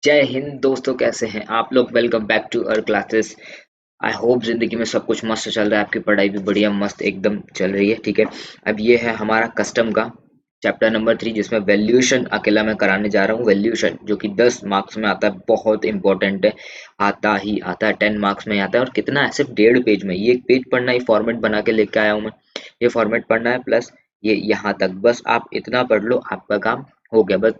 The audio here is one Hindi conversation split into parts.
जय हिंद दोस्तों, कैसे हैं आप लोग। Welcome back to our classes. I hope जिंदगी में सब कुछ मस्त चल रहा है, आपकी पढ़ाई भी बढ़िया मस्त एकदम चल रही है। ठीक है, अब ये है हमारा कस्टम का चैप्टर नंबर 3, जिसमें वैल्यूएशन अकेला मैं कराने जा रहा हूँ। वैल्यूएशन जो कि 10 मार्क्स में आता है, बहुत इंपॉर्टेंट है। आता ही आता है, 10 मार्क्स में आता है। और कितना है, सिर्फ 1.5 पेज में। ये एक पेज पढ़ना, ही फॉर्मेट बना के लेके आया हूँ मैं। ये फॉर्मेट पढ़ना है, प्लस ये यहाँ तक, बस आप इतना पढ़ लो, आपका काम हो गया बस।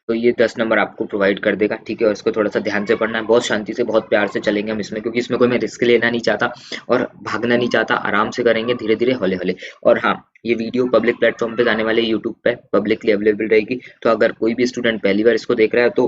तो ये 10 नंबर आपको प्रोवाइड कर देगा। ठीक है, और इसको थोड़ा सा ध्यान से पढ़ना है, बहुत शांति से, बहुत प्यार से चलेंगे हम इसमें, क्योंकि इसमें कोई मैं रिस्क लेना नहीं चाहता और भागना नहीं चाहता। आराम से करेंगे, धीरे धीरे, हौले हौले। और हाँ, ये वीडियो पब्लिक प्लेटफॉर्म पे जाने वाले, यूट्यूब पे पब्लिकली अवेलेबल रहेगी। तो अगर कोई भी स्टूडेंट पहली बार इसको देख रहा है, तो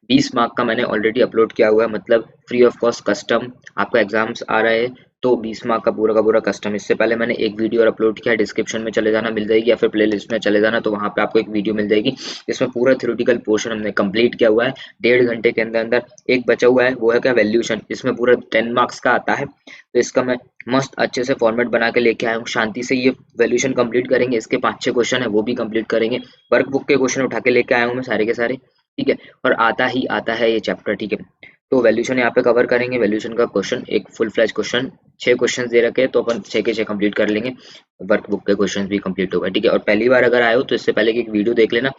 20 मार्क का मैंने ऑलरेडी अपलोड किया हुआ है, मतलब फ्री ऑफ कॉस्ट कस्टम। आपका एग्जाम्स आ रहे हैं तो 20 मार्क का पूरा कस्टम। इससे पहले मैंने एक वीडियो और अपलोड किया, डिस्क्रिप्शन में चले जाना, मिल जाएगी, या फिर प्लेलिस्ट में चले जाना, तो वहां पे आपको एक वीडियो मिल जाएगी। इसमें पूरा थ्योरेटिकल पोर्शन हमने कंप्लीट किया हुआ है 1.5 घंटे के अंदर अंदर। एक बचा हुआ है, वो है क्या, वैल्यूएशन। इसमें पूरा 10 मार्क्स का आता है, तो इसका मैं मस्त अच्छे से फॉर्मेट बना के लेके आया हूँ। शांति से ये वैल्यूएशन कंप्लीट करेंगे। इसके 5-6 क्वेश्चन है, वो भी कंप्लीट करेंगे। वर्कबुक के क्वेश्चन उठा के लेके आया हूँ मैं, सारे के सारे। ठीक है, और आता ही आता है ये चैप्टर। ठीक है, तो वैल्यूएशन यहाँ पे कवर करेंगे। वैल्यूएशन का क्वेश्चन, एक फुल फ्लैज क्वेश्चन, 6 क्वेश्चन दे रखे हैं, तो अपन 6 के 6 कंप्लीट कर लेंगे। वर्कबुक के क्वेश्चन भी कंप्लीट होगा। ठीक है, और पहली बार अगर आए हो तो इससे पहले की एक वीडियो देख लेना,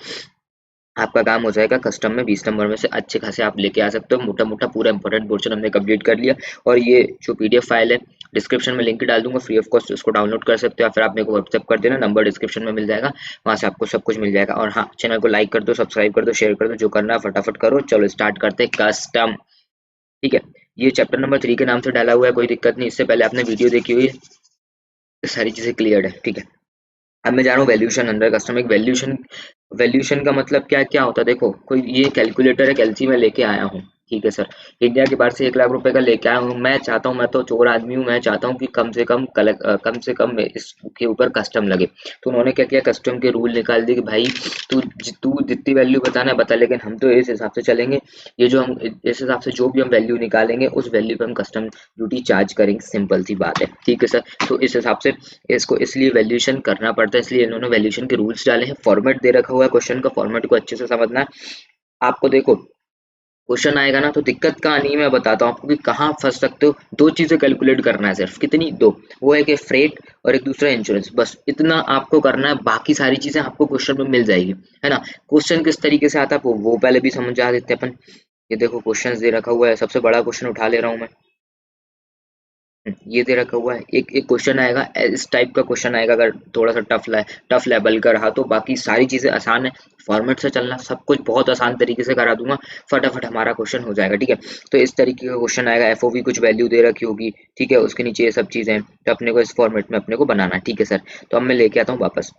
आपका काम हो जाएगा। कस्टम में 20 नंबर में से अच्छे खासे आप लेके आ सकते हो। मोटा मोटा पूरा इंपॉर्टेंट पोर्शन हमने कंप्लीट कर लिया। और ये जो पीडीएफ फाइल है, डिस्क्रिप्शन में लिंक डाल दूंगा, फ्री ऑफ कॉस्ट उसको डाउनलोड कर सकते हो, या फिर आप मेरे को व्हाट्सएप कर देना, नंबर डिस्क्रिप्शन में मिल जाएगा, वहां से आपको सब कुछ मिल जाएगा। और हाँ, चैनल को लाइक कर दो, सब्सक्राइब कर दो, शेयर कर दो, जो करना है फटाफट करो। चलो स्टार्ट करते हैं कस्टम। ठीक है, ये चैप्टर नंबर 3 के नाम से डाला हुआ है, कोई दिक्कत नहीं। इससे पहले आपने वीडियो देखी हुई है, सारी चीजें क्लियर है। ठीक है, अब मैं जा रहा हूँ वैल्यूएशन अंडर कस्टम। एक वैल्यूएशन, वैल्यूएशन का मतलब क्या क्या होता है, देखो, कोई ये कैलकुलेटर है, कैलसी में लेके आया हूँ। ठीक है सर, इंडिया के बाहर से 1 लाख रुपए का लेके आया हूँ। मैं चाहता हूँ, मैं तो चोर आदमी हूँ, मैं चाहता हूँ कि कम से कम इसके ऊपर कस्टम लगे। तो उन्होंने क्या किया, कस्टम के रूल निकाल दिए कि भाई तू जितनी वैल्यू बताना है बता, लेकिन हम तो इस हिसाब से चलेंगे। ये जो हम इस हिसाब से जो भी हम वैल्यू निकालेंगे, उस वैल्यू पे हम कस्टम ड्यूटी चार्ज करेंगे। सिंपल सी बात है। ठीक है सर, तो इस हिसाब से इसको इसलिए वैल्यूएशन करना पड़ता है, इसलिए इन्होंने वैल्यूएशन के रूल्स डाले हैं। फॉर्मेट दे रखा हुआ है क्वेश्चन का, फॉर्मेट को अच्छे से समझना है आपको। देखो, क्वेश्चन आएगा ना, तो दिक्कत कहाँ नहीं है, मैं बताता हूँ आपको कि कहाँ फंस सकते हो। दो चीजें कैलकुलेट करना है, सिर्फ कितनी, दो। वो है कि फ्रेट, और एक दूसरा इंश्योरेंस। बस इतना आपको करना है, बाकी सारी चीजें आपको क्वेश्चन में मिल जाएगी, है ना। क्वेश्चन किस तरीके से आता है वो पहले भी समझा देते हैं अपन। ये देखो, क्वेश्चन दे रखा हुआ है, सबसे बड़ा क्वेश्चन उठा ले रहा हूँ मैं। ये दे रखा हुआ है, एक एक क्वेश्चन आएगा, इस टाइप का क्वेश्चन आएगा। अगर थोड़ा सा टफ लेवल का रहा, तो बाकी सारी चीजें आसान है। फॉर्मेट से चलना, सब कुछ बहुत आसान तरीके से करा दूंगा, फटाफट हमारा क्वेश्चन हो जाएगा। ठीक है, तो इस तरीके का क्वेश्चन आएगा, एफओवी कुछ वैल्यू दे रखी होगी। ठीक है, उसके नीचे ये सब चीजें, तो अपने को इस फॉर्मेट में अपने को बनाना है। ठीक है सर, तो अब मैं लेके आता हूँ वापस।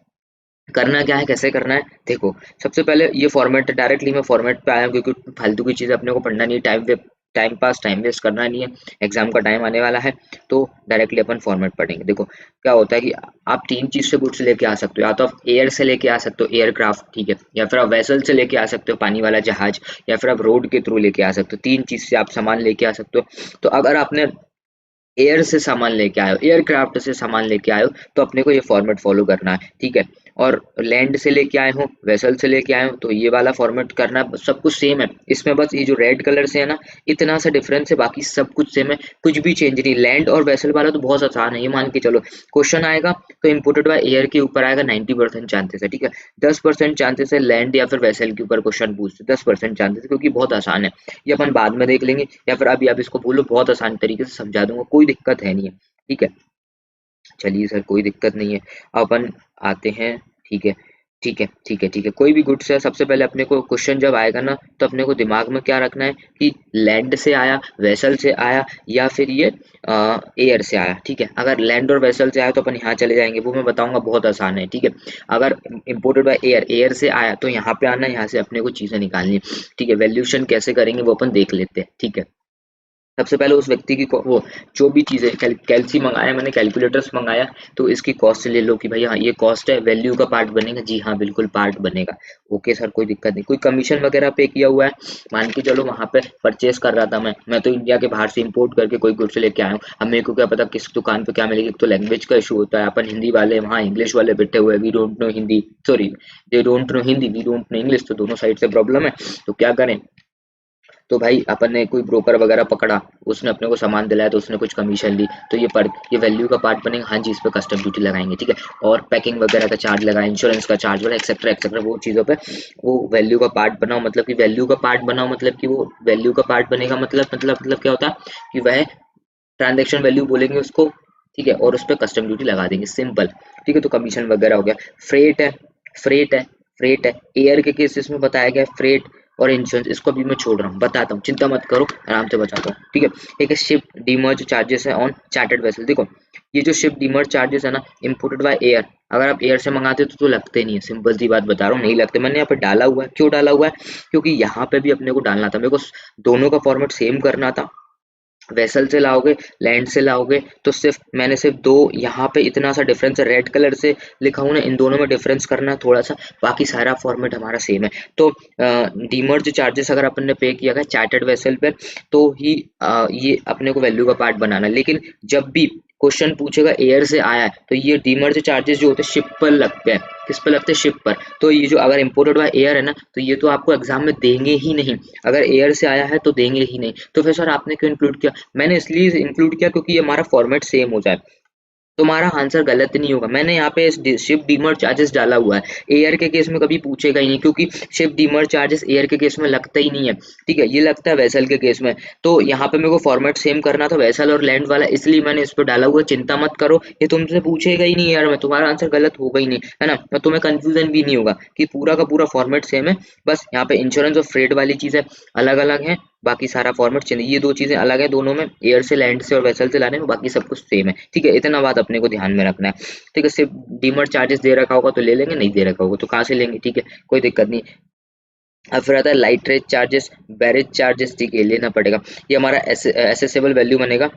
करना क्या है, कैसे करना है, देखो। सबसे पहले ये फॉर्मेट, डायरेक्टली मैं फॉर्मेट पे आया हूँ, क्योंकि फालतू की चीज़ अपने को पढ़ना नहीं है, टाइम वेस्ट करना नहीं है। एग्जाम का टाइम आने वाला है, तो डायरेक्टली अपन फॉर्मेट पढ़ेंगे। देखो क्या होता है कि आप 3 चीज से गुड्स लेके आ सकते हो, या तो आप एयर से लेके आ सकते हो, एयरक्राफ्ट। ठीक है, या फिर आप वेसल से लेके आ सकते हो, पानी वाला जहाज, या फिर आप रोड के थ्रू लेके आ सकते हो। 3 चीज से आप सामान लेके आ सकते हो। तो अगर आपने एयर से सामान लेके आए हो, एयरक्राफ्ट से सामान लेके आए हो, तो अपने को ये फॉर्मेट फॉलो करना है। ठीक है, और लैंड से लेके आए हो, वेसल से लेके आए हो, तो ये वाला फॉर्मेट करना है। सब कुछ सेम है इसमें, बस ये जो रेड कलर से है ना, इतना सा डिफरेंस है, बाकी सब कुछ सेम है, कुछ भी चेंज नहीं। लैंड और वेसल वाला तो बहुत आसान है, ये मान के चलो। क्वेश्चन आएगा तो इम्पोर्टेड बाय एयर के ऊपर आएगा, 90% चांसेस है। ठीक है, 10% चांसेस है लैंड या फिर वेसल के ऊपर क्वेश्चन पूछते, 10% चांसेस, क्योंकि बहुत आसान है। ये अपन बाद में देख लेंगे, या फिर अभी आप इसको बोलो, बहुत आसान तरीके से समझा दूंगा, कोई दिक्कत है नहीं है। ठीक है, चलिए सर, कोई दिक्कत नहीं है। अब अपन आते हैं। ठीक है, ठीक है, कोई भी गुड्स है, सबसे पहले अपने को क्वेश्चन जब आएगा ना, तो अपने को दिमाग में क्या रखना है कि लैंड से आया, वेसल से आया, या फिर ये एयर से आया। ठीक है, अगर लैंड और वेसल से आया तो अपन यहाँ चले जाएंगे, वो मैं बताऊंगा, बहुत आसान है। ठीक है, अगर इम्पोर्टेड बाय एयर, एयर से आया, तो यहाँ पे आना है, यहाँ से अपने को चीजें निकालनी है। ठीक है, वैल्यूएशन कैसे करेंगे वो अपन देख लेते हैं। ठीक है, सबसे पहले उस व्यक्ति की वो जो भी चीज़ है, कैल्सी मंगाया मैंने, कैलकुलेटर्स मंगाया, तो इसकी कॉस्ट ले लो कि भाई हाँ, ये कॉस्ट है, वैल्यू का पार्ट बनेगा। जी हाँ, बिल्कुल पार्ट बनेगा। ओके सर, कोई दिक्कत नहीं। कोई कमीशन वगैरह पे किया हुआ है, मान के चलो वहां पे परचेस कर रहा था मैं तो इंडिया के बाहर से इंपोर्ट करके कोई गुड्स लेके आया हूँ। अब मेरे को क्या पता किस दुकान पे क्या मिलेगी। एक तो लैंग्वेज का इशू होता है, अपन हिंदी वाले, वहाँ इंग्लिश वाले बैठे हुए, we don't know Hindi, sorry, they don't know Hindi, we don't know English, तो दोनों साइड से प्रॉब्लम है। तो क्या करें, तो भाई अपन ने कोई ब्रोकर वगैरह पकड़ा, उसने अपने को सामान दिलाया तो उसने कुछ कमीशन ली, तो ये वैल्यू का पार्ट बनेगा। हाँ जी, इस पे कस्टम ड्यूटी लगाएंगे, ठीक है। और पैकिंग वगैरह का चार्ज लगा, इंश्योरेंस का चार्ज लगा, एक्सेट्रा एक्सेट्रा, वो चीज़ों पे वो वैल्यू का पार्ट बनाओ। मतलब कि वैल्यू का पार्ट बनाओ मतलब कि वो वैल्यू का पार्ट बनेगा, मतलब क्या होता है कि वह ट्रांजेक्शन वैल्यू बोलेंगे उसको, ठीक है, और उस पर कस्टम ड्यूटी लगा देंगे, सिंपल, ठीक है। तो कमीशन वगैरह हो गया। फ्रेट है, फ्रेट है, फ्रेट है, एयर के केसेस में बताया गया है फ्रेट और इंश्योरेंस, इसको अभी मैं छोड़ रहा हूँ, बताता हूँ, चिंता मत करो, आराम से बताता हूँ, ठीक है। एक है शिप डीमर्ज चार्जेस है ऑन चार्टर्ड वेसल। देखो ये जो शिप डीमर्ज चार्जेस है ना, इम्पोर्टेड बाय एयर, अगर आप एयर से मंगाते हो तो लगते नहीं है, सिंपल सी बात बता रहा हूँ, नहीं लगते। मैंने यहाँ पे डाला हुआ है, क्यों डाला हुआ है, क्योंकि यहाँ पे भी अपने को डालना था, मेरे को दोनों का फॉर्मेट सेम करना था। वेसल से लाओगे, लैंड से लाओगे, तो मैंने सिर्फ दो यहाँ पे इतना सा डिफरेंस है, रेड कलर से लिखा हूँ ना, इन दोनों में डिफरेंस करना है थोड़ा सा, बाकी सारा फॉर्मेट हमारा सेम है। तो डीमर्ज चार्जेस अगर अपन ने पे किया है चार्टर्ड वेसल पे, तो ही ये अपने को वैल्यू का पार्ट बनाना है। लेकिन जब भी क्वेश्चन पूछेगा एयर से आया है, तो ये डीमर्ज चार्जेस जो होते हैं शिप पर लगते हैं, किस पर लगते हैं, शिप पर। तो ये जो अगर इम्पोर्टेड बाय एयर है ना, तो ये तो आपको एग्जाम में देंगे ही नहीं, अगर एयर से आया है तो देंगे ही नहीं। तो फिर सर आपने क्यों इंक्लूड किया, मैंने इसलिए इंक्लूड किया क्योंकि ये हमारा फॉर्मेट सेम हो जाए, तुम्हारा आंसर गलत नहीं होगा। मैंने यहाँ पे शिप डीमर चार्जेस डाला हुआ है, एयर के केस में कभी पूछेगा ही नहीं, क्योंकि शिप डीमर चार्जेस एयर के केस में लगता ही नहीं है, ठीक है, ये लगता है वेसल के केस में। तो यहाँ पे मेरे को फॉर्मेट सेम करना था, वेसल और लैंड वाला, इसलिए मैंने इस पर डाला हुआ है। चिंता मत करो, ये तुमसे पूछेगा ही नहीं यार, मैं तुम्हारा आंसर गलत होगा ही नहीं, है ना, और तुम्हें कंफ्यूजन भी नहीं होगा कि पूरा का पूरा फॉर्मेट सेम है। बस यहाँ पे इंश्योरेंस और फ्रेट वाली चीजें अलग अलग है, बाकी सारा फॉर्मेट चेंज, ये दो चीजें अलग है दोनों में, एयर से, लैंड से और वेसल से लाने में, बाकी सब कुछ सेम है, ठीक है। इतना बात अपने को ध्यान में रखना है, ठीक है। सिर्फ डीमर चार्जेस दे रखा होगा तो ले लेंगे, नहीं दे रखा होगा तो कहाँ से लेंगे, ठीक है, कोई दिक्कत नहीं। अब फिर आता है light rate charges, barrage charges, ठीक है, लेना पड़ेगा। ये हमारा एसेसेबल वैल्यू बनेगा,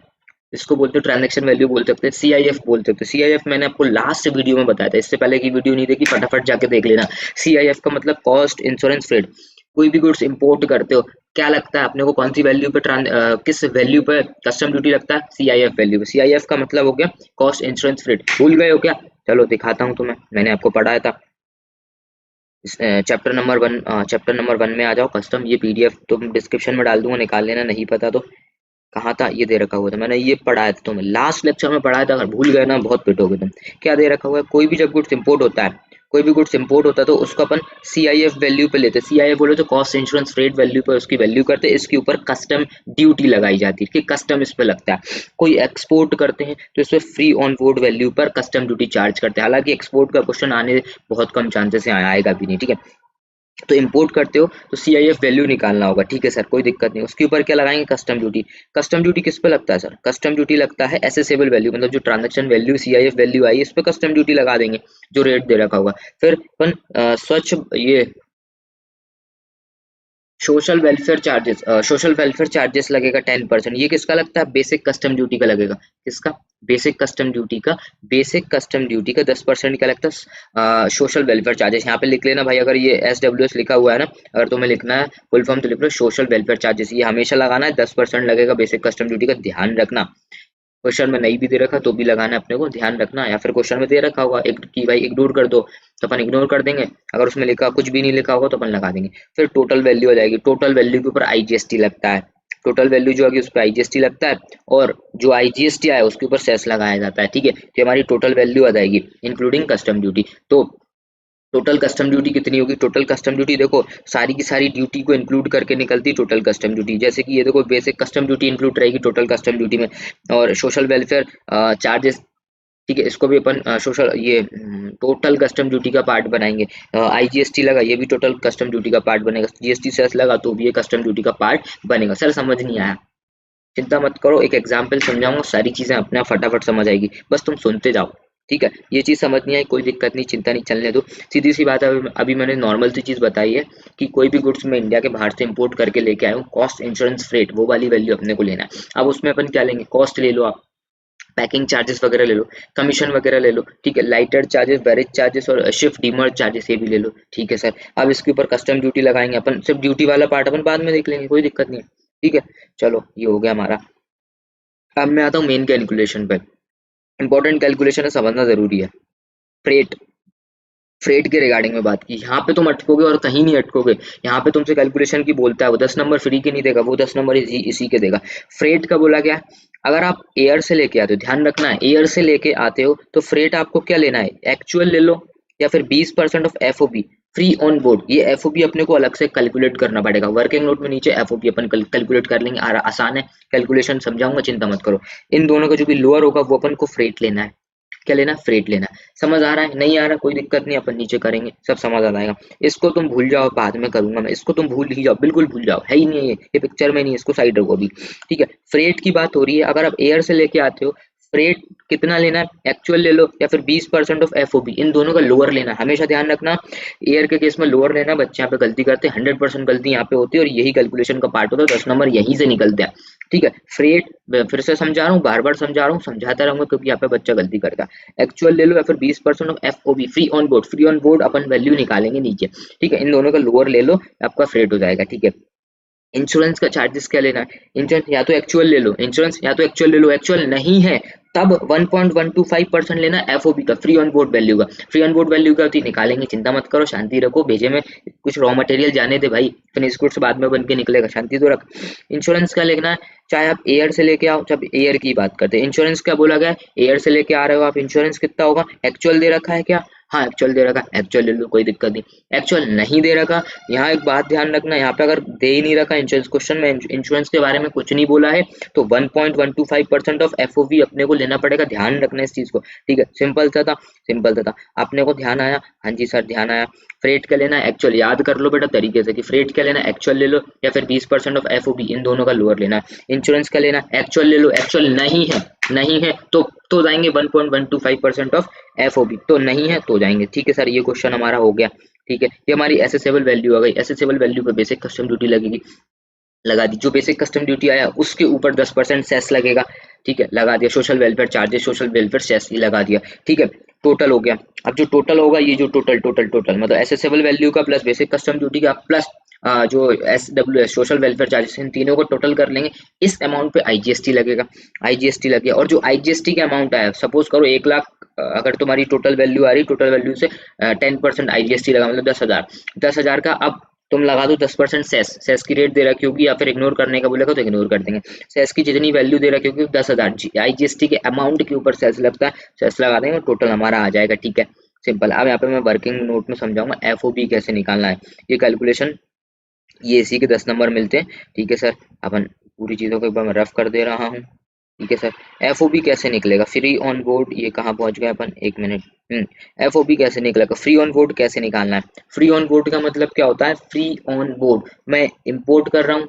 इसको बोलते हो ट्रांजैक्शन वैल्यू बोल सकते हैं, सीआईएफ बोल सकते हैं। सीआईएफ मैंने आपको लास्ट वीडियो में बताया था, इससे पहले की वीडियो नहीं देखी फटाफट जाके देख लेना। सीआईएफ का मतलब कॉस्ट इंश्योरेंस फ्रेट। कोई भी गुड्स इंपोर्ट करते हो, क्या लगता है अपने को, कौन सी वैल्यू पे किस वैल्यू पे कस्टम ड्यूटी लगता है, सीआईएफ वैल्यू पे। सीआईएफ का मतलब हो गया कॉस्ट इंश्योरेंस फ्रेट, भूल गए हो क्या, चलो दिखाता हूँ तुम्हें, मैंने आपको पढ़ाया था चैप्टर नंबर 1 में आ जाओ, कस्टम, ये पीडीएफ तुम डिस्क्रिप्शन में डाल दूंगा, निकाल लेना, नहीं पता तो। कहाँ था, ये दे रखा हुआ था, मैंने ये पढ़ाया था तुम्हें, लास्ट लेक्चर में पढ़ाया था, अगर भूल गए ना बहुत पिटोगे तुम। क्या दे रखा हुआ है, कोई भी जब गुड्स इंपोर्ट होता है, कोई भी गुड्स इंपोर्ट होता है तो उसको अपन सीआईएफ वैल्यू पे लेते हैं। सीआईएफ बोले तो कॉस्ट इंश्योरेंस रेट वैल्यू पे उसकी वैल्यू करते हैं, इसके ऊपर कस्टम ड्यूटी लगाई जाती है कि कस्टम इस पे लगता है। कोई एक्सपोर्ट करते हैं तो इस पे फ्री ऑन बोर्ड वैल्यू पर कस्टम ड्यूटी चार्ज करते हैं। हालांकि एक्सपोर्ट का क्वेश्चन आने बहुत कम चांसेस है, आएगा भी नहीं, ठीक है। तो इंपोर्ट करते हो तो सीआईएफ वैल्यू निकालना होगा, ठीक है सर, कोई दिक्कत नहीं। उसके ऊपर क्या लगाएंगे, कस्टम ड्यूटी। कस्टम ड्यूटी किस पे लगता है सर, कस्टम ड्यूटी लगता है एसेसेबल वैल्यू, मतलब जो ट्रांजैक्शन वैल्यू सीआईएफ वैल्यू आई इस पे कस्टम ड्यूटी लगा देंगे, जो रेट दे रखा होगा। फिर अपन स्वच्छ ये सोशल वेलफेयर चार्जेस लगेगा 10%, ये किसका लगता है, बेसिक कस्टम ड्यूटी का लगेगा, किसका, बेसिक कस्टम ड्यूटी का 10% क्या लगता है, सोशल वेलफेयर चार्जेस। यहाँ पे लिख लेना भाई, अगर ये SWS लिखा हुआ है ना, अगर तुम्हें लिखना है फुल फॉर्म तो लिख लो सोशल वेलफेयर चार्जेस, ये हमेशा लगाना है, 10% लगेगा बेसिक कस्टम ड्यूटी का, ध्यान रखना। क्वेश्चन में नहीं भी दे रखा तो भी लगाना है अपने को, ध्यान रखना, या फिर क्वेश्चन में दे रखा होगा एक कि भाई इग्नोर कर दो, तो अपन इग्नोर कर देंगे, अगर उसमें लिखा कुछ भी नहीं लिखा होगा तो अपन लगा देंगे। फिर टोटल वैल्यू आ जाएगी, टोटल वैल्यू के ऊपर आईजीएसटी लगता है, टोटल वैल्यू जो आएगी उस पर आईजीएसटी लगता है, और जो आईजीएसटी आया उसके ऊपर सेस लगाया जाता है, ठीक है। तो हमारी टोटल वैल्यू आ जाएगी इंक्लूडिंग कस्टम ड्यूटी। तो टोटल कस्टम ड्यूटी कितनी होगी, टोटल कस्टम ड्यूटी देखो सारी की सारी ड्यूटी को इंक्लूड करके निकलती है टोटल कस्टम ड्यूटी, जैसे कि ये देखो बेसिक कस्टम ड्यूटी इंक्लूड रहेगी टोटल कस्टम ड्यूटी में, और सोशल वेलफेयर चार्जेस, ठीक है, इसको भी अपन सोशल ये टोटल कस्टम ड्यूटी का पार्ट बनाएंगे। आईजीएसटी लगा, ये भी टोटल कस्टम ड्यूटी का पार्ट बनेगा, जीएसटी सेस लगा तो भी ये कस्टम ड्यूटी का पार्ट बनेगा। सर समझ नहीं आया, चिंता मत करो, एक एग्जाम्पल समझाऊंगा, सारी चीजें अपने आप फटाफट समझ आएगी, बस तुम सुनते जाओ, ठीक है। ये चीज समझ नहीं आई कोई दिक्कत नहीं, चिंता नहीं, चलने दो, सीधी सी बात है। अभी मैंने नॉर्मल सी चीज बताई है कि कोई भी गुड्स मैं इंडिया के बाहर से इंपोर्ट करके लेके आया हूँ, कॉस्ट इंश्योरेंस फ्रेट वो वाली वैल्यू अपने को लेना है। अब उसमें अपन क्या लेंगे, कॉस्ट ले लो आप, पैकिंग चार्जेस वगैरह ले लो, कमीशन वगैरह ले लो, ठीक है, लाइटर चार्जेस, बैरेज चार्जेस और शिफ्ट डीमर चार्जेस ये भी ले लो, ठीक है सर। अब इसके ऊपर कस्टम ड्यूटी लगाएंगे अपन, सिर्फ ड्यूटी वाला पार्ट अपन बाद में देख लेंगे, कोई दिक्कत नहीं है, ठीक है। चलो ये हो गया हमारा। अब मैं आता हूँ मेन कैलकुलेशन पे, इंपॉर्टेंट कैलकुलेशन है, समझना जरूरी है। फ्रेट, फ्रेट के रिगार्डिंग में बात की, यहाँ पे तुम अटकोगे और कहीं नहीं अटकोगे। यहाँ पे तुमसे कैलकुलेशन की बोलता है, वो 10 नंबर फ्री के नहीं देगा, वो 10 नंबर इसी के देगा। फ्रेट का बोला क्या, अगर आप एयर से लेके आते हो, ध्यान रखना है एयर से लेके आते हो तो फ्रेट आपको क्या लेना है, एक्चुअल ले लो या फिर 20% of FOB free on board. ये एफओबी अपने को अलग से कैलकुलेट करना पड़ेगा, वर्किंग नोट में नीचे एफओबी अपन कैलकुलेट कर लेंगे, आसान है कैलकुलेशन, समझाऊंगा चिंता मत करो। इन दोनों का जो भी लोअर होगा वो अपन को फ्रेट लेना है। क्या लेना, फ्रेट लेना। समझ आ रहा है, नहीं आ रहा कोई दिक्कत नहीं, अपन नीचे करेंगे सब समझ आ जाएगा। इसको तुम भूल जाओ, बाद में करूंगा मैं, इसको तुम भूल ही जाओ, बिल्कुल भूल जाओ, है ही नहीं है ये पिक्चर में नहीं है, इसको साइड रखो अभी। ठीक है, फ्रेट की बात हो रही है, अगर आप एयर से लेके आते हो फ्रेट कितना लेना है, एक्चुअल ले लो या फिर 20% ऑफ एफओबी, इन दोनों का लोअर लेना। हमेशा ध्यान रखना एयर के केस में लोअर लेना, बच्चे यहाँ पे गलती करते हैं, 100% गलती यहाँ पे होती है और यही कैलकुलेशन का पार्ट होता है, 10 नंबर यहीं से निकलते हैं। ठीक है, फ्रेट फिर से समझा रहा हूँ, बार बार समझा रहा हूँ, समझाता रहूंगा क्योंकि यहाँ पे बच्चा गलती करता है। एक्चुअल ले लो या फिर 20% of FOB free on board, free on board upon value निकालेंगे नीचे। ठीक है, इन दोनों का लोअर ले लो, आपका फ्रेट हो जाएगा। ठीक है, इंश्योरेंस का चार्जेस क्या लेना है, इंश्योरेंस या तो एक्चुअल ले लो, इंश्योरेंस या तो एक्चुअल ले लो, एक्चुअल नहीं है तब 1.125% लेना एफओबी का, फ्री ऑन बोर्ड वैल्यू का। फ्री ऑन बोर्ड वैल्यू का होती निकालेंगे, चिंता मत करो, शांति रखो, भेजे में कुछ रॉ मटेरियल जाने दे भाई, फिनिश गुड्स बाद में बन के निकलेगा, शांति तो रख। इंश्योरेंस का लेना है, चाहे आप एयर से लेके आओ, जब एयर की बात करते हैं, इंश्योरेंस क्या बोला गया है, एयर से लेके आ रहे हो आप, इंश्योरेंस कितना होगा, एक्चुअल दे रखा है क्या, हाँ एक्चुअल दे रखा है, एक्चुअल ले लो कोई दिक्कत नहीं। एक्चुअल नहीं दे रखा, यहाँ एक बात ध्यान रखना, यहाँ पे अगर दे ही नहीं रखा इंश्योरेंस, क्वेश्चन में इंश्योरेंस के बारे में कुछ नहीं बोला है तो 1.125% ऑफ एफओवी अपने को लेना पड़ेगा, ध्यान रखना इस चीज को। ठीक है, सिंपल सा था, सिंपल सा था, अपने को ध्यान आया, हाँ जी सर ध्यान आया। फ्रेट क्या लेना है, एक्चुअल, याद कर लो बेटा तरीके से कि फ्रेट क्या लेना है, एक्चुअल ले लो या फिर 20% ऑफ एफओबी, इन दोनों का लोअर लेना है। इंश्योरेंस का लेना, एक्चुअल ले लो, एक्चुअल नहीं है, नहीं है तो जाएंगे 1.125% ऑफ एफओबी, तो नहीं है तो जाएंगे। ठीक है सर, ये क्वेश्चन हमारा हो गया। ठीक है, ये हमारी एसेसेबल वैल्यू आ गई, एसेसेबल वैल्यू पे बेसिक कस्टम ड्यूटी लगेगी, लगा दी, जो बेसिक कस्टम ड्यूटी आया उसके ऊपर 10% सेस लगेगा। ठीक है, लगा दिया, social welfare charges, social welfare cess ही लगा दिया। ठीक है, टोटल हो गया। अब जो टोटल होगा, ये जो टोटल टोटल टोटल मतलब एसेसेबल वैल्यू का प्लस बेसिक कस्टम ड्यूटी का प्लस जो SWS सोशल वेलफेयर चार्जेस, इन तीनों को टोटल कर लेंगे, इस अमाउंट पे IGST लगेगा, IGST लग गया। और जो IGST का अमाउंट आया, सपोज करो 1 लाख, अगर तुम्हारी टोटल वैल्यू आ रही, टोटल वैल्यू से 10% IGST लगा, मतलब 10,000, 10,000 का अब तुम लगा दो 10% सेस, सेस की रेट दे रखी होगी या फिर इग्नोर करने का बोलेगा तो इग्नोर कर देंगे, सेस की जितनी वैल्यू दे रखी होगी 10,000, IGST के अमाउंट के ऊपर सेस लगता है, सेस लगा देंगे, टोटल हमारा आ जाएगा। ठीक है, सिंपल। अब यहाँ पे मैं वर्किंग नोट में समझाऊंगा एफओबी कैसे निकालना है, ये कैलकुलेशन, ये इसी के 10 नंबर मिलते हैं। ठीक है सर, अपन पूरी चीज़ों को एक बार मैं रफ कर दे रहा हूँ। ठीक है सर, एफओबी कैसे निकलेगा, फ्री ऑन बोर्ड, ये कहाँ पहुंच गए अपन, एक मिनट। एफओबी कैसे निकलेगा, फ्री ऑन बोर्ड कैसे निकालना है, फ्री ऑन बोर्ड का मतलब क्या होता है, फ्री ऑन बोर्ड मैं इंपोर्ट कर रहा हूँ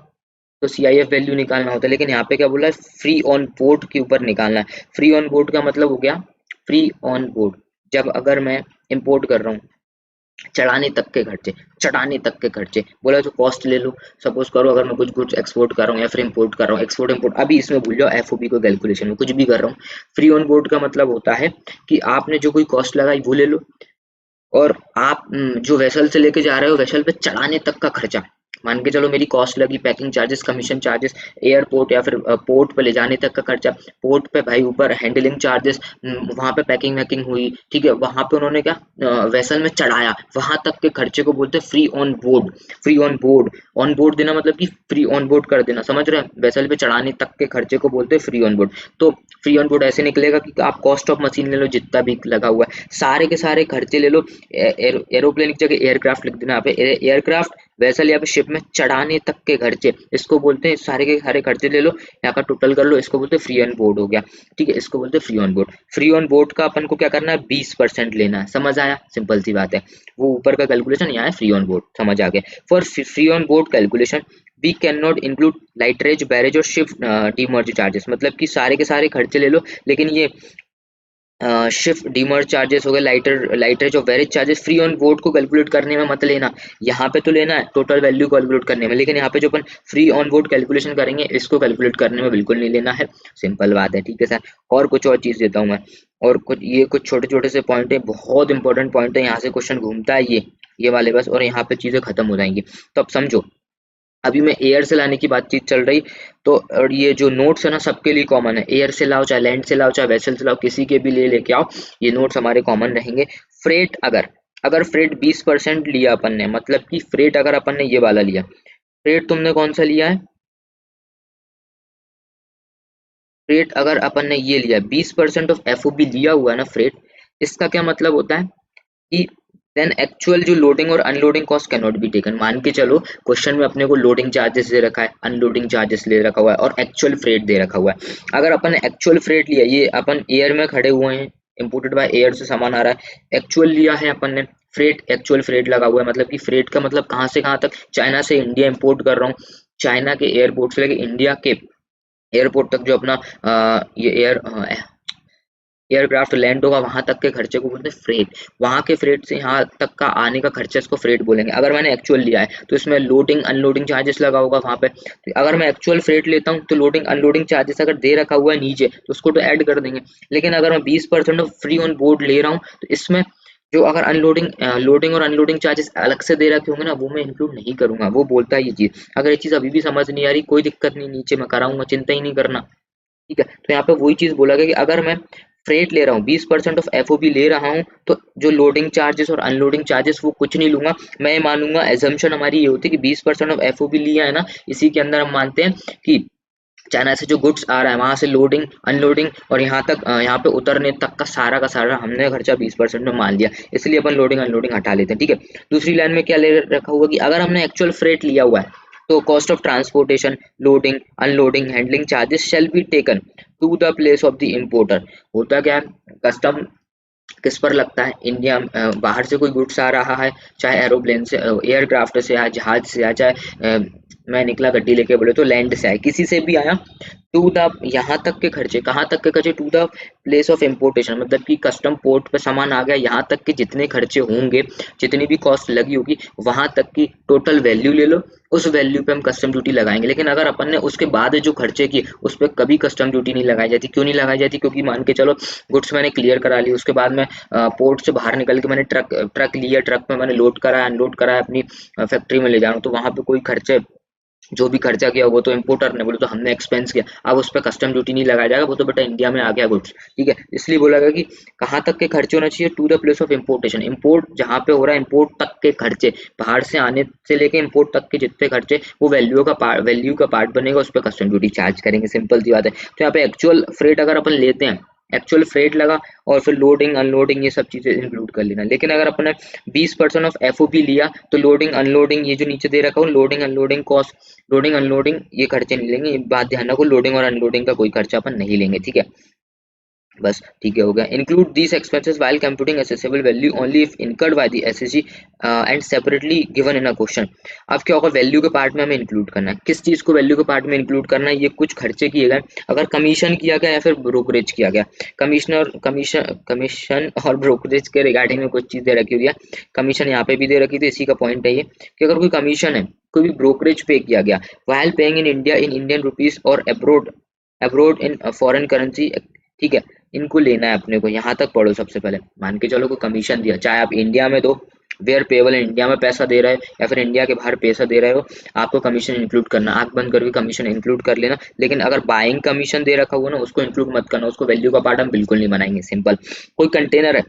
तो CIF वैल्यू निकालना होता है, लेकिन यहाँ पे क्या बोला है, फ्री ऑन बोर्ड के ऊपर निकालना है। फ्री ऑन बोर्ड का मतलब हो गया फ्री ऑन बोर्ड, जब अगर मैं इंपोर्ट कर रहा हूँ, चढ़ाने तक के खर्चे, चढ़ाने तक के खर्चे बोला तो कॉस्ट ले लो। सपोज करो अगर मैं कुछ गुड्स एक्सपोर्ट कर रहा हूँ या फिर इंपोर्ट कर रहा हूँ, एक्सपोर्ट इंपोर्ट अभी इसमें भूल जाओ, एफओबी को कैलकुलेशन में कुछ भी कर रहा हूँ। फ्री ऑन बोर्ड का मतलब होता है कि आपने जो कोई कॉस्ट लगाई वो ले लो, और आप जो वेसल से लेके जा रहे हो, वेसल पे चढ़ाने तक का खर्चा, मान के चलो मेरी कॉस्ट लगी, packing charges, commission charges, airport या फिर पोर्ट पे ले जाने तक का खर्चा, पोर्ट पे भाई ऊपर हैंडलिंग चार्जेस, वहां पे पैकिंग वैकिंग हुई, ठीक है, वहां पे उन्होंने क्या वेसल में चढ़ाया, वहां तक के खर्चे को बोलते हैं free on board. Free on board, on board देना मतलब कि फ्री ऑन बोर्ड कर देना, समझ रहे हैं, वेसल पे चढ़ाने तक के खर्चे को बोलते हैं फ्री ऑन बोर्ड। तो फ्री ऑन बोर्ड ऐसे निकलेगा कि आप कॉस्ट ऑफ मशीन ले लो, जितना भी लगा हुआ है सारे के सारे खर्चे ले लो, एरोप्लेन की जगह एयरक्राफ्ट लिख देना, यहाँ पे एयरक्राफ्ट वेसल या फिर शिप में चढ़ाने तक के खर्चे, इसको बोलते हैं, सारे के सारे खर्चे ले लो, यहाँ का टोटल कर लो, इसको बोलते हैं फ्री ऑन बोर्ड हो गया। ठीक है, इसको बोलते हैं free on board. Free on board का अपन को क्या करना है, 20% लेना है, समझ आया, सिंपल सी बात है, वो ऊपर का कैलकुलेशन, यहाँ है फ्री ऑन बोर्ड, समझ आ गया। For free on board calculation we can not include lighterage, barrage और शिफ्ट डीमर्ज चार्जेस, मतलब कि सारे के सारे खर्चे ले लो, लेकिन ये शिफ्ट डीमर्ज चार्जेस हो गए, लाइटरेज और barrage charges free on board को कैलकुलेट करने में मत लेना, यहाँ पे तो लेना है टोटल वैल्यू कैलकुलेट करने में, लेकिन यहाँ पे जो अपन फ्री ऑन बोर्ड कैलकुलेशन करेंगे इसको कैलकुलेट करने में बिल्कुल नहीं लेना है, सिंपल बात है। ठीक है सर, और कुछ और चीज देता हूँ मैं, और कुछ ये कुछ छोटे छोटे से पॉइंट है, बहुत इंपॉर्टेंट पॉइंट है, यहाँ से क्वेश्चन घूमता है ये वाले बस, और यहाँ पे चीजें खत्म हो जाएंगी, तो अब समझो। अभी मैं एयर से लाने की बातचीत चल रही, तो और ये जो नोट्स है ना सबके लिए कॉमन है, एयर से लाओ चाहे लैंड से लाओ चाहे वेसल से लाओ, किसी के भी ले लेके आओ, ये नोट्स हमारे कॉमन रहेंगे। फ्रेट अगर अगर फ्रेट 20% लिया अपन ने, मतलब कि फ्रेट अगर अपन ने ये वाला लिया, फ्रेट तुमने कौन सा लिया है, फ्रेट अगर अपन ने ये लिया 20% ऑफ एफओबी लिया हुआ है ना फ्रेट, इसका क्या मतलब होता है कि देन एक्चुअल जो लोडिंग और unloading cost can not be taken. मान के चलो क्वेश्चन में अपने को लोडिंग चार्जेस दे रखा है, अनलोडिंग चार्जेस ले रखा हुआ है और एक्चुअल फ्रेट दे रखा हुआ है। अगर अपन ने एक्चुअल फ्रेट लिया, ये अपन एयर में खड़े हुए हैं, इम्पोर्टेड बाय एयर से सामान आ रहा है, एक्चुअल लिया है अपन ने फ्रेट, एक्चुअल फ्रेट लगा हुआ है, मतलब कि फ्रेट का मतलब कहाँ से कहाँ तक, चाइना से इंडिया इंपोर्ट कर रहा हूँ, चाइना के एयरपोर्ट से लेके इंडिया के एयरपोर्ट तक जो अपना ये एयरक्राफ्ट लैंड होगा वहां तक के खर्चे को बोलते हैं फ्रेट। वहां के फ्रेट से यहाँ तक का आने का खर्चा इसको फ्रेट बोलेंगे। अगर मैंने एक्चुअल लिया है तो इसमें लोडिंग अनलोडिंग चार्जेस लगा होगा वहां पे, तो अगर मैं एक्चुअल फ्रेट लेता हूँ तो लोडिंग अनलोडिंग चार्जेस अगर दे रखा हुआ है नीचे तो उसको तो ऐड कर देंगे। लेकिन अगर मैं 20% फ्री ऑन बोर्ड ले रहा हूँ तो इसमें जो अगर अनलोडिंग लोडिंग और अनलोडिंग चार्जेस अलग से दे रखे होंगे ना, वो मैं इंक्लूड नहीं करूंगा। वो बोलता है ये चीज, अगर ये चीज अभी भी समझ नहीं आ रही कोई दिक्कत नहीं, नीचे मैं कराऊंगा, चिंता ही नहीं करना। ठीक है, तो यहाँ पे वही चीज बोला गया कि अगर मैं फ्रेट ले रहा हूँ 20% ऑफ एफओबी ले रहा हूँ तो जो लोडिंग चार्जेस और अनलोडिंग चार्जेस वो कुछ नहीं लूंगा। मैं ये मानूंगा, एजम्पशन हमारी ये होती है कि 20% ऑफ एफओबी लिया है ना, इसी के अंदर हम मानते हैं कि चाइना से जो गुड्स आ रहा है वहां से लोडिंग अनलोडिंग और यहाँ तक यहाँ पे उतरने तक का सारा हमने खर्चा 20% में मान लिया, इसलिए अपन लोडिंग अनलोडिंग हटा लेते हैं। ठीक है, दूसरी लाइन में क्या ले रखा हुआ कि अगर हमने एक्चुअल फ्रेट लिया हुआ है तो cost of transportation loading unloading handling charges shall be taken to the place of the importer. होता क्या है, कस्टम किस पर लगता है, इंडिया बाहर से कोई गुड्स आ रहा है, चाहे एरोप्लेन से एयरक्राफ्ट से या जहाज से या चाहे मैं निकला गड्डी लेके बोले तो लैंड से आए, किसी से भी आया, टू द यहाँ तक के खर्चे, कहाँ तक के खर्चे, to the place of importation, मतलब कि कस्टम पोर्ट पे सामान आ गया, यहाँ तक के जितने खर्चे होंगे, जितनी भी कॉस्ट लगी होगी वहां तक की टोटल वैल्यू ले लो, उस वैल्यू पे हम कस्टम ड्यूटी लगाएंगे। लेकिन अगर अपन ने उसके बाद जो खर्चे किए उस पर कभी कस्टम ड्यूटी नहीं लगाई जाती। क्यों नहीं लगाई जाती, क्योंकि मान के चलो गुड्स मैंने क्लियर करा ली, उसके बाद में पोर्ट से बाहर निकल के मैंने ट्रक ट्रक लिया, ट्रक में मैंने लोड करा अनलोड करा अपनी फैक्ट्री में ले जा रहा हूँ, तो वहां पे कोई खर्चे जो भी खर्चा किया वो तो इम्पोर्टर ने बोले तो हमने एक्सपेंस किया, अब उस पर कस्टम ड्यूटी नहीं लगाया जाएगा, वो तो बेटा इंडिया में आ गया गुड्स। ठीक है, इसलिए बोला गया कि कहाँ तक के खर्चे होना चाहिए, to the place of importation, import जहाँ पे हो रहा है इम्पोर्ट तक के खर्चे, बाहर से आने से लेके इम्पोर्ट तक के जितने खर्चे वो वैल्यू का पार्ट बनेगा, उस पर कस्टम ड्यूटी चार्ज करेंगे, सिंपल सी बात है। तो यहाँ पे एक्चुअल फ्रेट अगर अपन लेते हैं, एक्चुअल फ्रेट लगा और फिर लोडिंग अनलोडिंग ये सब चीजें इंक्लूड कर लेना। लेकिन अगर अपने 20% ऑफ एफओपी लिया तो लोडिंग अनलोडिंग ये जो नीचे दे रखा हूँ loading unloading cost, loading unloading ये खर्चे नहीं लेंगे, ये बात ध्यान रखो, लोडिंग और अनलोडिंग का कोई खर्चा अपन नहीं लेंगे। ठीक है, बस ठीक है, हो गया। Include these expenses while computing accessible value only if incurred by the SSG and separately given in a question. अब क्या होगा, वैल्यू के पार्ट में हमें इंक्लूड करना है, किस चीज को वैल्यू के पार्ट में इंक्लूड करना है, ये कुछ खर्चे किए गए, अगर कमीशन किया गया या फिर ब्रोकरेज किया गया, कमीशन और ब्रोकरेज के रिगार्डिंग में कुछ चीजें रखी हुई है, कमीशन यहाँ पे भी दे रखी थी, इसी का पॉइंट है ये कि अगर कोई कमीशन है, कोई भी ब्रोकरेज पे किया गया while paying in India in Indian rupees और abroad abroad in foreign currency, ठीक है, इनको लेना है अपने को। यहाँ तक पढ़ो, सबसे पहले मान के चलो कोई कमीशन दिया, चाहे आप इंडिया में दो, वेयर पेबल इंडिया में पैसा दे रहे हो या फिर इंडिया के बाहर पैसा दे रहे हो, आपको कमीशन इंक्लूड करना, आंख बंद करके कमीशन इंक्लूड कर लेना। लेकिन अगर बाइंग कमीशन दे रखा हुआ ना उसको इंक्लूड मत करना, उसको वैल्यू का पार्ट हम बिल्कुल नहीं बनाएंगे। सिंपल, कोई कंटेनर है,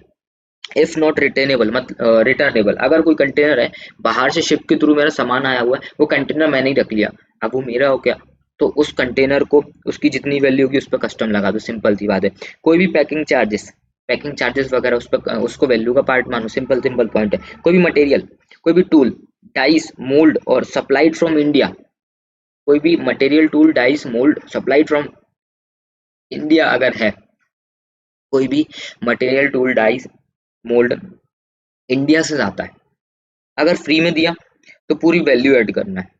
इफ नॉट रिटर्नेबल मत रिटर्नेबल, अगर कोई कंटेनर है बाहर से शिप के थ्रू मेरा सामान आया हुआ है, वो कंटेनर मैंने ही रख लिया, अब वो मेरा हो क्या, तो उस कंटेनर को उसकी जितनी वैल्यू होगी उस पर कस्टम लगा दो, सिंपल सी बात है। कोई भी पैकिंग चार्जेस वगैरह उस पर उसको वैल्यू का पार्ट मानो, सिंपल सिंपल पॉइंट है। कोई भी मटेरियल, कोई भी टूल डाइस मोल्ड और सप्लाइड फ्रॉम इंडिया, कोई भी material tool dice mould supplied from India अगर है, कोई भी material tool dice mould India से जाता है, अगर फ्री में दिया तो पूरी वैल्यू ऐड करना है।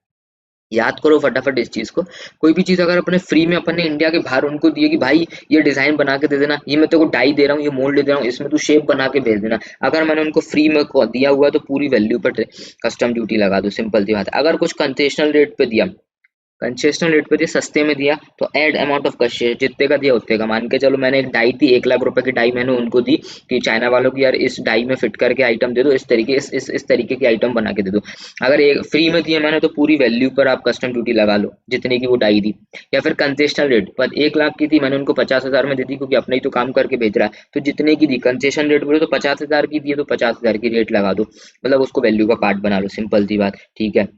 याद करो फटाफट इस चीज को, कोई भी चीज अगर अपने फ्री में अपन ने इंडिया के बाहर उनको दिए कि भाई ये डिजाइन बना के दे देना, ये मैं तेरे को डाई दे रहा हूँ, ये मोल्ड दे रहा हूँ, इसमें तू शेप बना के भेज देना, अगर मैंने उनको फ्री में दिया हुआ है तो पूरी वैल्यू पर कस्टम ड्यूटी लगा दो, सिंपल सी बात है। अगर कुछ कंसेशनल रेट पे दिया, कंसेशनल रेट पे दिया, सस्ते में दिया, तो ऐड अमाउंट ऑफ कंसेशन, जितने का दिया उतने का। मान के चलो मैंने एक डाई थी 1 लाख रुपए की डाई, मैंने उनको दी कि चाइना वालों की यार इस डाई में फिट करके आइटम दे दो, इस तरीके इस तरीके की आइटम बना के दे दो। अगर एक फ्री में दिया मैंने तो पूरी वैल्यू पर आप कस्टम ड्यूटी लगा लो जितने की वो डाई दी। या फिर कंसेशनल रेट पर 1 लाख की थी, मैंने उनको 50,000 में दे दी, क्योंकि अपने ही तो काम करके भेज रहा है, तो जितने की दी कंसेशन रेट बोले तो 50,000 की दी है तो 50,000 की रेट लगा दो, मतलब उसको वैल्यू का पार्ट बना लो, सिंपल सी बात, ठीक है।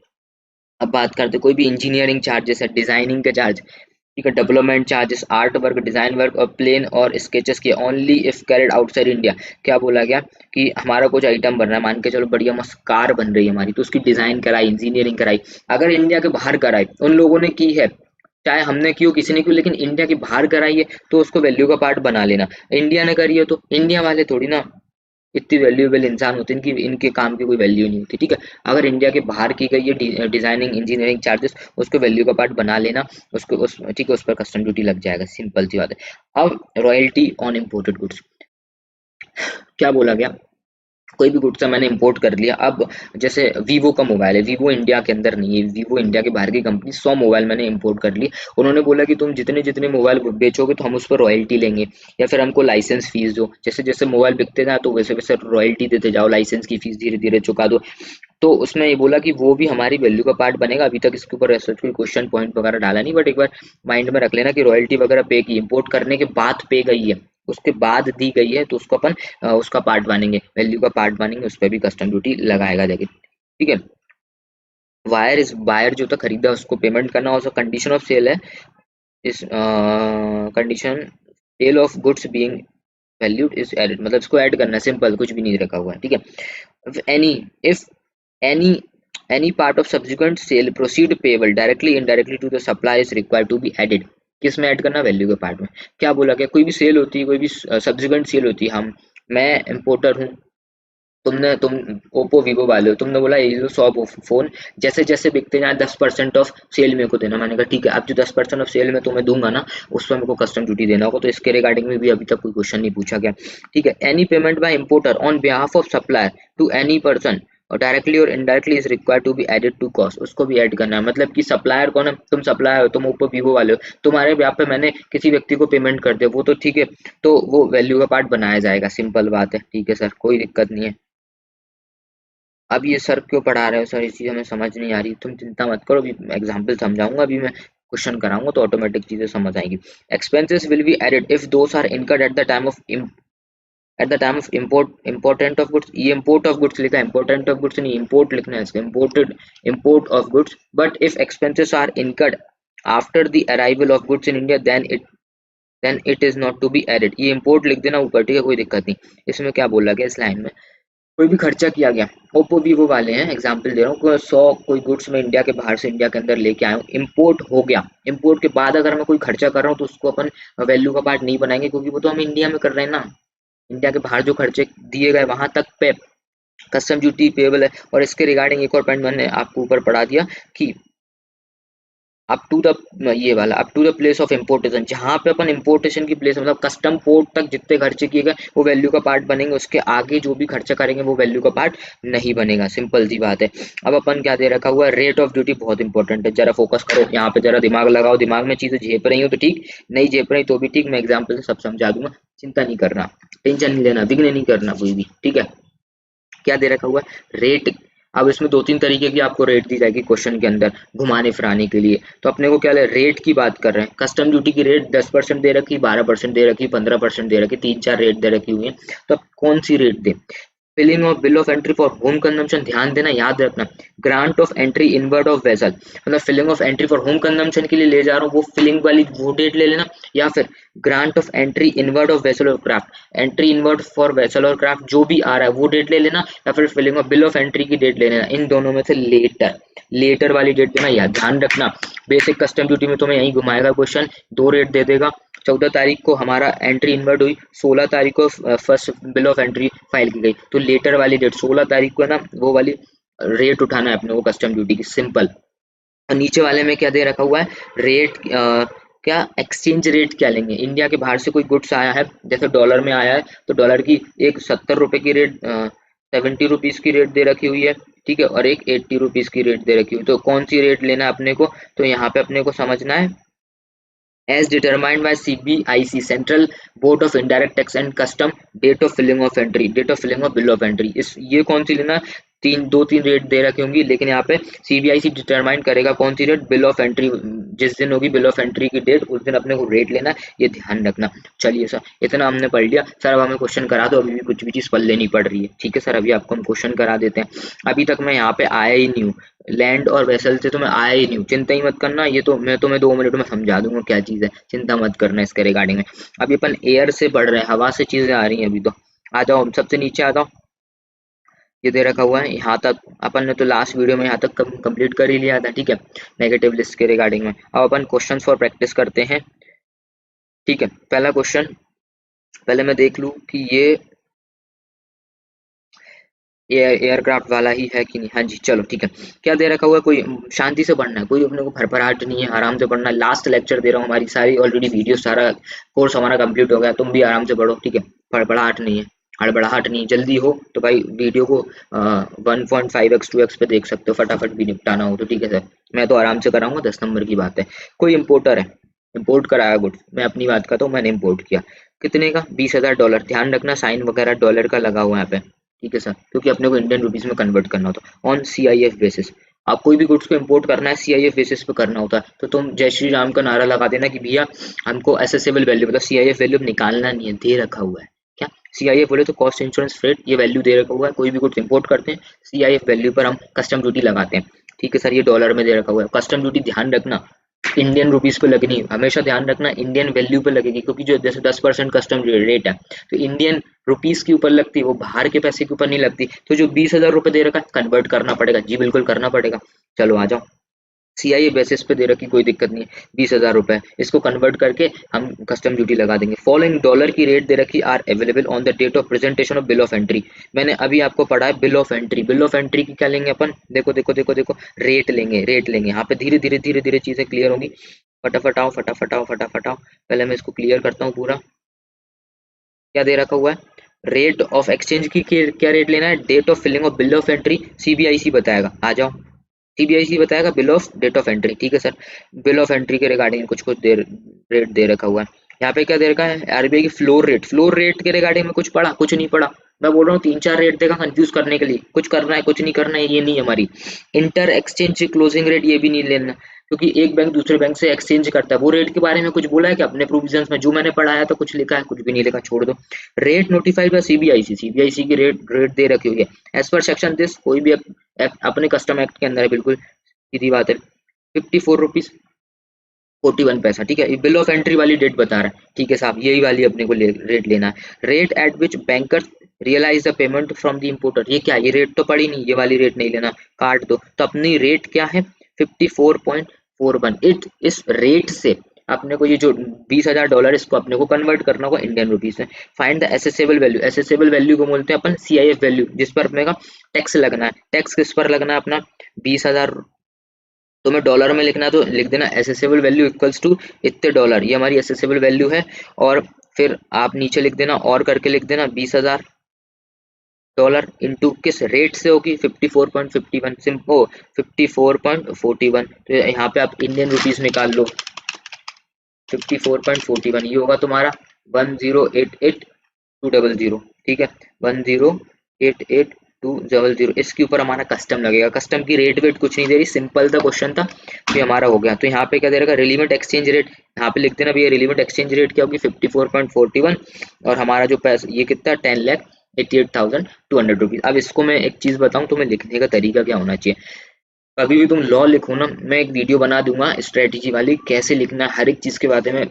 अब बात करते कोई भी इंजीनियरिंग चार्जेस है, डिजाइनिंग के चार्ज, ठीक है, development charges, art work, design work और प्लेन और स्केचेस के only if carried outside India. क्या बोला गया कि हमारा कुछ आइटम बन रहा है, मान के चलो बढ़िया मस्त कार बन रही है हमारी, तो उसकी डिजाइन कराई, इंजीनियरिंग कराई, अगर इंडिया के बाहर कराई, उन लोगों ने की है, चाहे हमने की हो किसी ने की हो, लेकिन इंडिया के बाहर कराई है तो उसको वैल्यू का पार्ट बना लेना। इंडिया ने करी है तो इंडिया वाले थोड़ी ना इतनी वैल्यूएबल इंसान होते हैं इनकी, इनके काम की कोई वैल्यू नहीं होती, ठीक है। अगर इंडिया के बाहर की गई है डिजाइनिंग इंजीनियरिंग चार्जेस, उसको वैल्यू का पार्ट बना लेना, उसको उस ठीक है, उस पर कस्टम ड्यूटी लग जाएगा, सिंपल सी बात है। अब रॉयल्टी ऑन इम्पोर्टेड गुड्स, क्या बोला गया, कोई भी गुड्स मैंने इंपोर्ट कर लिया। अब जैसे वीवो का मोबाइल है, वीवो इंडिया के अंदर नहीं है, वीवो इंडिया के बाहर की कंपनी, 100 मोबाइल मैंने इंपोर्ट कर लिए। उन्होंने बोला कि तुम जितने जितने मोबाइल बेचोगे तो हम उस पर रॉयल्टी लेंगे, या फिर हमको लाइसेंस फीस दो, जैसे जैसे मोबाइल बिकते जाए तो वैसे वैसे रॉयल्टी देते जाओ, लाइसेंस की फीस धीरे धीरे चुका दो। तो उसमें ये बोला कि वो भी हमारी वैल्यू का पार्ट बनेगा। अभी तक इसके ऊपर ऐसा कोई क्वेश्चन पॉइंट वगैरह डाला नहीं, बट एक बार माइंड में रख लेना कि रॉयल्टी वगैरह पे की, इंपोर्ट करने के बाद पे गई है, उसके बाद दी गई है, तो उसको अपन उसका पार्ट मानेंगे, वैल्यू का पार्ट मानेंगे, उस पर भी कस्टम ड्यूटी लगाएगा जाके, ठीक है। वायर इस बायर जो था खरीदा उसको पेमेंट करना, और कंडीशन ऑफ सेल है, इस condition sale of goods being valued is added, मतलब इसको ऐड करना है, सिंपल, कुछ भी नहीं रखा हुआ है, ठीक है। Any if any any part of subsequent sale proceed payable directly indirectly to the supplier is required to be added, किस में ऐड करना, वैल्यू के पार्ट में। क्या बोला गया, कोई भी सेल होती है, कोई भी सब्सिक्वेंट सेल होती है, हम मैं इंपोर्टर हूँ, तुम ओप्पो वीवो वाले हो, तुमने बोला ये लो 100 फोन, जैसे जैसे बिकते जाए 10% ऑफ सेल मेरे को देना, मैंने कहा ठीक है, अब जो 10% ऑफ सेल में तुम्हें दूंगा ना, उस पर मेरे को कस्टम ड्यूटी देना होगा। तो इसके रिगार्डिंग में भी अभी तक कोई क्वेश्चन नहीं पूछा गया, ठीक है। Any payment by importer on behalf of supplier to any person और डायरेक्टली और indirectly is required to be added to cost, उसको भी ऐड करना है। मतलब कि सप्लायर कौन है, तुम सप्लायर हो, तुम ओप्पो वीवो वाले हो, तुम्हारे यहाँ पे मैंने किसी व्यक्ति को पेमेंट कर दिया, वो तो ठीक है, तो वो वैल्यू का पार्ट बनाया जाएगा, सिंपल बात है, ठीक है सर, कोई दिक्कत नहीं है। अब ये सर क्यों पढ़ा रहे हो सर, इस चीज हमें समझ नहीं आ रही, तुम चिंता मत करो, अभी एग्जाम्पल समझाऊंगा, अभी मैं क्वेश्चन कराऊंगा तो ऑटोमेटिक चीजें समझ आएंगी। Expenses will be added if those are incurred at the time of import important of goods, ये इम्पोर्ट ऑफ गुड्स लिखा है, इम्पोर्टेंट ऑफ गुड्स नहीं, इम्पोर्ट लिखना है इसका, imported import of goods, but if expenses are incurred after the arrival of goods in India then it is not to be added, ये इम्पोर्ट लिख देना ऊपर, ठीक है, कोई दिक्कत नहीं। इसमें क्या बोला गया इस लाइन में, कोई भी खर्चा किया गया, ओप्पो वीवो वाले हैं, एग्जांपल दे रहा हूँ, 100 कोई गुड्स में इंडिया के बाहर से इंडिया के अंदर लेके आया हूँ, इंपोर्ट हो गया, इंपोर्ट के बाद अगर मैं कोई खर्चा कर रहा हूँ तो उसको अपन वैल्यू का पार्ट नहीं बनाएंगे, क्योंकि वो तो हम इंडिया में कर रहे हैं ना, इंडिया के बाहर जो खर्चे दिए गए वहां तक पे कस्टम ड्यूटी पेबल है। और इसके रिगार्डिंग एक और पॉइंट मैंने आपको ऊपर पढ़ा दिया कि अप टू द ये वाला up to the place of importation, जहाँ पे अपन इम्पोर्टेशन की प्लेस मतलब कस्टम पोर्ट तक जितने खर्चे किए गए वो वैल्यू का पार्ट बनेंगे, उसके आगे जो भी खर्चा करेंगे वो वैल्यू का पार्ट नहीं बनेगा, सिंपल सी बात है। अब अपन क्या दे रखा हुआ है, रेट ऑफ ड्यूटी बहुत इंपॉर्टेंट है, जरा फोकस करो यहाँ पे, जरा दिमाग लगाओ, दिमाग में चीजें झेप रही हो तो ठीक, नहीं झेप रही तो भी ठीक, मैं एग्जाम्पल से सब समझा दूंगा, चिंता नहीं करना, टेंशन नहीं लेना, विघ्न नहीं करना कोई भी, ठीक है। क्या दे रखा हुआ है, रेट। अब इसमें दो तीन तरीके की आपको रेट दी जाएगी क्वेश्चन के अंदर घुमाने फिराने के लिए, तो अपने को क्या है, रेट की बात कर रहे हैं, कस्टम ड्यूटी की रेट 10% दे रखी, 12% दे रखी, 15% दे रखी, तीन चार रेट दे रखी हुई है, तो अब कौन सी रेट दे। Filing of bill of entry for home consumption, ध्यान देना, याद रखना, grant of entry inward of vessel, मतलब filing of entry for home consumption के लिए ले जा रहा हूँ, वो फिलिंग वाली वो डेट ले लेना, या फिर grant of entry inward of vessel और craft, entry inward for vessel और क्राफ्ट जो भी आ रहा है वो डेट ले लेना, या फिर filing of bill of entry की डेट ले लेना, इन दोनों में से लेटर लेटर वाली डेट देना, याद ध्यान रखना। बेसिक कस्टम ड्यूटी में तुम्हें यही घुमाएगा क्वेश्चन, दो रेट दे देगा, 14 तारीख को हमारा एंट्री इनवर्ड हुई, 16 तारीख को first bill of entry file की गई, तो लेटर वाली डेट 16 तारीख को है ना, वो वाली रेट उठाना है अपने को कस्टम ड्यूटी की, सिंपल। और नीचे वाले में क्या दे रखा हुआ है, रेट क्या एक्सचेंज रेट क्या लेंगे, इंडिया के बाहर से कोई गुड्स आया है, जैसे डॉलर में आया है तो डॉलर की एक 70 रुपए की रेट ₹70 की रेट दे रखी हुई है, ठीक है, और एक ₹80 की रेट दे रखी हुई है। तो कौन सी रेट लेना है अपने को? तो यहाँ पे अपने को समझना है as determined by CBIC Central Board of Indirect Tax and Custom, date of filling of entry, date of filling of bill of entry। इस ये कौन सी लेना? दो तीन रेट दे रखी होंगी, लेकिन यहाँ पे CBIC डिटरमाइन करेगा कौन सी रेट, बिल ऑफ एंट्री। जिस दिन होगी बिल ऑफ एंट्री की डेट, उस दिन अपने को रेट लेना है, ये ध्यान रखना। चलिए सर, इतना हमने पढ़ लिया। सर अब हमें क्वेश्चन करा दो, अभी भी कुछ भी चीज़ पढ़ लेनी पड़ रही है। ठीक है सर, अभी आपको हम क्वेश्चन करा देते हैं। अभी तक मैं यहाँ पे आया ही नहीं हूँ, लैंड और वेसल से तो मैं आया ही नहीं हूँ। चिंता ही मत करना, ये तो मैं तुम्हें 2 मिनट में समझा दूंगा क्या चीज़ है, चिंता मत करना इसके रिगार्डिंग में। अभी अपन एयर से पढ़ रहे हैं, हवा से चीज़ें आ रही हैं अभी तो। आ जाओ, हम सबसे नीचे आ जाओ। ये दे रखा हुआ है यहाँ तक, अपन ने तो लास्ट वीडियो में यहाँ तक कंप्लीट कर ही लिया था, ठीक है, नेगेटिव लिस्ट के रिगार्डिंग में। अब अपन क्वेश्चन फॉर प्रैक्टिस करते हैं, ठीक है। पहला क्वेश्चन, पहले मैं देख लूँ कि ये एयरक्राफ्ट वाला ही है कि नहीं। हाँ जी, चलो ठीक है। क्या दे रखा हुआ है? कोई शांति से पढ़ना है, कोई अपने को फरफराहट नहीं है, आराम से पढ़ना है। लास्ट लेक्चर दे रहा हूँ, हमारी सारी ऑलरेडी वीडियो, सारा कोर्स हमारा कंप्लीट हो गया। तुम भी आराम से पढ़ो, ठीक है, फड़फड़ाहट नहीं है, हड़बड़ाहट नहीं। जल्दी हो तो भाई वीडियो को 1.5x 2x पे देख सकते हो, फटाफट भी निपटाना हो तो, ठीक है सर। मैं तो आराम से कराऊंगा, 10 नंबर की बात है। कोई इम्पोर्टर है, इम्पोर्ट कराया गुड्स, मैं अपनी बात करता हूँ, मैंने इम्पोर्ट किया। कितने का? $20,000। ध्यान रखना साइन वगैरह डॉलर का लगा हुआ है यहाँ पे, ठीक है सर, क्योंकि अपने को इंडियन रुपीज में कन्वर्ट करना होता है ऑन CIF बेसिस। आप कोई भी गुड्स को इंपोर्ट करना है CIF बेसिस पे करना होता है, तो तुम जय श्री राम का नारा लगा देना कि भैया हमको एसेसेबल वैल्यू, मतलब CIF वैल्यू निकालना नहीं है, दे रखा हुआ है। क्या CIF बोले? तो कॉस्ट इंश्योरेंस फ्रेट, ये वैल्यू दे रखा हुआ है। कोई भी गुड्स इंपोर्ट करते हैं, CIF वैल्यू पर हम कस्टम ड्यूटी लगाते हैं, ठीक है सर। ये डॉलर में दे रखा हुआ है। कस्टम ड्यूटी ध्यान रखना इंडियन रुपीज पे लगनी है, हमेशा ध्यान रखना इंडियन वैल्यू पे लगेगी, क्योंकि जो जैसे 10% कस्टम रेट है तो इंडियन रुपीस के ऊपर लगती है, वो बाहर के पैसे के ऊपर नहीं लगती। तो जो ₹20,000 दे रखा है, कन्वर्ट करना पड़ेगा जी, बिल्कुल करना पड़ेगा। चलो आ जाओ, CIF बेसिस पे दे रखी, कोई दिक्कत नहीं है। ₹20,000, इसको कन्वर्ट करके हम कस्टम ड्यूटी लगा देंगे। फॉलोइंग डॉलर की रेट दे रखी are available on the date of presentation of bill of entry. मैंने अभी आपको पढ़ा है bill of entry. Bill of entry की क्या लेंगे अपन? देखो देखो देखो देखो, रेट लेंगे, रेट लेंगे। यहाँ पे धीरे धीरे धीरे धीरे चीजें क्लियर होंगी। फटाफट आओ, फटाफट आओ, फटाफट आओ। पहले मैं इसको क्लियर करता हूँ पूरा। क्या दे रखा हुआ है? रेट ऑफ एक्सचेंज की क्या रेट लेना है? Date of filing of bill of entry CBIC बताएगा। आ जाओ, CBIC बताएगा bill of date of entry, ठीक है सर। बिल ऑफ एंट्री के रिगार्डिंग कुछ कुछ रेट दे रखा हुआ है। यहाँ पे क्या दे रखा है? RBI की फ्लोर रेट। फ्लोर रेट के रिगार्डिंग में कुछ पढ़ा? कुछ नहीं पढ़ा। मैं बोल रहा हूँ 3-4 रेट देगा कंफ्यूज करने के लिए, कुछ करना है कुछ नहीं करना है, ये नहीं है हमारी। इंटर एक्सचेंज क्लोजिंग रेट, ये भी नहीं लेना, क्योंकि एक बैंक दूसरे बैंक से एक्सचेंज करता है। वो रेट के बारे में कुछ बोला है कि अपने प्रोविजंस में? जो मैंने पढ़ाया तो कुछ लिखा है? कुछ भी नहीं लिखा, छोड़ दो। रेट नोटिफाइड बाय CBIC की रेट दे रखी हुई है एज पर सेक्शन दिस। कोई भी अपने कस्टम एक्ट के अंदर है, बिल्कुल सीधी बात है। ₹54.41, ठीक है। ये बिल ऑफ एंट्री वाली डेट बता रहा है, ठीक है साहब, यही वाली अपने को रेट लेना है। Rate at which bankers realise the payment from the importer. ये क्या? ये रेट तो पड़ी नहीं, ये वाली रेट नहीं लेना, काट दो। तो अपनी रेट क्या है? 54.41। इस रेट से अपने को ये जो $20,000, इसको अपने को कन्वर्ट करना होगा इंडियन रुपीज में। Find the assessable value. Assessable value को बोलते हैं अपन CIF वैल्यू, जिस पर अपने का टैक्स लगना है। टैक्स किस पर लगना है अपना? 20,000। तुम्हें डॉलर में लिखना है तो लिख देना एसेसेबल वैल्यू इक्वल्स टू इतने डॉलर, ये हमारी एसेसेबल वैल्यू है। और फिर आप नीचे लिख देना और करके लिख देना $20,000 इंटू किस रेट से होगी? 54.51 सिंपल, 54.41। तो यहाँ पे आप इंडियन रुपीज निकाल लो। 54.41 ये होगा तुम्हारा 1088,200, ठीक है, 1088,200। इसके ऊपर हमारा कस्टम लगेगा। कस्टम की रेट वेट कुछ नहीं दे रही, सिंपल सा क्वेश्चन था, तो हमारा हो गया। तो यहाँ पे क्या दे रहा? Relevant exchange rate. यहाँ पे लिख देना भैया रिलीवेंट एक्सचेंज रेट क्या होगी? 54.41। और हमारा जो पैसा ये कितना? 10,88,200 रुपीज। अब इसको मैं एक चीज बताऊं, तुम्हें लिखने का तरीका क्या होना चाहिए। कभी भी तुम लॉ लिखो ना, मैं एक वीडियो बना दूंगा स्ट्रेटेजी वाली, कैसे लिखना है हर एक चीज के बारे में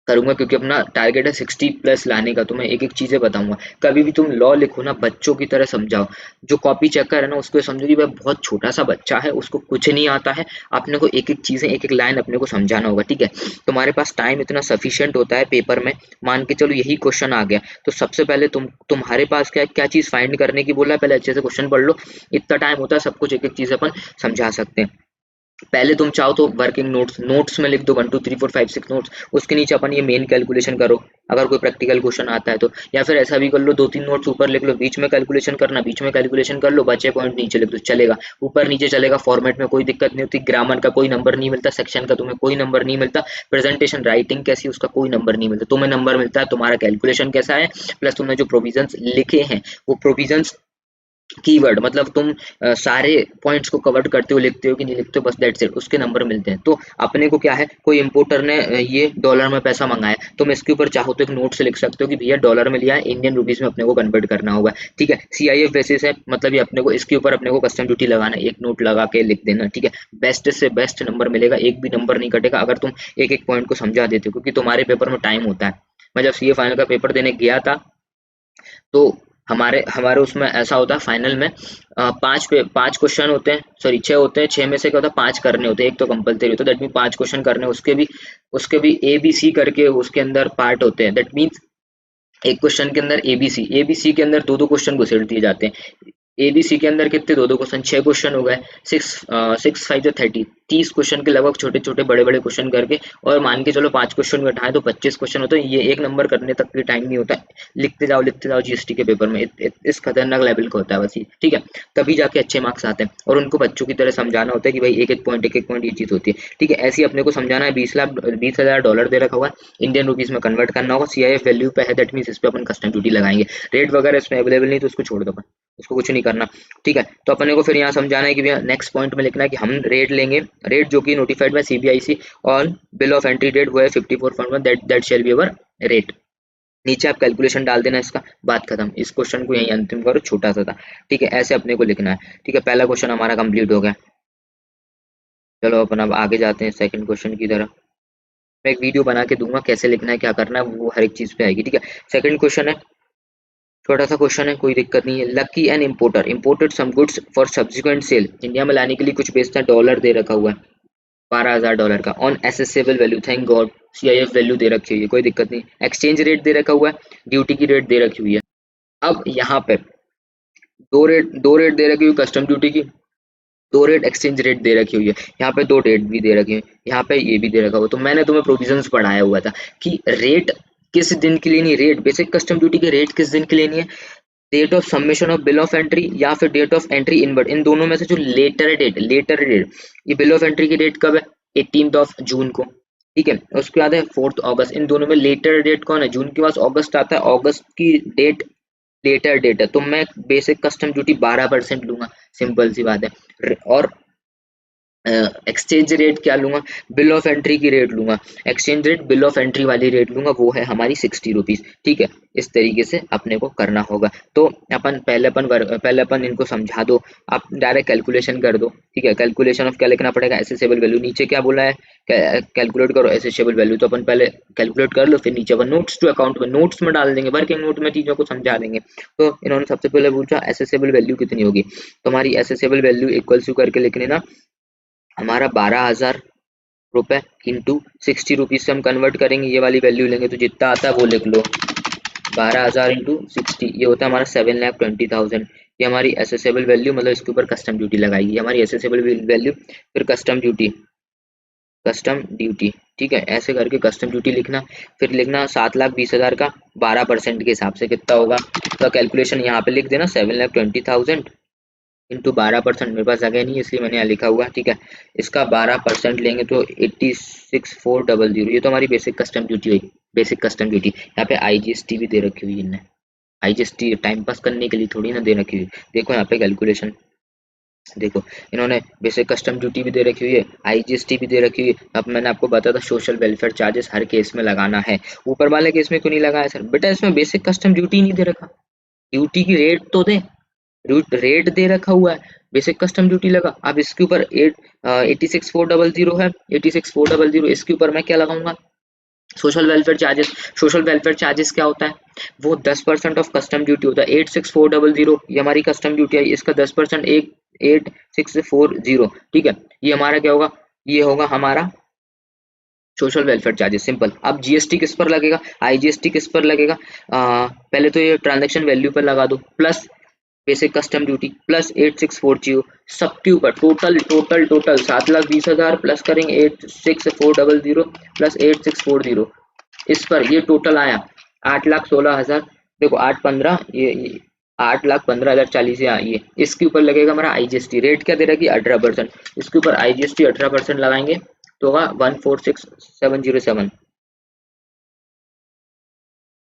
करूंगा, क्योंकि अपना टारगेट है 60+ लाने का। तो मैं एक एक चीजें बताऊंगा। कभी भी तुम लॉ लिखो ना, बच्चों की तरह समझाओ। जो कॉपी चेकर है ना, उसको समझो कि वह बहुत छोटा सा बच्चा है, उसको कुछ नहीं आता है। अपने को एक एक चीजें, एक एक लाइन अपने को समझाना होगा, ठीक है। तुम्हारे पास टाइम इतना सफिशिएंट होता है पेपर में, मान के चलो यही क्वेश्चन आ गया, तो सबसे पहले तुम्हारे पास क्या क्या चीज फाइंड करने की बोला है, पहले अच्छे से क्वेश्चन पढ़ लो। इतना टाइम होता है, सब कुछ एक एक चीज अपन समझा सकते हैं। पहले तुम चाहो तो वर्किंग नोट्स में लिख दो 1 2 3 4 5 6 नोट्स। उसके नीचे अपन ये मेन कैलकुलेशन करो, अगर कोई प्रैक्टिकल क्वेश्चन आता है तो। या फिर ऐसा भी कर लो, 2-3 नोट्स ऊपर लिख लो, बीच में कैलकुलेशन करना, बीच में कैलकुलेशन कर लो, बचे पॉइंट नीचे लिख दो, चलेगा। ऊपर नीचे चलेगा, फॉर्मेट में कोई दिक्कत नहीं होती, ग्रामर का कोई नंबर नहीं मिलता, सेक्शन का तुम्हें कोई नंबर नहीं मिलता, प्रेजेंटेशन राइटिंग कैसी उसका कोई नंबर नहीं मिलता, तुम्हें नंबर मिलता है तुम्हारा कैलकुलेशन कैसा है, प्लस तुमने जो प्रोविजंस लिखे हैं वो प्रोविजंस कीवर्ड, मतलब तुम सारे पॉइंट्स को कवर करते हो, लिखते हो कि नहीं लिखते हो, बस दैट्स इट, उसके नंबर मिलते हैं। तो अपने को क्या है, कोई इंपोर्टर ने ये डॉलर में पैसा मंगाया, तुम इसके ऊपर चाहो तो एक नोट से लिख सकते हो कि भैया डॉलर में लिया है, इंडियन रुपीज में अपने को कन्वर्ट करना होगा, ठीक है। CIF बेसिस है, मतलब ये अपने को इसके ऊपर अपने को कस्टम ड्यूटी लगाना है, एक नोट लगा के लिख देना, ठीक है। बेस्ट से बेस्ट नंबर मिलेगा, एक भी नंबर नहीं कटेगा अगर तुम एक एक पॉइंट को समझा देते हो, क्योंकि तुम्हारे पेपर में टाइम होता है। मैं जब CA फाइनल का पेपर देने गया था तो हमारे हमारे उसमें ऐसा होता है फाइनल में, पांच क्वेश्चन होते हैं, सॉरी 6 होते हैं, 6 में से क्या होता है 5 करने होते हैं, एक तो कंपलसरी होता है, दैट मीन 5 क्वेश्चन करने, उसके भी ABC करके उसके अंदर पार्ट होते हैं, दैट मीन्स एक क्वेश्चन के अंदर ABC के अंदर दो दो क्वेश्चन घुसेड़ दिए जाते हैं। ABC के अंदर कितने, दो दो क्वेश्चन, 6 क्वेश्चन हो गए, 6 6 5 30, 30 क्वेश्चन के लगभग छोटे छोटे बड़े बड़े क्वेश्चन करके, और मान के चलो 5 क्वेश्चन घटाएं तो 25 क्वेश्चन होते हैं। ये एक नंबर करने तक भी टाइम नहीं होता, लिखते जाओ GST के पेपर में, इस खतरनाक लेवल का होता है बस ये, ठीक है। तभी जाके अच्छे मार्क्स आते हैं, और उनको बच्चों की तरह समझाना होता है कि भाई एक एक पॉइंट ये चीज होती है, ठीक है। ऐसे ही अपने को समझाना है, 20,000 डॉलर दे रखा हुआ है, इंडियन रुपीज में कन्वर्ट करना होगा, CIF वैल्यू पे है, दैट मीन्स इस पे अपन कस्टम ड्यूटी लगाएंगे। रेट वगैरह इसमें अवेलेबल नहीं तो उसको छोड़ दो अपन, उसको कुछ नहीं करना, ठीक है। तो अपने को फिर यहाँ समझाना है कि भैया नेक्स्ट पॉइंट में लिखना है कि हम रेट लेंगे, रेट जो कि notified by CBIC on bill of entry date वो है 54.1, that shall be our rate. नीचे आप कैलकुलेशन डाल देना इसका, बात खत्म, इस क्वेश्चन को यही अंतिम करो, छोटा सा था, ठीक है। ऐसे अपने को लिखना है, ठीक है। पहला क्वेश्चन हमारा कंप्लीट हो गया। चलो अपन अब आगे जाते हैं सेकंड क्वेश्चन की तरफ। मैं एक वीडियो बना के दूंगा कैसे लिखना है, क्या करना है, वो हर एक चीज पे आएगी, ठीक है। सेकंड क्वेश्चन है, छोटा सा क्वेश्चन है, कोई दिक्कत नहीं है। Lucky an importer imported some goods for subsequent sale, India में लाने के लिए कुछ बेचता है, डॉलर दे रखा हुआ है $12,000 का, on assessable value, thank god CIF value दे रखी हुई है, कोई दिक्कत नहीं। एक्सचेंज रेट दे रखा हुआ है, ड्यूटी की रेट दे रखी हुई है। अब यहाँ पे दो रेट दे रखी हुई कस्टम ड्यूटी की, दो रेट एक्सचेंज रेट दे रखी हुई है, यहाँ पे दो रेट भी दे रखी है, यहाँ पे ये भी दे रखा हुआ। तो मैंने तुम्हें प्रोविजंस पढ़ाया हुआ था कि रेट किस दिन के लिए नहीं, रेट बेसिक कस्टम ड्यूटी के रेट किस दिन के लिए नहीं है, date of submission of bill of entry या फिर डेट ऑफ एंट्री इनवर्ड, इन दोनों में से जो लेटर डेट, ये बिल ऑफ एंट्री की डेट कब है, 18 जून को, ठीक है। उसके बाद है 4 अगस्त, इन दोनों में लेटर डेट कौन है, जून के पास अगस्त आता है, अगस्त की डेट लेटर डेट है, तो मैं बेसिक कस्टम ड्यूटी 12% लूंगा, सिंपल सी बात है। और एक्सचेंज रेट क्या लूंगा, बिल ऑफ एंट्री की रेट लूंगा, exchange rate bill of entry वाली रेट लूंगा, वो है हमारी 60 रुपीज, ठीक है। इस तरीके से अपने को करना होगा। तो पहले अपन इनको समझा दो, आप डायरेक्ट कैलकुलेशन कर दो, ठीक है। कैलकुलेशन ऑफ क्या लिखना पड़ेगा, एसेसेबल वैल्यू, नीचे क्या बोला है, कैलकुलेट करो एसेसेबल वैल्यू, तो अपन पहले कैलकुलेट कर लो, फिर नीचे अपन नोट्स टू अकाउंट में नोट्स में डाल देंगे, वर्किंग नोट में चीजों को समझा देंगे। तो इन्होंने सबसे पहले पूछा एसेसेबल वैल्यू कितनी होगी, तो हमारी एसेसेबल वैल्यू इक्वल्स टू करके लिख लेना, हमारा 12,000 रुपए इंटू 60 रुपीज से हम कन्वर्ट करेंगे, ये वाली वैल्यू लेंगे तो जितना आता है वो लिख लो, 12,000 इंटू 60, ये होता है हमारा 7,20,000। ये हमारी एसेसेबल वैल्यू, मतलब इसके ऊपर कस्टम ड्यूटी लगाएगी, हमारी एसेसेबल वैल्यू, फिर कस्टम ड्यूटी, ठीक है। ऐसे करके कस्टम ड्यूटी लिखना, फिर लिखना 7,20,000 का 12% के हिसाब से कितना होगा, तो कैलकुलेशन यहाँ पे लिख देना 7,20,000 इंटू 12%, मेरे पास जगह नहीं है इसलिए मैंने यहाँ लिखा हुआ है, ठीक है। इसका 12% लेंगे तो 86,400, ये तो हमारी बेसिक कस्टम ड्यूटी हुई, बेसिक कस्टम ड्यूटी। यहाँ पे IGST भी दे रखी हुई इनने, IGST टाइम पास करने के लिए थोड़ी ना दे रखी हुई, देखो यहाँ पे कैलकुलेशन देखो, इन्होंने बेसिक कस्टम ड्यूटी भी दे रखी हुई है, IGST भी दे रखी हुई है। अब मैंने आपको बताया था सोशल वेलफेयर चार्जेस हर केस में लगाना है, ऊपर वाले केस में क्यों नहीं लगाया सर, बेटा इसमें बेसिक कस्टम ड्यूटी नहीं दे रखा, ड्यूटी की रेट तो दे, रेट दे रखा हुआ है, बेसिक कस्टम ड्यूटी लगा। अब इसके ऊपर 86,400 है, 86,400, इसके ऊपर मैं क्या लगाऊंगा, social welfare charges. Social welfare charges क्या होता है, वो 10% ऑफ कस्टम ड्यूटी होता है, 86,400 ये हमारी कस्टम ड्यूटी है, इसका 10% 8,640, ठीक है। ये हमारा क्या होगा, ये होगा हमारा सोशल वेलफेयर चार्जेस, सिंपल। अब GST किस पर लगेगा, IGST किस पर लगेगा, पहले तो ये ट्रांजेक्शन वैल्यू पर लगा दो, plus basic custom duty plus 8640, सबके ऊपर टोटल टोटल टोटल 7,20,000 प्लस करेंगे 86,400 प्लस 8640, इस पर ये टोटल आया 8,16,000, देखो 8,15 ये 8,15,040 ये इसके ऊपर लगेगा हमारा आईजीएसटी। रेट क्या दे रहा है कि 18%, इसके ऊपर आईजीएसटी 18% लगाएंगे तो होगा 146,707।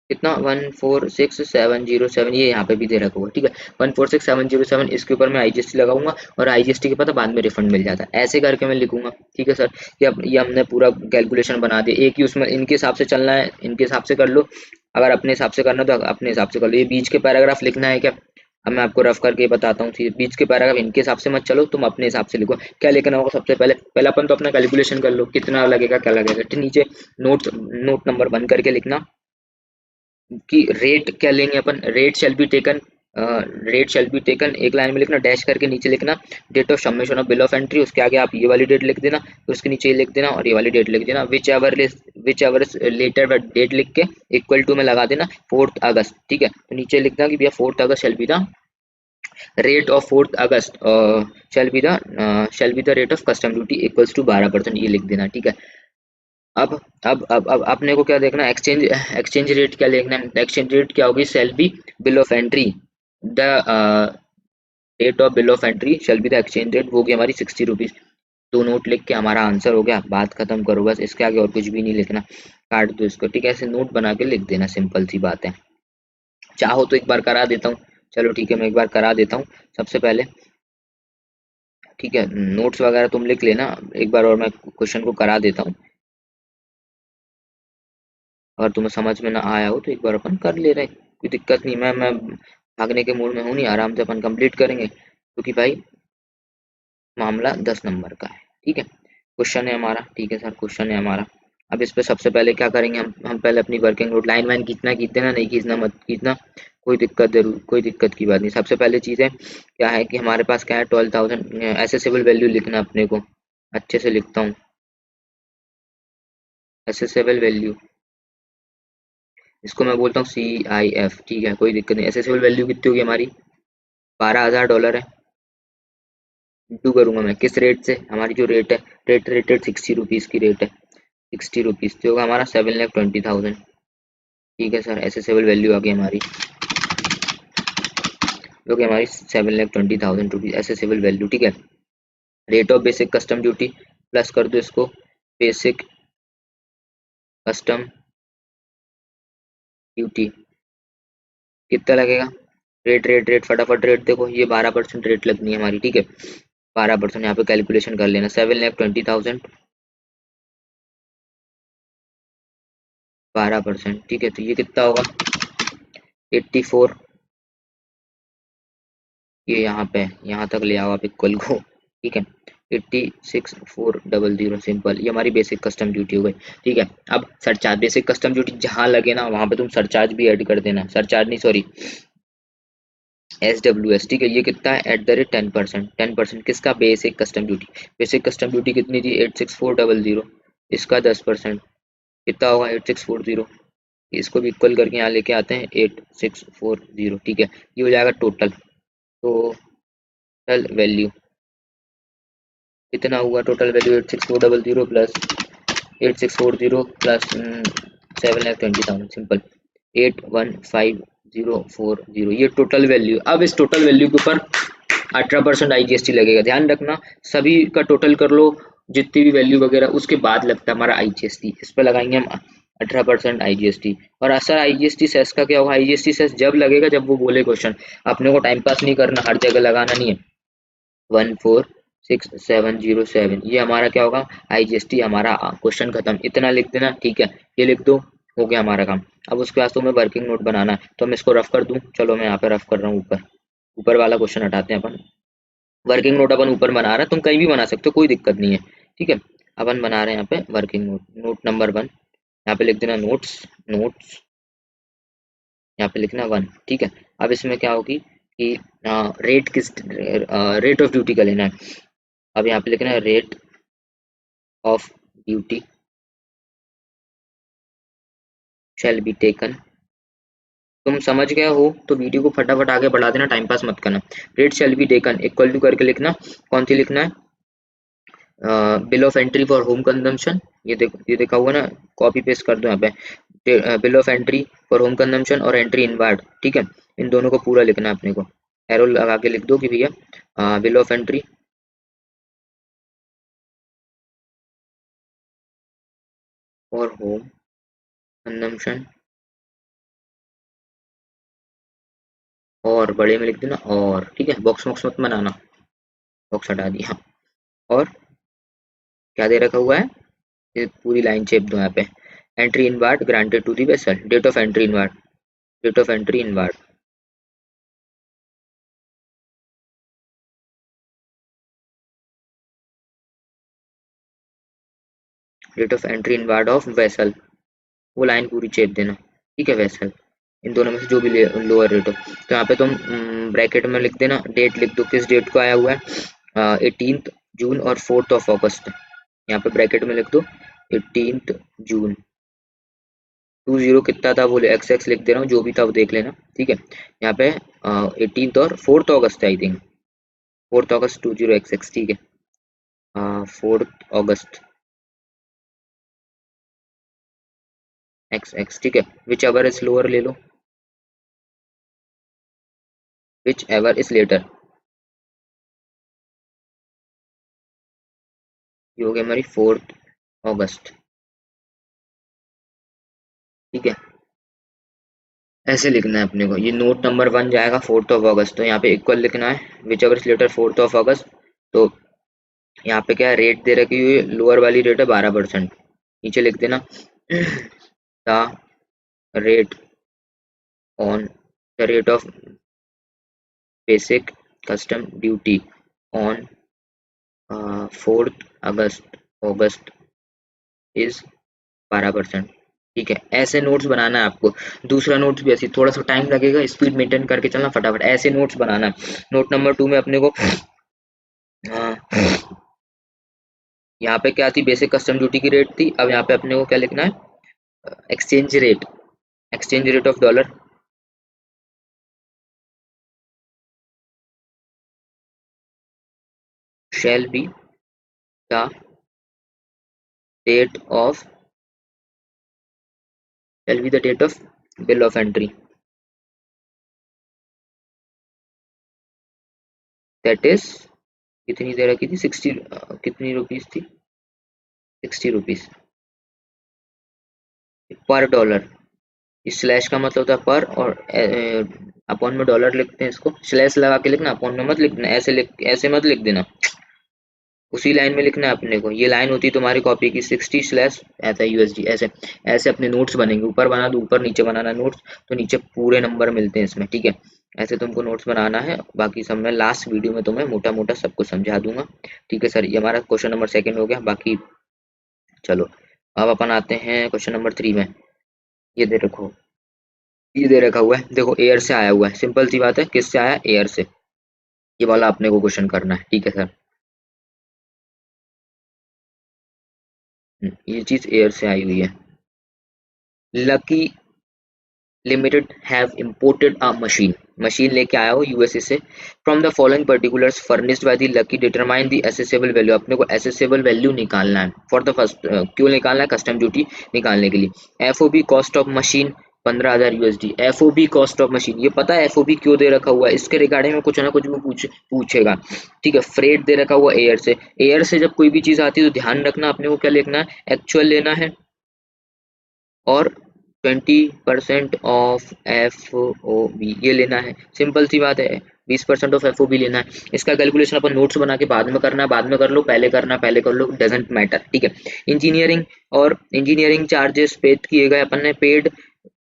कितना 146,707, ये यहाँ पे भी दे रखा हुआ ठीक है 146,707। इसके ऊपर मैं आईजीएसटी लगाऊंगा और आईजीएसटी के पता बाद में रिफंड मिल जाता है, ऐसे करके मैं लिखूंगा। ठीक है सर, ये हमने पूरा कैलकुलेशन बना दिया। एक ही उसमें इनके हिसाब से चलना है, इनके हिसाब से कर लो। अगर अपने हिसाब से करना तो अपने हिसाब से कर लो। ये बीच के पैराग्राफ लिखना है क्या? अब मैं आपको रफ करके बताता हूँ। बीच के पैराग्राफ इनके हिसाब से मत चलो, तुम अपने हिसाब से लिखो। क्या लिखना होगा सबसे पहले? पहले अपन तो अपना कैलकुलेशन कर लो कितना लगेगा क्या लगेगा। ठीक, नीचे नोट नंबर 1 करके लिखना कि रेट क्या लेंगे अपन। रेट शैल बी टेकन एक लाइन में लिखना, डैश करके नीचे लिखना date of submission of bill of entry. उसके आगे आप ये वाली डेट लिख देना, फिर उसके नीचे ये लिख देना और ये वाली डेट लिख देना। विच एवर लेटर डेट लिख के इक्वल टू में लगा देना 4 अगस्त। ठीक है, तो नीचे लिखना कि भैया 4 August shall be the rate of 4 August shall be the rate of custom duty equals to 12%, ये लिख देना। ठीक है, अब अपने को क्या देखना है? एक्सचेंज रेट क्या देखना है? एक्सचेंज रेट क्या होगी? Shall be bill of entry the rate of bill of entry shell be the exchange rate, वो होगी हमारी 60 रुपीज। 2 नोट लिख के हमारा आंसर हो गया, बात खत्म करो बस, इसके आगे और कुछ भी नहीं लिखना, काट दो इसको। ठीक है, ऐसे नोट बना के लिख देना, सिंपल सी बात है। चाहो तो एक बार करा देता हूँ, चलो ठीक है मैं एक बार करा देता हूँ सबसे पहले। ठीक है, नोट्स वगैरह तुम लिख लेना एक बार और मैं क्वेश्चन को करा देता हूँ। अगर तुम्हें समझ में ना आया हो तो एक बार अपन कर ले रहे, कोई दिक्कत नहीं। मैं भागने के मूड में हूँ नहीं, आराम से अपन कंप्लीट करेंगे क्योंकि भाई मामला 10 नंबर का है। ठीक है, क्वेश्चन है हमारा। ठीक है सर, क्वेश्चन है हमारा। अब इस पे सबसे पहले क्या करेंगे हम पहले अपनी वर्किंग नोट लाइन वाइन खींचना खींच देना, नहीं खींचना मत खींचना, कोई दिक्कत जरूर कोई दिक्कत की बात नहीं। सबसे पहले चीज़ है क्या है कि हमारे पास क्या है 12,000 एसेसेबल वैल्यू लिखना अपने को। अच्छे से लिखता हूँ, एसेसेबल वैल्यू, इसको मैं बोलता हूँ CIF। ठीक है, कोई दिक्कत नहीं। एसेसेबल वैल्यू कितनी होगी हमारी? $12,000 है। इंटू करूंगा मैं किस रेट से? हमारी जो रेट है, रेटेड 60 रुपीज़ की रेट है, 60 रुपीज़ तो होगा हमारा 7,20,000। ठीक है सर, एसेसेबल वैल्यू आ गई हमारी, जो कि हमारी 7,20,000 रुपीज़ एसेसेबल वैल्यू। ठीक है, rate of basic custom duty plus कर दो इसको, बेसिक कस्टम ड्यूटी कितना लगेगा? रेट रेट रेट फटाफट रेट देखो, ये 12% रेट लगनी है हमारी। ठीक है, 12% यहाँ पे कैलकुलेशन कर लेना, 7,20,000 12%। ठीक है, तो ये कितना होगा? 84। ये यहाँ पे यहाँ तक ले आओ आप इक्वल को। ठीक है, 86,400 सिंपल, ये हमारी बेसिक कस्टम ड्यूटी हो गई। ठीक है, अब सरचार्ज, बेसिक कस्टम ड्यूटी जहाँ लगे ना वहाँ पे तुम सरचार्ज भी ऐड कर देना, सरचार्ज नहीं सॉरी SWS। ठीक है, ये कितना है? @ 10%। 10% किसका? Basic custom duty. Basic custom duty कितनी थी? 86,400, इसका 10% कितना होगा? 8640। इसको भी इक्वल करके यहाँ लेके आते हैं 8640। ठीक है, ये हो जाएगा टोटल। टोटल वैल्यू कितना हुआ? Total value 86,400 plus 8640 plus 7,20,000 simple 815040, ये टोटल वैल्यू। अब इस टोटल वैल्यू के ऊपर 18% IGST लगेगा, ध्यान रखना। सभी का टोटल कर लो, जितनी भी वैल्यू वगैरह, उसके बाद लगता है हमारा IGST। इस पर लगाएंगे हम 18% IGST। और असर IGST सेस का क्या होगा? IGST सेस जब लगेगा जब वो बोले क्वेश्चन, अपने को टाइम पास नहीं करना, हर जगह लगाना नहीं है। 146,707, ये हमारा क्या होगा? IGST हमारा क्वेश्चन खत्म, इतना लिख देना। ठीक है, ये लिख दो, हो गया हमारा काम। अब उसके बाद तुम्हें वर्किंग नोट बनाना है, तो मैं इसको रफ कर दूं। चलो मैं यहाँ पे रफ कर रहा हूँ, ऊपर ऊपर वाला क्वेश्चन हटाते हैं अपन। वर्किंग नोट अपन ऊपर बना रहे हैं, तुम कहीं भी बना सकते हो, कोई दिक्कत नहीं है। ठीक है, अपन बना रहे हैं यहाँ पे वर्किंग नोट। नोट नंबर 1 यहाँ पे लिख देना, नोट्स नोट्स यहाँ पे लिखना 1। ठीक है, अब इसमें क्या होगी कि रेट किस रेट ऑफ ड्यूटी का लेना है। अब यहाँ पे लिखना है rate of duty shell be taken. तुम समझ गए हो तो वीडियो को फटाफट आगे बढ़ा देना, टाइम पास मत करना। Rate shall be taken equal to करके लिखना, कौन सी लिखना है? Bill of entry for home consumption, ये देखो, ये देखा हुआ ना, कॉपी पेस्ट कर दो यहाँ पे। Bill of entry for home consumption और एंट्री इनवार्ड, ठीक है। इन दोनों को पूरा लिखना है अपने को, एरो लगा के लिख दो कि भैया bill of entry for home consumption, और बड़े में लिख देना और, ठीक है। बॉक्स बॉक्स मत बनाना, बॉक्स हटा दिया। और क्या दे रखा हुआ है, ये पूरी लाइन चेप दो यहाँ पे। Entry inward granted to the vessel, date of entry inward, date of entry inward, date of entry inward of vessel, वो लाइन पूरी चेप देना, ठीक है। वेसल इन दोनों में से जो भी लोअर रेट हो, तो यहाँ पे तुम ब्रैकेट में लिख देना, डेट लिख दो किस डेट को आया हुआ है, 18 जून और 4 अगस्त। यहाँ पे ब्रैकेट में लिख दो 18 जून, 20 कितना था वो एक्स एक्स लिख दे रहा हूँ, जो भी था वो देख लेना, ठीक है। यहाँ पे 18 और 4 अगस्त आई थिंक, 4 अगस्त 20 XX, ठीक है। 4 अगस्त XX, ठीक है। विच एवर इज लोअर ले लो, विच एवर इज लेटर, ये हो गई हमारी 4 अगस्त, ठीक है। ऐसे लिखना है अपने को, ये नोट नंबर 1 जाएगा 4 अगस्त, तो यहाँ पे इक्वल लिखना है विच एवर इज लेटर 4 अगस्त। तो यहाँ पे क्या है, रेट दे रखी हुई है, लोअर वाली रेट है 12%, नीचे लिख देना the rate on the rate of basic custom duty on 4 August is 12%, ठीक है। ऐसे नोट्स बनाना है आपको। दूसरा नोट्स भी ऐसे, थोड़ा सा टाइम लगेगा, स्पीड मेंटेन करके चलना, फटाफट ऐसे नोट्स बनाना है। नोट नंबर 2 में अपने को अ, यहाँ पे क्या थी, बेसिक कस्टम ड्यूटी की रेट थी। अब यहाँ पे अपने को क्या लिखना है, exchange rate, exchange rate of dollar, shall be the date of shall be the date of bill of entry, that is कितनी दे रखी थी, 60 कितनी रुपीस थी, 60 रुपीज पर डॉलर। इस स्लैश का मतलब होता है पर, और अपॉन में डॉलर लिखते हैं, इसको स्लैश लगा के लिखना, अपॉन में मत लिखना, ऐसे लिख, ऐसे मत लिख देना, उसी लाइन में लिखना है अपने को। ये लाइन होती है तुम्हारी कॉपी की 60 स्लैश ऐसा USD, ऐसे ऐसे अपने नोट्स बनेंगे। ऊपर बना दो, ऊपर नीचे बनाना नोट्स, तो नीचे पूरे नंबर मिलते हैं इसमें, ठीक है। ऐसे तुमको नोट्स बनाना है, बाकी सब मैं लास्ट वीडियो में तुम्हें मोटा मोटा सब कुछ समझा दूंगा, ठीक है सर। ये हमारा क्वेश्चन नंबर 2 हो गया। बाकी चलो अब अपन आते हैं क्वेश्चन नंबर 3 में। ये दे रखो, ये दे रखा हुआ है, देखो एयर से आया हुआ है, सिंपल सी बात है, किससे आया, एयर से। ये वाला अपने को क्वेश्चन करना है, ठीक है सर। ये चीज एयर से आई हुई है। Lucky limited have imported a machine, machine लेके आया हो यूएसए से। From the following particulars furnished by the lucky determine the assessable value, अपने को एसेसेबल वैल्यू निकालना है फॉर द फर्स्ट, क्यों निकालना है, कस्टम ड्यूटी निकालने के लिए। FOB cost of machine 15,000 USD, FOB cost of machine, ये पता है एफओबी क्यों दे रखा हुआ है, इसके रिगार्डिंग में कुछ ना कुछ वो पूछेगा, ठीक है। फ्रेट दे रखा हुआ एयर से, एयर से जब कोई भी चीज आती है तो ध्यान रखना अपने को क्या लिखना है, एक्चुअल लेना है, और 20% ऑफ FOB ये लेना है, सिंपल सी बात है। 20% ऑफ FOB लेना है। इसका कैलकुलेशन अपन नोट्स बना के बाद में करना है, बाद में कर लो, पहले करना पहले कर लो, डजेंट मैटर, ठीक है। इंजीनियरिंग और इंजीनियरिंग चार्जेस पेड किए गए, अपन ने paid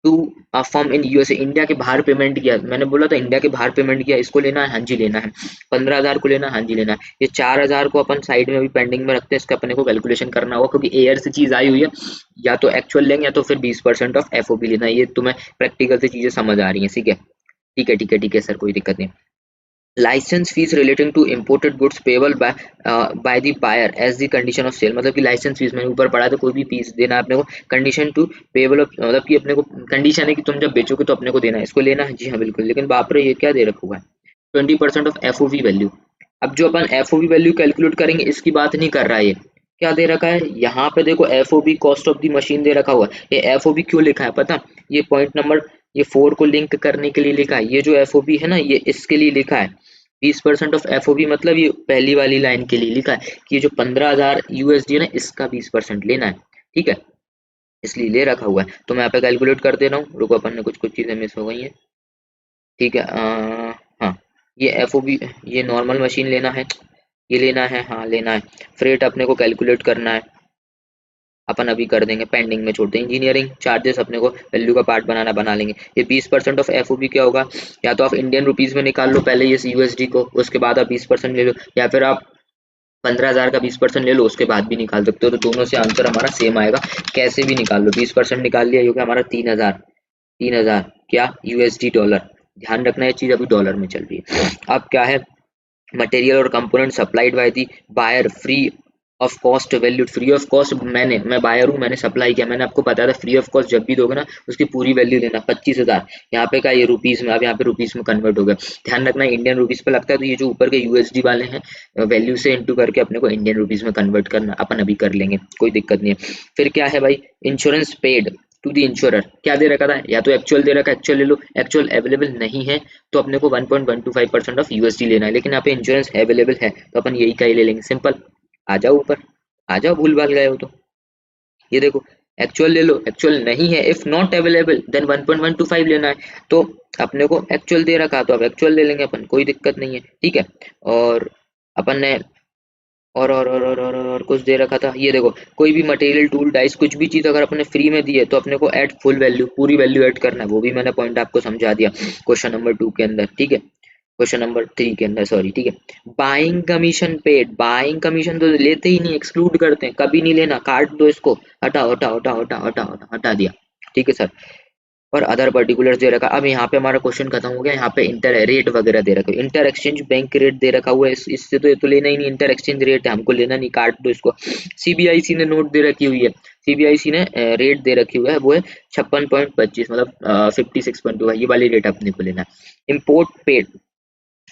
to a firm in USA, India के बाहर पेमेंट किया, मैंने बोला था इंडिया के बाहर पेमेंट किया, इसको लेना है, हाँ जी लेना है। 15,000 को लेना है, हाँ जी लेना है। ये 4,000 को अपन साइड में अभी पेंडिंग में रखते हैं, इसका अपने को कैलकुलेशन करना होगा, क्योंकि एयर से चीज आई हुई है, या तो एक्चुअल लेंगे या तो फिर 20% ऑफ FOB लेना है। ये तुम्हें प्रैक्टिकल से चीजें समझ आ रही है, ठीक है, ठीक है, ठीक है, ठीक है सर, कोई दिक्कत नहीं। Licence fee relating to imported goods payable by the buyer as the condition of sale, मतलब कि लाइसेंस फीस मैंने ऊपर पढ़ा था, कोई भी फीस देना है अपने को, कंडीशन टू पेबल ऑफ, मतलब कि अपने को कंडीशन है कि तुम जब बेचोगे तो अपने को देना है, इसको लेना है, जी हाँ बिल्कुल। लेकिन बाप रे ये क्या दे रखा हुआ है, 20% ऑफ FOB वैल्यू। अब जो अपन FOB वैल्यू कैलकुलेट करेंगे इसकी बात नहीं कर रहा है ये, क्या दे रखा है यहाँ पे देखो, FOB cost of the machine दे रखा हुआ है। ये एफओबी क्यों लिखा है पता, ये पॉइंट नंबर ये 4 को लिंक करने के लिए लिखा है। ये जो एफओबी है ना, ये इसके लिए लिखा है 20% ऑफ एफओबी, मतलब ये पहली वाली लाइन के लिए लिखा है कि ये जो 15,000 यूएसडी है ना, इसका 20% लेना है, ठीक है, इसलिए ले रखा हुआ है। तो मैं यहाँ पे कैलकुलेट कर दे रहा हूँ, रुको, अपन ने कुछ कुछ चीजें मिस हो गई हैं, ठीक है। हाँ, ये एफओबी, ये नॉर्मल मशीन लेना है, ये लेना है, हाँ लेना है। फ्रेट अपने को कैलकुलेट करना है, अपन अभी कर देंगे, पेंडिंग में छोड़ते हैं। इंजीनियरिंग चार्जेस अपने को वैल्यू का पार्ट बनाना बना लेंगे। ये 20% ऑफ एफओबी क्या होगा, या तो आप इंडियन रुपीज में निकाल लो पहले ये यूएसडी को, उसके बाद आप 20% ले लो, या फिर आप 15,000 का 20% ले लो, उसके बाद भी निकाल सकते हो। तो दोनों से आंसर हमारा सेम आएगा, कैसे भी निकाल लो। 20% निकाल लिया, ये हो गया हमारा 3,000, 3,000 क्या यूएसडी डॉलर, ध्यान रखना ये चीज अभी डॉलर में चल रही है। अब क्या है, मटेरियल और component supplied by the buyer free of cost valued, free of cost, मैं बायर हूँ, मैंने सप्लाई किया, मैंने आपको बताया था फ्री ऑफ कॉस्ट जब भी दोगे ना उसकी पूरी वैल्यू देना। 25,000 यहाँ पे का, ये रुपीज में, अब यहाँ पे रुपीज में कन्वर्ट हो गया, ध्यान रखना इंडियन रुपीज पे लगता है। तो ये जो ऊपर के यूएसडी वाले हैं, वैल्यू से इंटू करके अपने को इंडियन रुपीज में कन्वर्ट करना, अपन अभी कर लेंगे, कोई दिक्कत नहीं है। फिर क्या है भाई, insurance paid to the insurer, क्या दे रखा था, या तो एक्चुअल दे रखा है, एक्चुअल ले लो, एक्चुअल अवेलेबल नहीं है तो अपने को 1.125% ऑफ यूएसडी लेना है, लेकिन यहाँ पे इंश्योरेंस अवेलेबल है तो अपन यही का ही ले लेंगे, सिंपल। आ जाओ ऊपर, आ जाओ, भूल भाल गए हो तो। ये देखो, एक्चुअल ले लो, एक्चुअल नहीं है, इफ नॉट अवेलेबल देन 1.125 लेना है। तो अपने को एक्चुअल दे रखा तो अब एक्चुअल ले लेंगे अपन, कोई दिक्कत नहीं है, ठीक है। और अपन ने और कुछ दे रखा था, ये देखो, कोई भी मटेरियल टूल डाइस कुछ भी चीज अगर अपने फ्री में दी है तो अपने को ऐड फुल वैल्यू, पूरी वैल्यू ऐड करना है, वो भी मैंने पॉइंट आपको समझा दिया क्वेश्चन नंबर 2 के अंदर, ठीक है, क्वेश्चन नंबर 3 के अंदर, सॉरी, ठीक है। Buying commission paid, buying commission तो लेते ही नहीं, एक्सक्लूड करते हैं, कभी नहीं लेना, काट दो इसको, हटाओ हटाओ हटाओ हटाओ हटाओ हटा दिया, ठीक है सर। और अदर पर्टिकुलर्स दे रखा। अब यहाँ पे हमारा क्वेश्चन खत्म हो गया, यहाँ पे इंटर रेट वगैरह दे रखा है, इंटर एक्सचेंज बैंक रेट दे रखा हुआ है, इससे तो ये तो लेना ही नहीं, इंटर एक्सचेंज रेट है, हमको लेना नहीं, काट दो इसको। सीबीआईसी ने नोट दे रखी हुई है, सीबीआईसी ने रेट दे रखी हुई है, वो है 56.25, मतलब 56.2 है, ये वाली रेट अपने को लेना है। इम्पोर्ट पेड,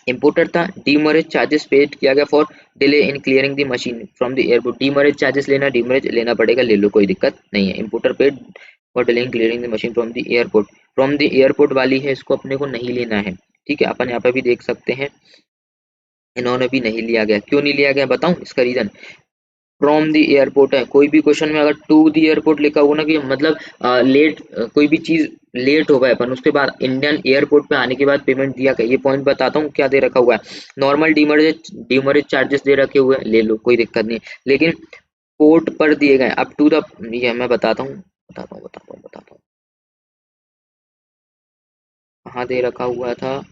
इम्पोर्टर था, डीमरेज चार्जेस पेड किया गया for delay in clearing the machine from the airport, demurrage charges लेना, डीमरेज लेना पड़ेगा, ले लो, कोई दिक्कत नहीं है। Importer paid for delay in clearing the machine from the airport, from the airport वाली है, इसको अपने को नहीं लेना है, ठीक है। अपन यहाँ पे भी देख सकते हैं, इन्होंने भी नहीं लिया गया, क्यों नहीं लिया गया बताऊं इसका रीजन, फ्रॉम द एयरपोर्ट है, कोई भी क्वेश्चन में अगर टू द एयरपोर्ट लिखा हुआ ना, कि मतलब लेट, कोई भी चीज लेट हो गए अपन, उसके बाद इंडियन एयरपोर्ट पे आने के बाद पेमेंट दिया गया, ये पॉइंट बताता हूँ क्या दे रखा हुआ है। नॉर्मल डीमरेज डीमरेज चार्जेस दे रखे हुए हैं, ले लो, कोई दिक्कत नहीं, लेकिन पोर्ट पर दिए गए अप टू द, ये मैं बताता हूँ कहाँ दे रखा हुआ था।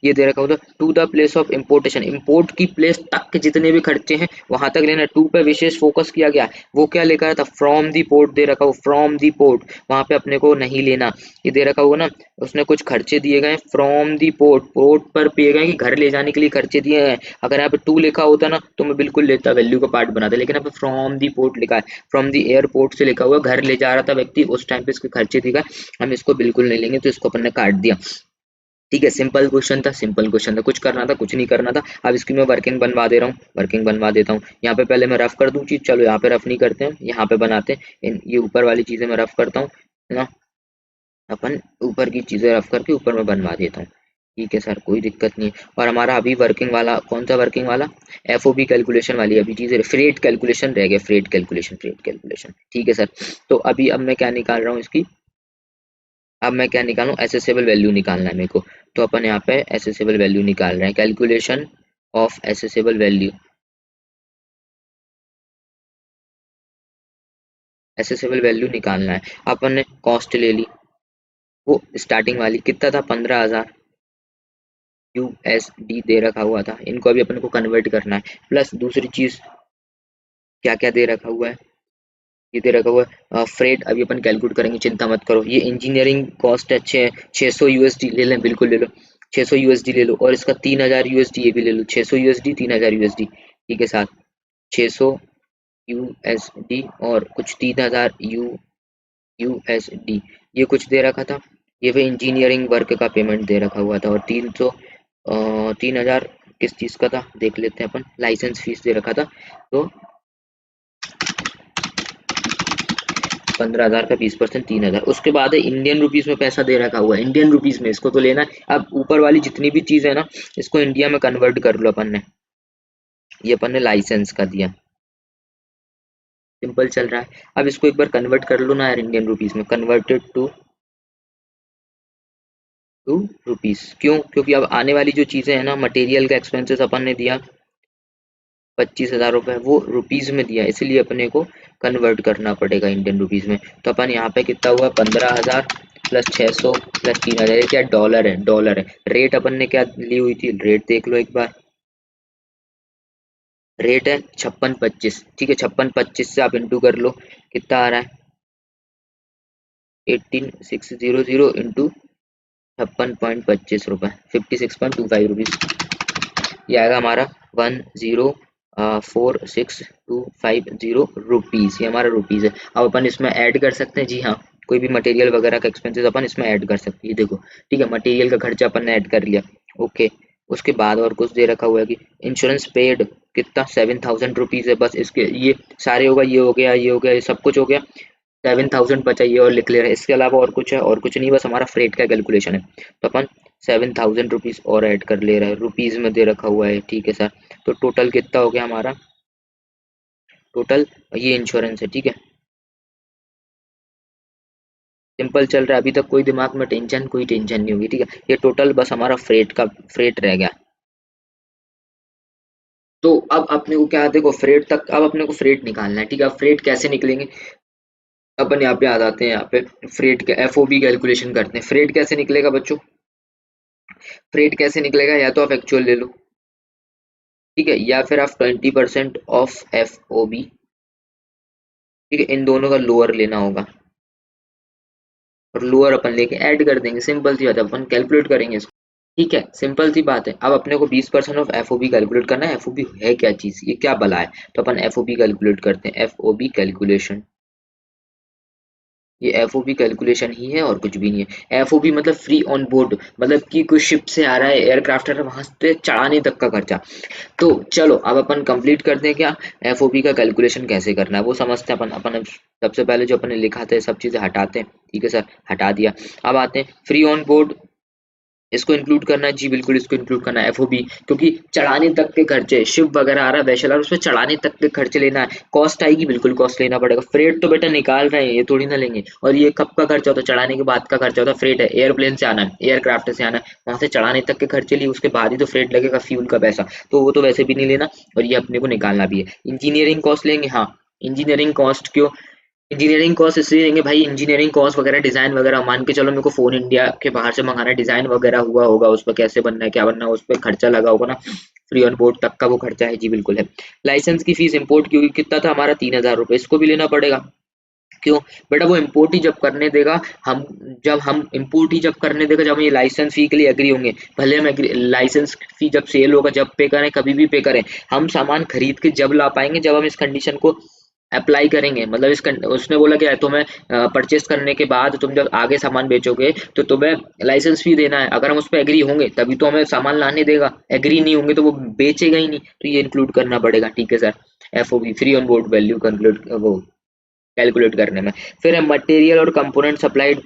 ये दे रखा होता to the place of importation, import की प्लेस तक के जितने भी खर्चे हैं वहां तक लेना, टू पे विशेष फोकस किया गया है। वो क्या लेकर था, फ्रॉम दी पोर्ट दे रखा हो, फ्रॉम दी पोर्ट, वहां पे अपने को नहीं लेना। ये दे रखा होगा ना, उसने कुछ खर्चे दिए गए फ्रॉम दी पोर्ट, पोर्ट पर दिए गए कि घर ले जाने के लिए खर्चे दिए हैं। अगर यहाँ पे टू लिखा होता ना तो मैं बिल्कुल लेता, वैल्यू का पार्ट बनाता, लेकिन यहाँ पे फ्रॉम दी पोर्ट लिखा है, फ्रॉम दी एयरपोर्ट से लिखा हुआ, घर ले जा रहा था व्यक्ति, उस टाइम पे इसके खर्चे दिए गए, हम इसको बिल्कुल नहीं लेंगे, तो इसको अपन ने काट दिया, ठीक है। सिंपल क्वेश्चन था, सिंपल क्वेश्चन था, कुछ करना था, कुछ नहीं करना था। अब इसकी मैं वर्किंग बनवा दे रहा हूँ, वर्किंग बनवा देता हूँ। यहाँ पे पहले मैं रफ कर दूँ चीज, चलो यहाँ पे रफ नहीं करते हैं, यहाँ पे बनाते हैं। ये ऊपर वाली चीजें मैं रफ करता हूँ, है ना, अपन ऊपर की चीजें रफ करके ऊपर में बनवा देता हूँ, ठीक है सर, कोई दिक्कत नहीं है। और हमारा अभी वर्किंग वाला कौन सा वर्किंग वाला, एफओबी कैलकुलेशन वाली अभी चीजें, फ्रेट कैलकुलेशन रह गया, फ्रेट कैलकुलेशन, फ्रेट कैलकुलेशन, ठीक है सर। तो अभी अब मैं क्या निकाल रहा हूँ इसकी, अब मैं क्या निकालूं, एसेसेबल वैल्यू निकालना है मेरे को। तो अपन यहाँ पे एसेसेबल वैल्यू निकाल रहे हैं, calculation of assessable value, assessable value निकालना है। अपन ने कॉस्ट ले ली, वो स्टार्टिंग वाली कितना था, 15,000 यूएसडी दे रखा हुआ था, इनको अभी अपन को कन्वर्ट करना है। प्लस दूसरी चीज क्या क्या दे रखा हुआ है, ये दे रखा हुआ है फ्रेट, अभी अपन कैलकुलेट करेंगे, चिंता मत करो। ये इंजीनियरिंग कॉस्ट है, 600 यूएसडी ले लें, बिल्कुल ले लो, 600 यूएसडी ले लो, और इसका 3,000 यूएसडी ये भी ले लो, 600 यूएसडी 3,000 यूएसडी, ठीक है साथ 600 यूएसडी और कुछ 3,000 यूएसडी, ये कुछ दे रखा था। ये भी इंजीनियरिंग वर्क का पेमेंट दे रखा हुआ था, और 3,000 किस चीज़ का था देख लेते हैं अपन, लाइसेंस फीस दे रखा था। तो 15,000 का 20% 3,000। उसके बाद है इंडियन रुपीज में पैसा दे रखा हुआ है, इंडियन रुपीज में इसको तो लेना है। अब ऊपर वाली जितनी भी चीज है ना, इसको इंडिया में कन्वर्ट कर लो अपन ने। ये अपन ने लाइसेंस का दिया, सिंपल चल रहा है। अब इसको एक बार कन्वर्ट कर लो ना यार इंडियन रुपीज में, कन्वर्टेड टू रुपीज। क्यों? क्योंकि अब आने वाली जो चीजें हैं ना, मटेरियल का एक्सपेंसेस अपन ने दिया 25,000 रुपये, वो रुपीज में दिया, इसलिए अपने को कन्वर्ट करना पड़ेगा इंडियन रुपीज में। तो अपन यहाँ पे कितना हुआ, 15,000 प्लस 600 प्लस 3,000, ये क्या डॉलर है, डॉलर है। रेट अपन ने क्या ली हुई थी, रेट देख लो एक बार। रेट है 56.25, ठीक है। 56.25 से आप इंटू कर लो, कितना आ रहा है, 18,600 इंटू 56.25 रुपये, 56.25 रुपीज। ये आएगा हमारा 10,46250 रुपीज, ये हमारा रुपीज है। अब अपन इसमें ऐड कर सकते हैं, जी हाँ, कोई भी मटेरियल वगैरह का एक्सपेंसेस अपन इसमें ऐड कर सकते हैं, देखो ठीक है। मटेरियल का खर्चा अपन ने ऐड कर लिया, ओके। उसके बाद और कुछ दे रखा हुआ है कि इंश्योरेंस पेड, कितना, 7,000 रुपीज है बस। इसके ये सारे होगा, ये हो गया, ये हो गया, ये सब कुछ हो गया। 7,000 बचा, ये और लिख ले रहे हैं। इसके अलावा और कुछ है, और कुछ नहीं, बस हमारा फ्रेट का कैलकुलेशन है। तो अपन 7,000 रुपीज और ऐड कर ले रहे हैं, रुपीज में दे रखा हुआ है, ठीक है सर। तो टोटल कितना हो गया हमारा, टोटल ये इंश्योरेंस है, ठीक है। सिंपल चल रहा है, अभी तक कोई दिमाग में टेंशन, कोई टेंशन नहीं होगी, ठीक है। ये टोटल बस हमारा फ्रेट का, फ्रेट रह गया। तो अब अपने को क्या, देखो फ्रेट तक, अब अपने को फ्रेट निकालना है, ठीक है। अब फ्रेट कैसे निकलेंगे, अपन यहाँ पे आ जाते हैं, यहाँ पे फ्रेट के एफओबी कैलकुलेशन करते हैं। फ्रेट कैसे निकलेगा बच्चों, फ्रेट कैसे निकलेगा, या तो आप एक्चुअल ले लो, ठीक है, या फिर आप 20% ऑफ एफ ओ बी, ठीक है। इन दोनों का लोअर लेना होगा, और लोअर अपन लेके ऐड कर देंगे, सिंपल सी बात है, अपन कैलकुलेट करेंगे इसको, ठीक है। सिंपल सी बात है। अब अपने को 20% of F O B calculate करना है। एफ ओ बी है क्या चीज, ये क्या बला है, तो अपन एफ ओ बी कैलकुलेट करते हैं, एफ ओ बी कैलकुलेशन। ये एफ ओ बी कैलकुलेशन ही है और कुछ भी नहीं है। एफ ओ बी मतलब फ्री ऑन बोर्ड, मतलब कि कोई शिप से आ रहा है, एयरक्राफ्ट आ रहा है, वहां से चढ़ाने तक का खर्चा। तो चलो अब अपन कंप्लीट करते हैं, क्या एफओबी का कैलकुलेशन कैसे करना है वो समझते हैं अपन। अपन अब सबसे पहले जो अपन ने लिखा था सब चीजें हटाते हैं, ठीक है सर, हटा दिया। अब आते हैं फ्री ऑन बोर्ड, इसको इंक्लूड करना है, जी बिल्कुल इसको इंक्लूड करना है एफओबी, क्योंकि चढ़ाने तक के खर्चे, शिप वगैरह आ रहा है, वैसल आ रहा है, उसमें चढ़ाने तक के खर्चे लेना है, कॉस्ट आएगी, बिल्कुल कॉस्ट लेना पड़ेगा। फ्रेट तो बेटा निकाल रहे हैं, ये थोड़ी ना लेंगे। और ये कब का खर्चा होता है, चढ़ाने के बाद का खर्चा होता है। फ्रेट है, एयरप्लेन से आना है, एयरक्राफ्ट से आना है, वहां से चढ़ाने तक के खर्चे लिए, उसके बाद ही तो फ्रेट लगेगा, फ्यूल का पैसा, तो वो तो वैसे भी नहीं लेना, और ये अपने को निकालना भी है। इंजीनियरिंग कॉस्ट लेंगे, हाँ। इंजीनियरिंग कॉस्ट क्यों, इंजीनियरिंग कॉस्ट इसलिए देंगे भाई, इंजीनियरिंग कॉस्ट वगैरह, डिजाइन वगैरह, मान के चलो मेरे को फोन इंडिया के बाहर से मंगाना है, डिजाइन वगैरह हुआ होगा, उस पर कैसे बनना है, क्या बनना है, उस पर खर्चा लगा होगा ना, फ्री ऑन बोर्ड तक का वो खर्चा है, जी बिल्कुल है। लाइसेंस की फीस इंपोर्ट की कितना था हमारा, 3,000 रुपये, इसको भी लेना पड़ेगा। क्यों बेटा, वो इम्पोर्ट ही जब करने देगा, हम जब हम इम्पोर्ट ही जब करने देगा, जब हम ये लाइसेंस फी के लिए एग्री होंगे, भले हम लाइसेंस फी जब सेल होगा, जब पे करें, कभी भी पे करें, हम सामान खरीद के जब ला पाएंगे, जब हम इस कंडीशन को अप्लाई करेंगे। मतलब उसने बोला क्या है, तुम्हें परचेस करने के बाद तुम जब आगे सामान बेचोगे तो तुम्हें लाइसेंस फी देना है, अगर हम उस पर एग्री होंगे तभी तो हमें सामान लाने देगा, एग्री नहीं होंगे तो वो बेचेगा ही नहीं, तो ये इंक्लूड करना पड़ेगा, ठीक है sir. FOB, free on board value conclude वो कैलकुलेट करने में। फिर है मटेरियल और component supplied,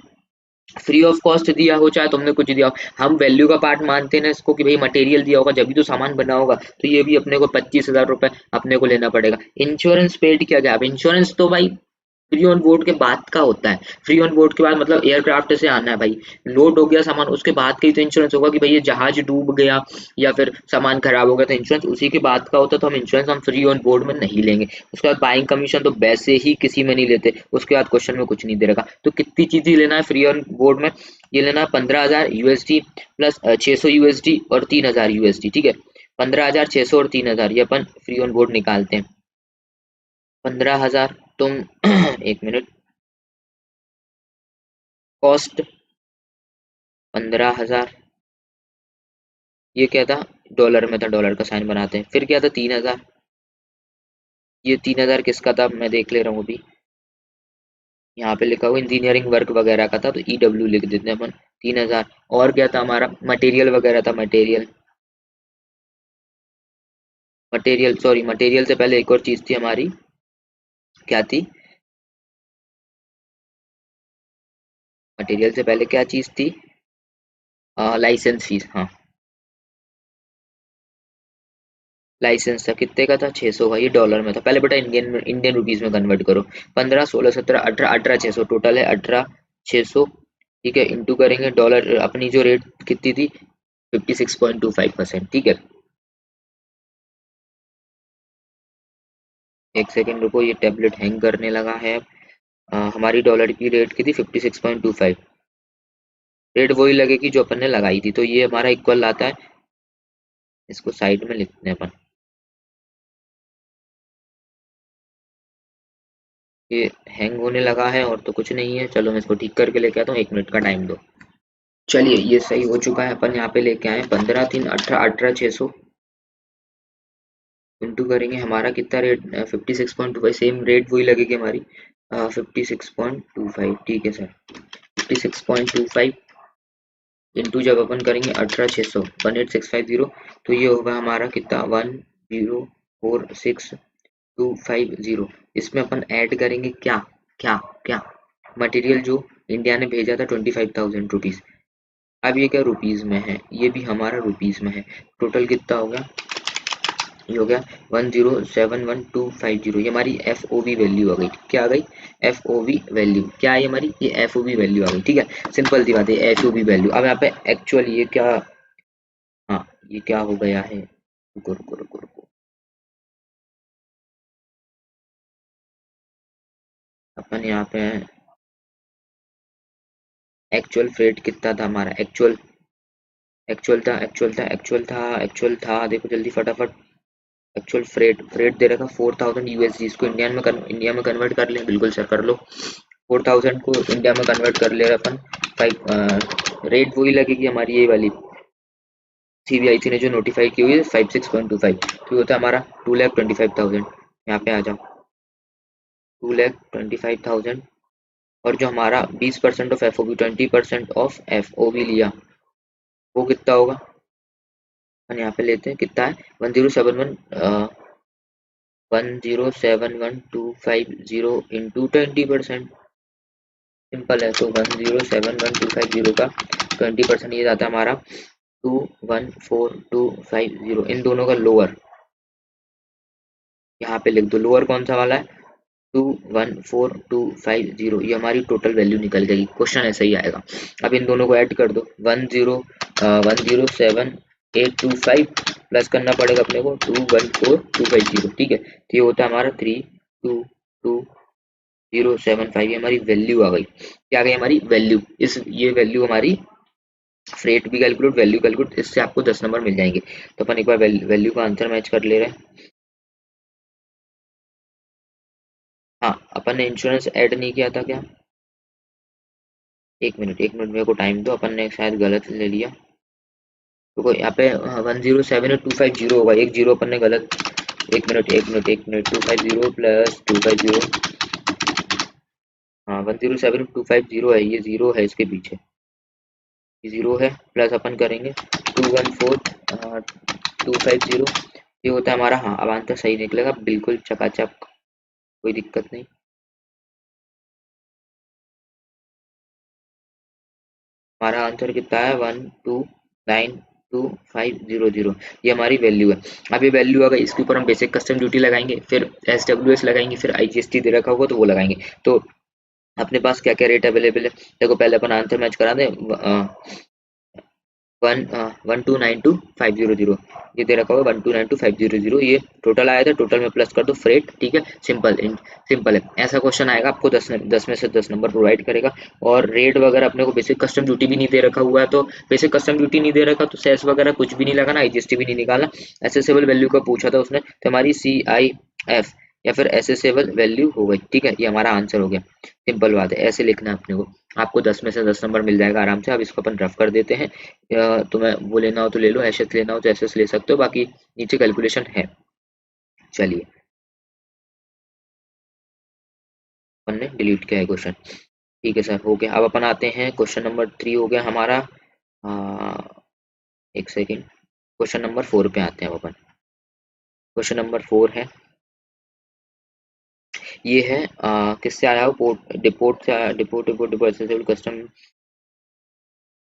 free of cost दिया हो चाहे तुमने कुछ दिया हो, हम वैल्यू का पार्ट मानते हैं ना इसको, कि भाई मटेरियल दिया होगा जब भी तो सामान बना होगा, तो ये भी अपने को 25,000 रुपये अपने को लेना पड़ेगा। इंश्योरेंस पेड किया गया, अब इंश्योरेंस तो भाई फ्री ऑन बोर्ड के बाद का होता है। फ्री ऑन बोर्ड के बाद मतलब एयरक्राफ्ट से आना है भाई, लोड हो गया सामान, उसके बाद का ही तो इंश्योरेंस होगा, कि भाई ये जहाज डूब गया या फिर सामान खराब हो गया, तो इंश्योरेंस उसी के बाद का होता है, तो हम इंश्योरेंस हम फ्री ऑन बोर्ड में नहीं लेंगे। उसके बाद बाइंग कमीशन तो वैसे ही किसी में नहीं लेते, उसके बाद क्वेश्चन में कुछ नहीं दे रखा। तो कितनी चीजें लेना है फ्री ऑन बोर्ड में, ये लेना है 15,000 USD प्लस 600 USD और 3,000 USD, ठीक है। 15,600 और 3,000, ये अपन फ्री ऑन बोर्ड निकालते हैं। 15,000 तुम एक मिनट, कॉस्ट 15,000, ये क्या था, डॉलर में था, डॉलर का साइन बनाते हैं। फिर क्या था, 3,000, ये 3,000 किसका था, मैं देख ले रहा हूँ अभी, यहाँ पे लिखा हुआ इंजीनियरिंग वर्क वगैरह का था, तो EW लिख देते हैं अपन, 3,000। और क्या था हमारा, मटेरियल वगैरह था, मटेरियल, मटेरियल सॉरी, मटेरियल से पहले एक और चीज थी हमारी, क्या थी, मटेरियल से पहले क्या चीज थी? Licence fees. हाँ, लाइसेंस था, कितने का था? 600 का। ये डॉलर में था। पहले बेटा इंडियन इंडियन रुपीज में कन्वर्ट करो। 15, 16, 17, 18, 18, 600 टोटल है। 18, 600। ठीक है, इंटू करेंगे डॉलर, अपनी जो रेट कितनी थी? 56.25%। ठीक है, एक सेकेंड रुको, ये टैबलेट हैंग करने लगा है। हमारी डॉलर की रेट की थी 56.25। रेट वही लगेगी जो अपन ने लगाई थी, तो ये हमारा इक्वल आता है। इसको साइड में लिखते हैं अपन। ये हैंग होने लगा है और तो कुछ नहीं है। चलो मैं इसको ठीक करके लेके आता हूँ, 1 मिनट का टाइम दो। चलिए, ये सही हो चुका है। अपन यहाँ पे लेके आए 15, 3, 18, 18, 600 इंटू करेंगे। हमारा कितना रेट? 56.25। सेम रेट वही लगेगी हमारी, 56.25। ठीक है सर, 56.25 इंटू जब अपन करेंगे 18, 600, 18650, तो ये होगा हमारा कितना? 1046250। इसमें अपन ऐड करेंगे क्या? क्या? क्या? मटेरियल जो इंडिया ने भेजा था 25,000 रुपीज। अब ये क्या रुपीज में है? ये भी हमारा रुपीज में है। टोटल कितना हो गया? ये हो गया 1071250। ये हमारी एफ ओ वी वैल्यू आ गई। क्या आ गई? एफ ओ वी वैल्यू क्या है हमारी? ये एफ ओ वी वैल्यू आ गई। ठीक है, सिंपल सी बात है, एफ ओ वी वैल्यू। अब यहाँ पे एक्चुअल ये क्या? हाँ, ये क्या हो गया है? रुको रुको रुको रुको, अपन यहाँ पे एक्चुअल फ्रेट कितना था हमारा? एक्चुअल एक्चुअल था, देखो जल्दी फटाफट। एक्चुअल फ्रेट दे रखा 4000 यूएसडी। इसको इंडिया में कन्वर्ट कर लें। बिल्कुल सर, कर लो। 4000 को इंडिया में कन्वर्ट कर ले रहे अपन। फाइव रेट वही लगेगी हमारी, ये वाली सीबीआईसी ने जो नोटिफाई की हुई है 56.25। तो होता है हमारा 2,25,000। यहाँ पे आ जाओ, 2,25,000। और जो हमारा 20% of F O B, 20% of F O B लिया, वो कितना होगा? अपन यहाँ पे लेते हैं, कितना है? 1071,250 इंटू 20%। सिंपल है, तो 1071,250 का 20% ये जाता है हमारा 214,250। इन दोनों का लोअर यहाँ पे लिख दो। लोअर कौन सा वाला है? 214,250। ये हमारी टोटल वैल्यू निकल जाएगी। क्वेश्चन ऐसा ही आएगा। अब इन दोनों को ऐड कर दो। 107,825 प्लस करना पड़ेगा अपने को 214,250। ठीक है, तो ये होता है हमारा 322,075। ये हमारी वैल्यू आ गई। क्या आ गई हमारी वैल्यू? इस ये वैल्यू हमारी फ्रेट भी कैलकुलेट, वैल्यू कैलकुलेट, इससे आपको 10 नंबर मिल जाएंगे। तो अपन एक बार वैल्यू का आंसर मैच कर ले रहे हैं। हाँ, अपन ने इंश्योरेंस ऐड नहीं किया था क्या? 1 मिनट, 1 मिनट मेरे को टाइम दो। अपन ने शायद गलत ले लिया। तो यहाँ पे 1078250 होगा, एक जीरो अपन ने गलत। 1 मिनट, 1 मिनट, 1 मिनट, 250 प्लस 250। हाँ, 1078250 है, ये जीरो है इसके पीछे। ये जीरो है, प्लस अपन करेंगे 214,250। ये होता है हमारा। हाँ, अब आंसर सही निकलेगा, बिल्कुल चकाचक, कोई दिक्कत नहीं। हमारा आंसर कितना है? 129,250। ये हमारी वैल्यू है। अब ये वैल्यू अगर इसके ऊपर हम बेसिक कस्टम ड्यूटी लगाएंगे, फिर SWS लगाएंगे, फिर IGST दे रखा होगा तो वो लगाएंगे। तो अपने पास क्या क्या रेट अवेलेबल है? देखो, पहले अपन आंसर मैच करा दें। 1292500, ये दे रखा होगा 1292500। ये टोटल आया था, टोटल में प्लस कर दो फ्रेट। ठीक है, सिंपल है। ऐसा क्वेश्चन आएगा, आपको 10 में से 10 नंबर प्रोवाइड करेगा। और रेट वगैरह अपने को बेसिक कस्टम ड्यूटी भी नहीं दे रखा हुआ है, तो बेसिक कस्टम ड्यूटी नहीं दे रखा तो सेस वगैरह कुछ भी नहीं लगाना, IGST भी नहीं निकालना। एसेसेबल वैल्यू का पूछा था उसने, तो हमारी CIF या फिर एसेसेबल वैल्यू हो गई। ठीक है, ये हमारा आंसर हो गया। सिंपल बात है, ऐसे लिखना है अपने को। आपको 10 में से 10 नंबर मिल जाएगा आराम से। अब इसको अपन रफ कर देते हैं। तुम्हें वो लेना हो तो ले लो, एसएस लेना हो तो एसएस ले सकते हो, बाकी नीचे कैलकुलेशन है। चलिए, अपन ने डिलीट किया है क्वेश्चन। ठीक है सर, हो गया। अब अपन आते हैं, क्वेश्चन नंबर 3 हो गया हमारा। एक सेकेंड, क्वेश्चन नंबर 4 पे आते हैं अब अपन। क्वेश्चन नंबर 4 है, ये है किससे आया हो? पोर्ट डिपोर्ट से आया। डिपोर्ट डिपोर्ट डिपोर्ट कस्टम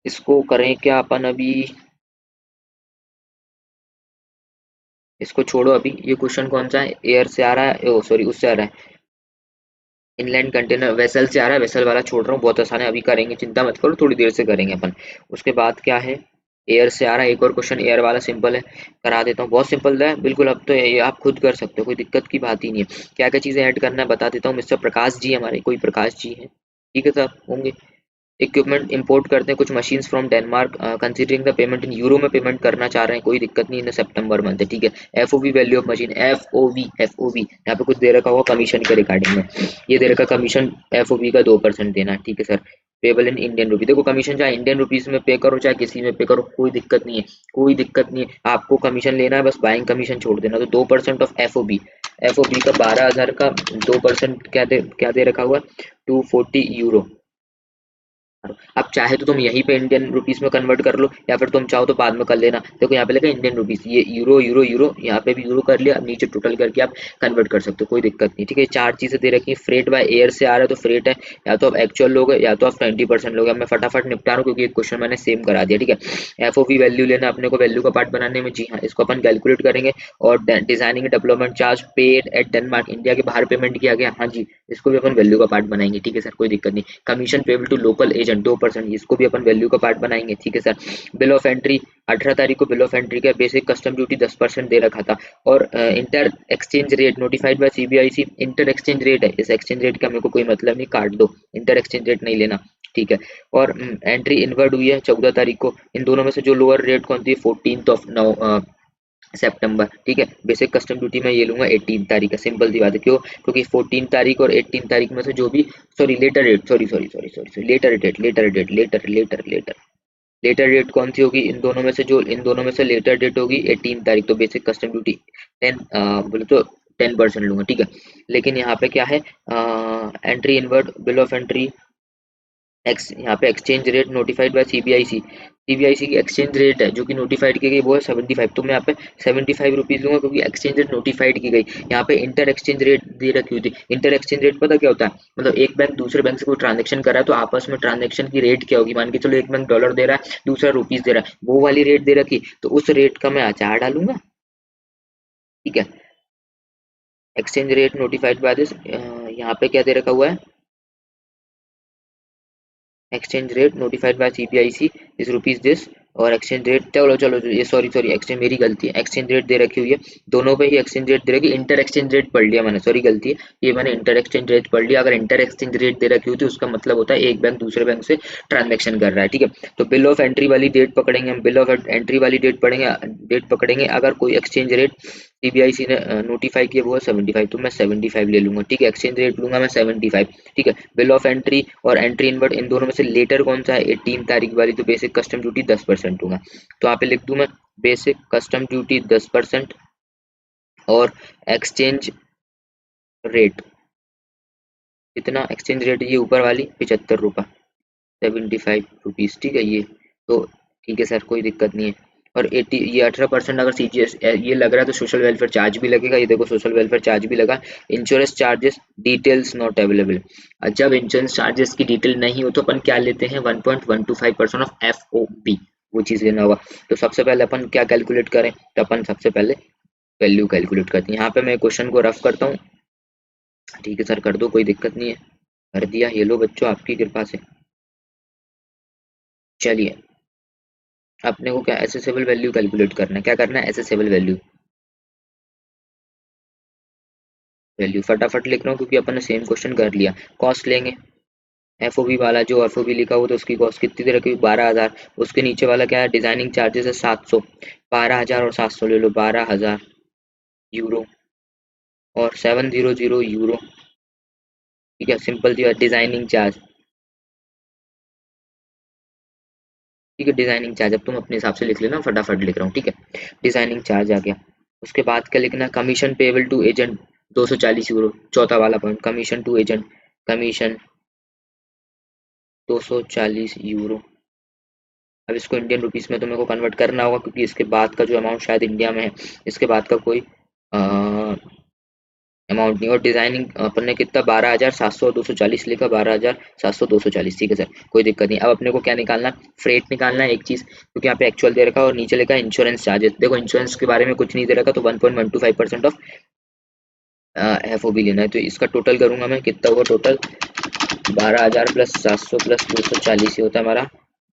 इसको करें क्या अपन अभी, इसको छोड़ो अभी। ये क्वेश्चन कौन सा है, एयर से आ रहा है, ओ सॉरी उससे आ रहा है, इनलैंड कंटेनर वेसल से आ रहा है, वेसल वाला छोड़ रहा हूँ, बहुत आसान है, अभी करेंगे, चिंता मत करो, थोड़ी देर से करेंगे अपन। उसके बाद क्या है, एयर से आ रहा है, एक और क्वेश्चन एयर वाला सिंपल है, करा देता हूँ, बहुत सिंपल है बिल्कुल। अब तो ये आप खुद कर सकते हो, कोई दिक्कत की बात ही नहीं है। क्या क्या चीजें ऐड करना है बता देता हूँ। मिस्टर प्रकाश जी हमारे, कोई प्रकाश जी है, ठीक है सर होंगे। इक्विपमेंट इंपोर्ट करते हैं कुछ machines from Denmark, considering the payment in euro में पेमेंट करना चाह रहे हैं, कोई दिक्कत नहीं, इन सितंबर मंथ है, ठीक है। FOV value of machine, FOV यहाँ पे कुछ दे रखा होगा कमीशन के रिगार्डिंग में, ये दे रखा कमीशन एफओवी का 2% देना है, ठीक है sir. Payable in Indian rupee, देखो कमीशन चाहे इंडियन रुपीज में पे करो चाहे किसी में पे करो, कोई दिक्कत नहीं है, कोई दिक्कत नहीं है। आपको कमीशन लेना है, बस बाइंग कमीशन छोड़ देना। तो 2% ऑफ एफओबी, एफओबी का 12,000 का 2% क्या दे रखा हुआ, 240 यूरो। अब चाहे तो तुम यहीं पे इंडियन रुपीस में कन्वर्ट कर लो, या फिर तुम चाहो तो बाद में कर लेना। देखो यहाँ पे लिखा इंडियन रुपीस, ये यूरो यूरो यूरो, यहाँ पे भी यूरो कर लिया, अब नीचे टोटल करके आप कन्वर्ट कर सकते हो, कोई दिक्कत नहीं, ठीक है। चार चीजें दे रखी है। फ्रेट बाय एयर से आ रहा है तो फ्रेट है, या तो आप एक्चुअल लोगे या तो आप 20% लोगे। अब मैं फटाफट निपटा रहा हूँ क्योंकि एक क्वेश्चन मैंने सेम करा दिया, ठीक है। एफओवी वैल्यू लेना अपने को वैल्यू का पार्ट बनाने में, जी हाँ, इसको अपन कैलकुलेट करेंगे। और designing development charge paid at Denmark, India के बाहर पेमेंट किया गया, हाँ जी, इसको भी अपन वैल्यू का पार्ट बनाएंगे, ठीक है सर, कोई दिक्कत नहीं। Commission payable to local agent 2%, इसको भी अपन वैल्यू का पार्ट बनाएंगे, ठीक है सर। बिल ऑफ एंट्री, 18 तारीख को बिल ऑफ एंट्री का बेसिक कस्टम ड्यूटी 10% दे रखा था। और inter exchange rate notified by CBIC, inter exchange rate है, इस एक्सचेंज रेट का मेरे को कोई मतलब नहीं, काट दो, इंटर एक्सचेंज रेट नहीं लेना, ठीक है। और एंट्री इनवर्ड हुई है 14 तारीख को, इन दोनों में से जो लोअर रेट कौन सी है, 14 सितंबर, ठीक है। बेसिक कस्टम ड्यूटी मैं ये लूंगा 18 तारीख का, सिंपल सी बात है, क्यों, क्योंकि 14 तारीख और 18 तारीख में से जो भी, sorry later date, sorry later date, later date कौन सी होगी, इन दोनों में से, जो इन दोनों में से लेटर डेट होगी 18 तारीख, तो बेसिक कस्टम ड्यूटी 10 बोले तो 10% लूंगा, ठीक है। लेकिन यहाँ पे क्या है, entry inward bill of entry, x यहाँ पे exchange rate notified by CBIC, CBIC की एक्सचेंज रेट है जो कि नोटिफाइड की गई, वो है 75, तो मैं यहाँ पे 75 रुपीज लूंगा क्योंकि एक्सचेंज रेट नोटिफाइड की गई। यहाँ पे इंटर एक्सचेंज रेट दे रखी हुई थी। इंटर एक्सचेंज रेट पता क्या होता है, मतलब एक बैंक दूसरे बैंक से कोई ट्रांजेक्शन कर रहा है तो आपस में ट्रांजेक्शन की रेट क्या होगी, मान के चलो एक बैंक डॉलर दे रहा है दूसरा रुपीज दे रहा है, वो वाली रेट दे रखी, तो उस रेट का मैं अचार डालूंगा, ठीक है। Exchange rate notified by this, यहाँ पे क्या दे रखा हुआ है, exchange rate notified by CBIC is rupees this. और एक्सचेंज रेट, चलो चलो ये सॉरी सॉरी एक्सचेंज, मेरी गलती है, एक्सचेंज रेट दे रखी हुई है, दोनों पे ही एक्सचेंज रेट दे रखी है। इंटर एक्सचेंज रेट पढ़ लिया मैंने, सॉरी गलती है, ये मैंने इंटर एक्सचेंज रेट पढ़ लिया। अगर इंटर एक्सचेंज रेट दे रखी होती उसका मतलब होता है एक बैंक दूसरे बैंक से ट्रांजेक्शन कर रहा है, ठीक है। तो बिल ऑफ एंट्री वाली डेट पकड़ेंगे हम, बिल ऑफ एंट्री वाली डेट पकड़ेंगे अगर कोई एक्सचेंज रेट सीबीआईसी ने नोटिफाई किया वो है 75, तो मैं 75 ले लूंगा, ठीक है। एक्सचेंज रेट लूंगा मैं 75, ठीक है। बिल ऑफ एंट्री और एंट्री इनवर्ड, इन दोनों में से लेटर कौन सा है, 18 तारीख वाली, तो बेसिक कस्टम ड्यूटी 10% दूंगा। तो यहाँ पे लिख दूं मैं बेसिक कस्टम ड्यूटी 10%, और एक्सचेंज रेट, कितना एक्सचेंज रेट, ये ऊपर वाली 75 रुपये, 75 रुपीज, ठीक है ये। तो ठीक है सर, कोई दिक्कत नहीं है। और 80, ये 18% अगर सीजीएस ये लग रहा है तो सोशल वेलफेयर चार्ज भी लगेगा, ये देखो सोशल वेलफेयर चार्ज भी लगा। Insurance charges details not available, जब इंश्योरेंस चार्जेस की डिटेल नहीं हो तो अपन क्या लेते हैं, 1.125% ऑफ एफओबी, वो चीज़ लेना होगा। तो सबसे पहले अपन क्या कैलकुलेट करें, तो अपन सबसे पहले वैल्यू कैलकुलेट करते हैं। यहाँ पे मैं क्वेश्चन को रफ करता हूँ, ठीक है सर कर दो, कोई दिक्कत नहीं है, कर दिया, ये लो बच्चों आपकी कृपा से। चलिए, अपने को क्या एसेसेबल वैल्यू कैलकुलेट करना है, क्या करना है, एसेसेबल वैल्यू, वैल्यू फटाफट लिख रहा हूँ क्योंकि अपन ने सेम क्वेश्चन कर लिया। कॉस्ट लेंगे, एफओबी वाला जो एफओबी लिखा हुआ तो उसकी कॉस्ट कितनी दे रखी, 12,000। उसके नीचे वाला क्या है, डिजाइनिंग चार्जेस है 700, 12,000 और 700 ले लो, 12,000 यूरो, और 700 यूरो, ठीक है। सिंपल सी बात, डिजाइनिंग चार्ज, ठीक है, डिजाइनिंग चार्ज, अब तुम अपने हिसाब से लिख लेना, फटाफट लिख रहा हूँ, ठीक है। डिजाइनिंग चार्ज आ गया। उसके बाद क्या लिखना, commission payable to agent 240 euro, चौथा वाला point, commission to agent, commission 240 euro. अब इसको इंडियन रुपीस में तो मेरे को कन्वर्ट करना होगा क्योंकि इसके बाद का जो अमाउंट शायद इंडिया में है, इसके बाद का कोई अमाउंट नहीं। और डिजाइनिंग अपन ने कितना 12,700 240 लिखा, 12,700 240, ठीक है सर, कोई दिक्कत नहीं। अब अपने को क्या निकालना, फ्रेट निकालना है एक चीज, क्योंकि यहाँ पे एक्चुअल दे रखा है और नीचे लिखा है इंश्योरेंस चार्जेस। देखो इंश्योरेंस के बारे में कुछ नहीं दे रखा, तो 1.125% ऑफ FOB लेना है। तो इसका टोटल करूंगा मैं, कितना हुआ टोटल, 12,000 प्लस 700 प्लस 240, ये होता है हमारा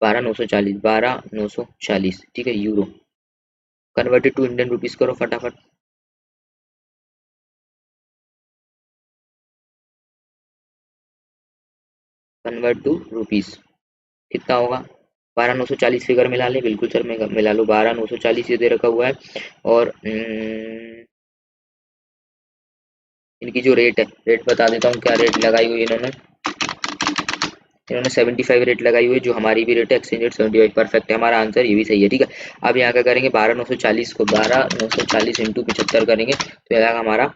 12,940, 12,940, ठीक है, euro. Converted to Indian rupees करो फटाफट। कन्वर्ट टू रुपीज कितना होगा, 12,940 फिगर मिला ले, बिल्कुल सर मैं मिला लूँ, 12,940 ये दे रखा हुआ है। और इनकी जो रेट है, रेट बता देता हूँ क्या रेट लगाई हुई है इन्होंने। इन्होंने 75 रेट लगाई हुई है, जो हमारी भी रेट है, एक्सचेंज रेट 75, परफेक्ट है हमारा आंसर, ये भी सही है, ठीक है। अब यहाँ क्या करेंगे, 12,940 को 12,940 इंटू 75 करेंगे, तो ये आएगा हमारा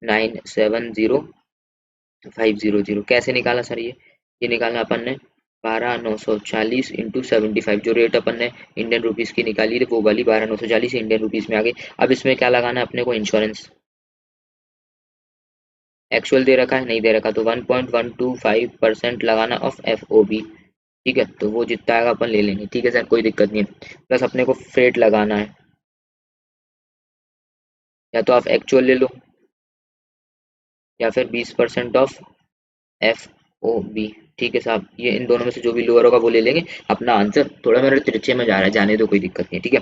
970,500। कैसे निकाला सर ये निकालना अपन ने 12,940 इंटू 75, जो रेट अपन ने इंडियन रुपीज की निकाली थी वो वाली 12,940 इंडियन रुपीज में आ गई। अब इसमें क्या लगाना है अपने को, इंश्योरेंस। एक्चुअल दे रखा है, नहीं दे रखा, तो 1.125% लगाना ऑफ FOB, ठीक है। तो वो जितना आएगा अपन ले लेंगे, ठीक है सर, कोई दिक्कत नहीं है। प्लस अपने को फ्रेट लगाना है, या तो आप एक्चुअल ले लो या फिर 20% ऑफ FOB, ठीक है साहब। ये इन दोनों में से जो भी लोअर होगा वो ले लेंगे। अपना आंसर थोड़ा मेरे तिरछे में जा रहा है, जाने दो, कोई दिक्कत नहीं है, ठीक है।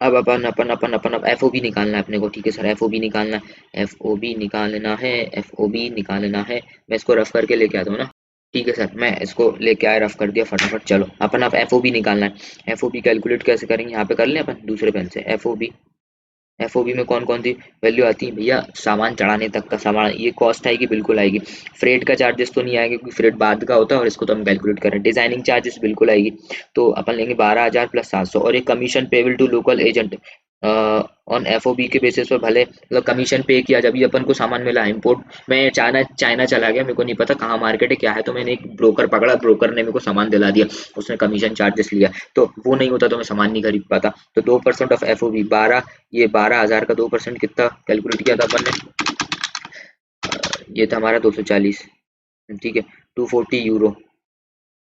अब अपन अपन अपन अपन अब FOB निकालना है अपने को, ठीक है सर, FOB निकालना है, FOB निकालना है, FOB निकालना है। मैं इसको रफ करके लेके आता हूँ ना, ठीक है सर, मैं इसको लेके आया, रफ कर दिया फटाफट। चलो अपन अब FOB निकालना है। FOB कैलकुलेट कैसे करेंगे, यहाँ पे कर लें अपन दूसरे पेन से। FOB में कौन कौन सी वैल्यू आती है भैया, सामान चढ़ाने तक का सामान, ये कॉस्ट आएगी, बिल्कुल आएगी। फ्रेट का चार्जेस तो नहीं आएगा, क्योंकि फ्रेट बाद का होता है और इसको तो हम कैलकुलेट करें। डिजाइनिंग चार्जेस बिल्कुल आएगी, तो अपन लेंगे 12,000 प्लस 700, और एक commission payable to local agent on FOB के बेसिस पर, भले मतलब कमीशन पे किया जब भी अपन को सामान मिला। इम्पोर्ट मैं चाइना चाइना चला गया, मेरे को नहीं पता कहाँ मार्केट है क्या है, तो मैंने एक ब्रोकर पकड़ा, ब्रोकर ने मेरे को सामान दिला दिया, उसने कमीशन चार्जेस लिया, तो वो नहीं होता तो मैं सामान नहीं खरीद पाता। तो 2% ऑफ FOB 12, ये 12,000 का 2% कितना कैलकुलेट किया था अपन ने, ये था हमारा 240, ठीक है, 240 यूरो।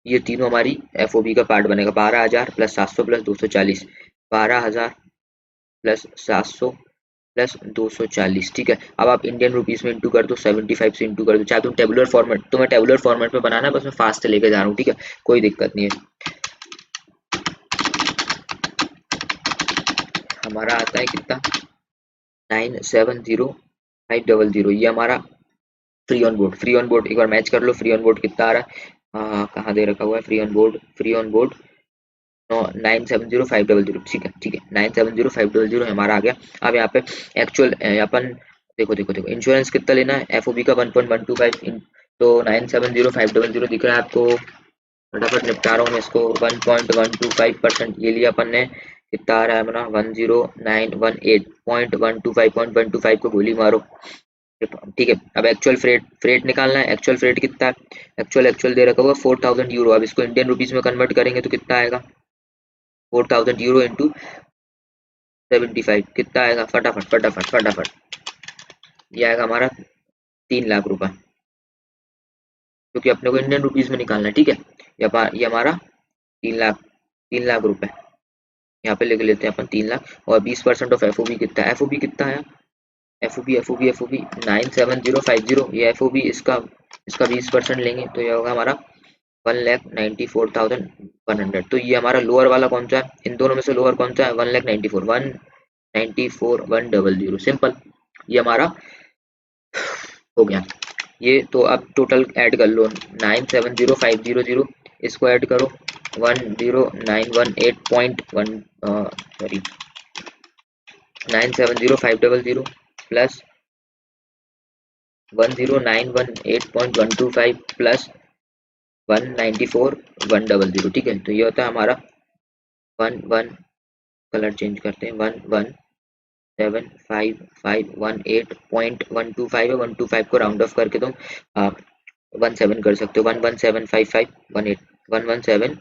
ये तीनों हमारी FOB का पार्ट बनेगा, 12,000 प्लस 700 प्लस 240, 12,000 प्लस 700 प्लस 240, ठीक है। अब आप इंडियन रुपीस में इंटू कर दो, 75 से इंटू कर दो, चाहे तुम टेबुलर फॉर्मेट, तो मैं टेबुलर फॉर्मेट में बनाना है, बस मैं फास्ट लेके जा रहा हूँ, ठीक है, कोई दिक्कत नहीं है। हमारा आता है कितना, 970,500, ये हमारा free on board. Free on board एक बार मैच कर लो, फ्री ऑन बोर्ड कितना आ रहा है, कहाँ दे रखा हुआ है free on board, free on board 970,500, ठीक है, ठीक है, 970,500 हमारा आ गया। अब यहाँ पे एक्चुअल अपन देखो देखो देखो, इंश्योरेंस कितना लेना है, FOB का 1.125, तो 970,500 दिख रहा है आपको, फटाफट निपटा रहा हूँ मैं इसको। 1.125% ये लिया अपन ने, कितना आ रहा है अपना 10918.125 को गोली मारो, ठीक है। अब एक्चुअल फ्रेट फ्रेट निकालना है, एक्चुअल फ्रेट कितना है, एक्चुअल एक्चुअल दे रखा हुआ 4,000 यूरो। अब इसको इंडियन रुपीज में कन्वर्ट करेंगे तो कितना आएगा, 4,000 यूरो इंटू 75 कितना आएगा, फटाफट फटाफट फटाफट, ये आएगा हमारा 3 लाख रुपए, क्योंकि अपने को इंडियन रुपीज में निकालना है, ठीक है। ये हमारा 3 लाख, 3 लाख रुपए यहाँ पे लेके लेते हैं अपन, 3 लाख। और 20% ऑफ FOB कितना है, FOB कितना है, FOB 97050, ये FOB, इसका इसका 20% लेंगे तो ये होगा हमारा 1,94,100। तो ये हमारा लोअर वाला कौन सा है, इन दोनों में से लोअर कौन सा है, 1,94,100, सिंपल, ये हमारा हो गया। ये तो अब टोटल ऐड कर लो, 970,500, इसको ऐड करो 10918.1, सॉरी 970,500 प्लस 10918.125 प्लस 194,100, ठीक है। तो ये होता है हमारा 11, कलर चेंज करते हैं, 1175518.125 है, 125 को राउंड ऑफ करके तुम आप 17 कर सकते हो, 1175518, 117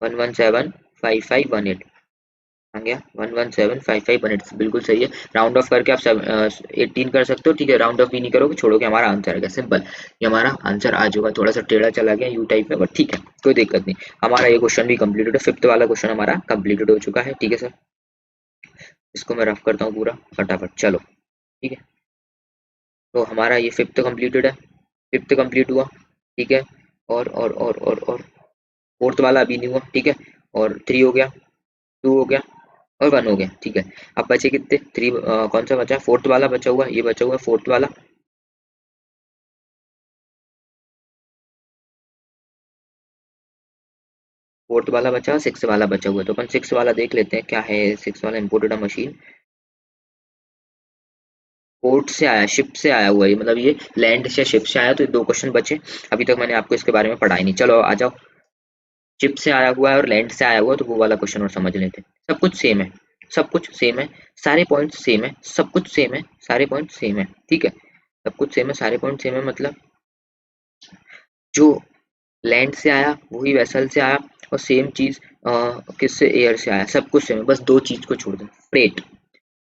1175518, आ गया 11755 बिल्कुल सही है। राउंड ऑफ करके आप 18 कर सकते हो, ठीक है। राउंड ऑफ भी नहीं करोगे, छोड़ोगे, हमारा आंसर आ गया सिंपल। ये हमारा आंसर आ जाएगा, थोड़ा सा टेढ़ा चला गया यू टाइप में, बट ठीक है, कोई दिक्कत नहीं। हमारा ये क्वेश्चन भी कंप्लीटेड है, फिफ्थ वाला क्वेश्चन हमारा कंप्लीटेड हो चुका है, ठीक है सर। इसको मैं रफ करता हूँ पूरा फटाफट, चलो ठीक है। तो हमारा ये फिफ्थ कंप्लीटेड है, फिफ्थ कंप्लीट हुआ, ठीक है। और फोर्थ वाला अभी नहीं हुआ, ठीक है। और 3 हो गया, 2 हो गया और 1 हो गया, ठीक है। अब बचे कितने, 3, कौन सा बचा, फोर्थ वाला बचा हुआ, ये बचा हुआ है फोर्थ वाला। फोर्थ वाला बचा, सिक्स वाला बचा हुआ है, तो अपन सिक्स वाला देख लेते हैं क्या है। सिक्स वाला इम्पोर्टेड मशीन, पोर्ट से आया, शिप से आया हुआ है, मतलब ये लैंड से शिप से आया, तो ये 2 क्वेश्चन बचे। अभी तक मैंने आपको इसके बारे में पढ़ा ही नहीं, चलो आ जाओ। शिप से आया हुआ है और लैंड से आया हुआ है, तो वो वाला क्वेश्चन और समझ लेते हैं। सब कुछ सेम है, सब कुछ सेम है, सारे पॉइंट सेम है, सब कुछ सेम है, सारे पॉइंट सेम है, ठीक है। सब कुछ सेम है, सारे पॉइंट सेम है, मतलब जो लैंड से आया वही वेसल से आया, और सेम चीज किससे, एयर से आया, सब कुछ सेम है, बस 2 चीज को छोड़ दो, फ्रेट।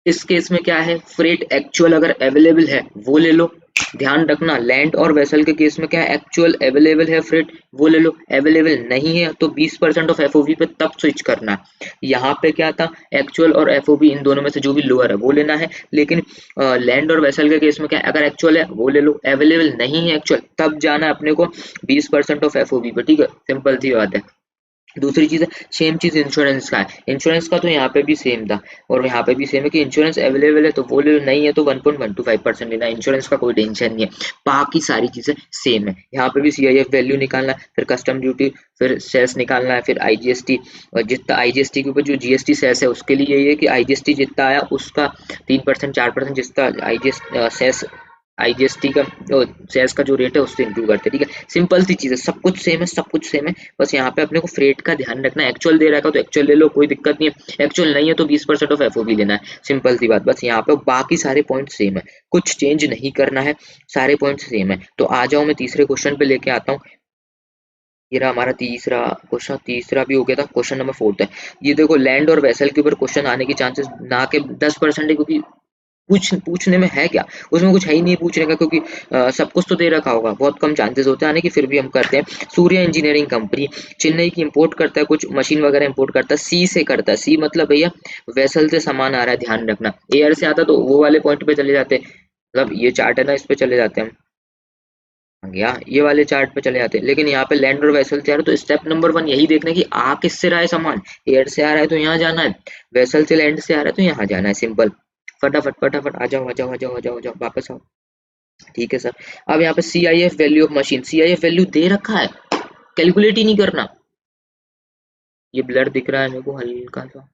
इस केस में क्या है, फ्रेट एक्चुअल अगर अवेलेबल है वो ले लो। ध्यान रखना, लैंड और वेसल के केस में क्या है, एक्चुअल अवेलेबल है फ्रेट, वो ले लो। अवेलेबल नहीं है तो 20% ऑफ एफओबी पे तब स्विच करना है। यहाँ पे क्या था, एक्चुअल और एफओबी इन दोनों में से जो भी लोअर है वो लेना है। लेकिन लैंड और वेसल के केस में क्या है, अगर एक्चुअल है वो ले लो, अवेलेबल नहीं है एक्चुअल, तब जाना है अपने को 20% ऑफ एफओबी पे, ठीक है। सिंपल सी बात है। दूसरी चीज़ है, सेम चीज़ इंश्योरेंस का है। इंश्योरेंस का तो यहाँ पे भी सेम था और यहाँ पे भी सेम है कि इंश्योरेंस अवेलेबल है तो वो ले लो, नहीं है तो 1.125% लेना। इंश्योरेंस का कोई टेंशन नहीं है, बाकी सारी चीज़ें सेम है। यहाँ पे भी सीआईएफ वैल्यू निकालना है, फिर कस्टम ड्यूटी, फिर सेस निकालना है, फिर आईजीएसटी। और जितना आईजीएसटी के ऊपर जो जीएसटी सेस है उसके लिए ये है कि आईजीएसटी जितना आया उसका 3% 4% जितना आईजीएसटी सेस, आईजीएसटी का सेस का जो रेट है उससे इंक्लूड करते हैं, ठीक है। सिंपल सी चीज़ है, सब कुछ सेम है, सब कुछ सेम है। बस यहाँ पे अपने को फ्रेट का ध्यान रखना है। एक्चुअल दे रखा तो एक्चुअल ले लो, कोई दिक्कत नहीं है। एक्चुअल नहीं है तो 20% ऑफ एफओबी लेना है, सिंपल सी बात। बस यहाँ पे बाकी सारे पॉइंट सेम है, कुछ चेंज नहीं करना है, सारे पॉइंट सेम है। तो आ जाओ, मैं तीसरे क्वेश्चन पे लेके आता हूँ। ये रहा हमारा तीसरा क्वेश्चन, तीसरा भी हो गया था, क्वेश्चन नंबर फोर्थ है। ये देखो, लैंड और वेसल के ऊपर क्वेश्चन आने की चांसेस ना के 10% है, क्योंकि पूछने में है क्या, उसमें कुछ है ही नहीं पूछने का, क्योंकि सब कुछ तो दे रखा होगा। बहुत कम चांसेस होते हैं आने की, फिर भी हम करते हैं। सूर्य इंजीनियरिंग कंपनी चेन्नई की इंपोर्ट करता है, कुछ मशीन वगैरह इंपोर्ट करता है, सी से करता है। सी मतलब भैया वेसल से सामान आ रहा है, ध्यान रखना। एयर से आता तो वो वाले पॉइंट पे चले जाते, मतलब ये चार्ट है ना, इस पे चले जाते हैं हम, या ये वाले चार्ट पे चले जाते हैं। लेकिन यहाँ पे लैंड और वेसल से आ रहा है, तो स्टेप नंबर 1 यही देखना है कि आ किससे रहा है सामान। एयर से आ रहा है तो यहाँ जाना है, वेसल से लैंड से आ रहा है तो यहाँ जाना है, सिंपल। फटाफट फटाफट आ जाओ आ जाओ आ जाओ आ जाओ आ जाओ, वापस आओ, ठीक है सर। अब यहाँ पे C I F value of machine, C I F value दे रखा है, कैलकुलेट ही नहीं करना। ये ब्लर दिख रहा है मेरे को हल्का सा,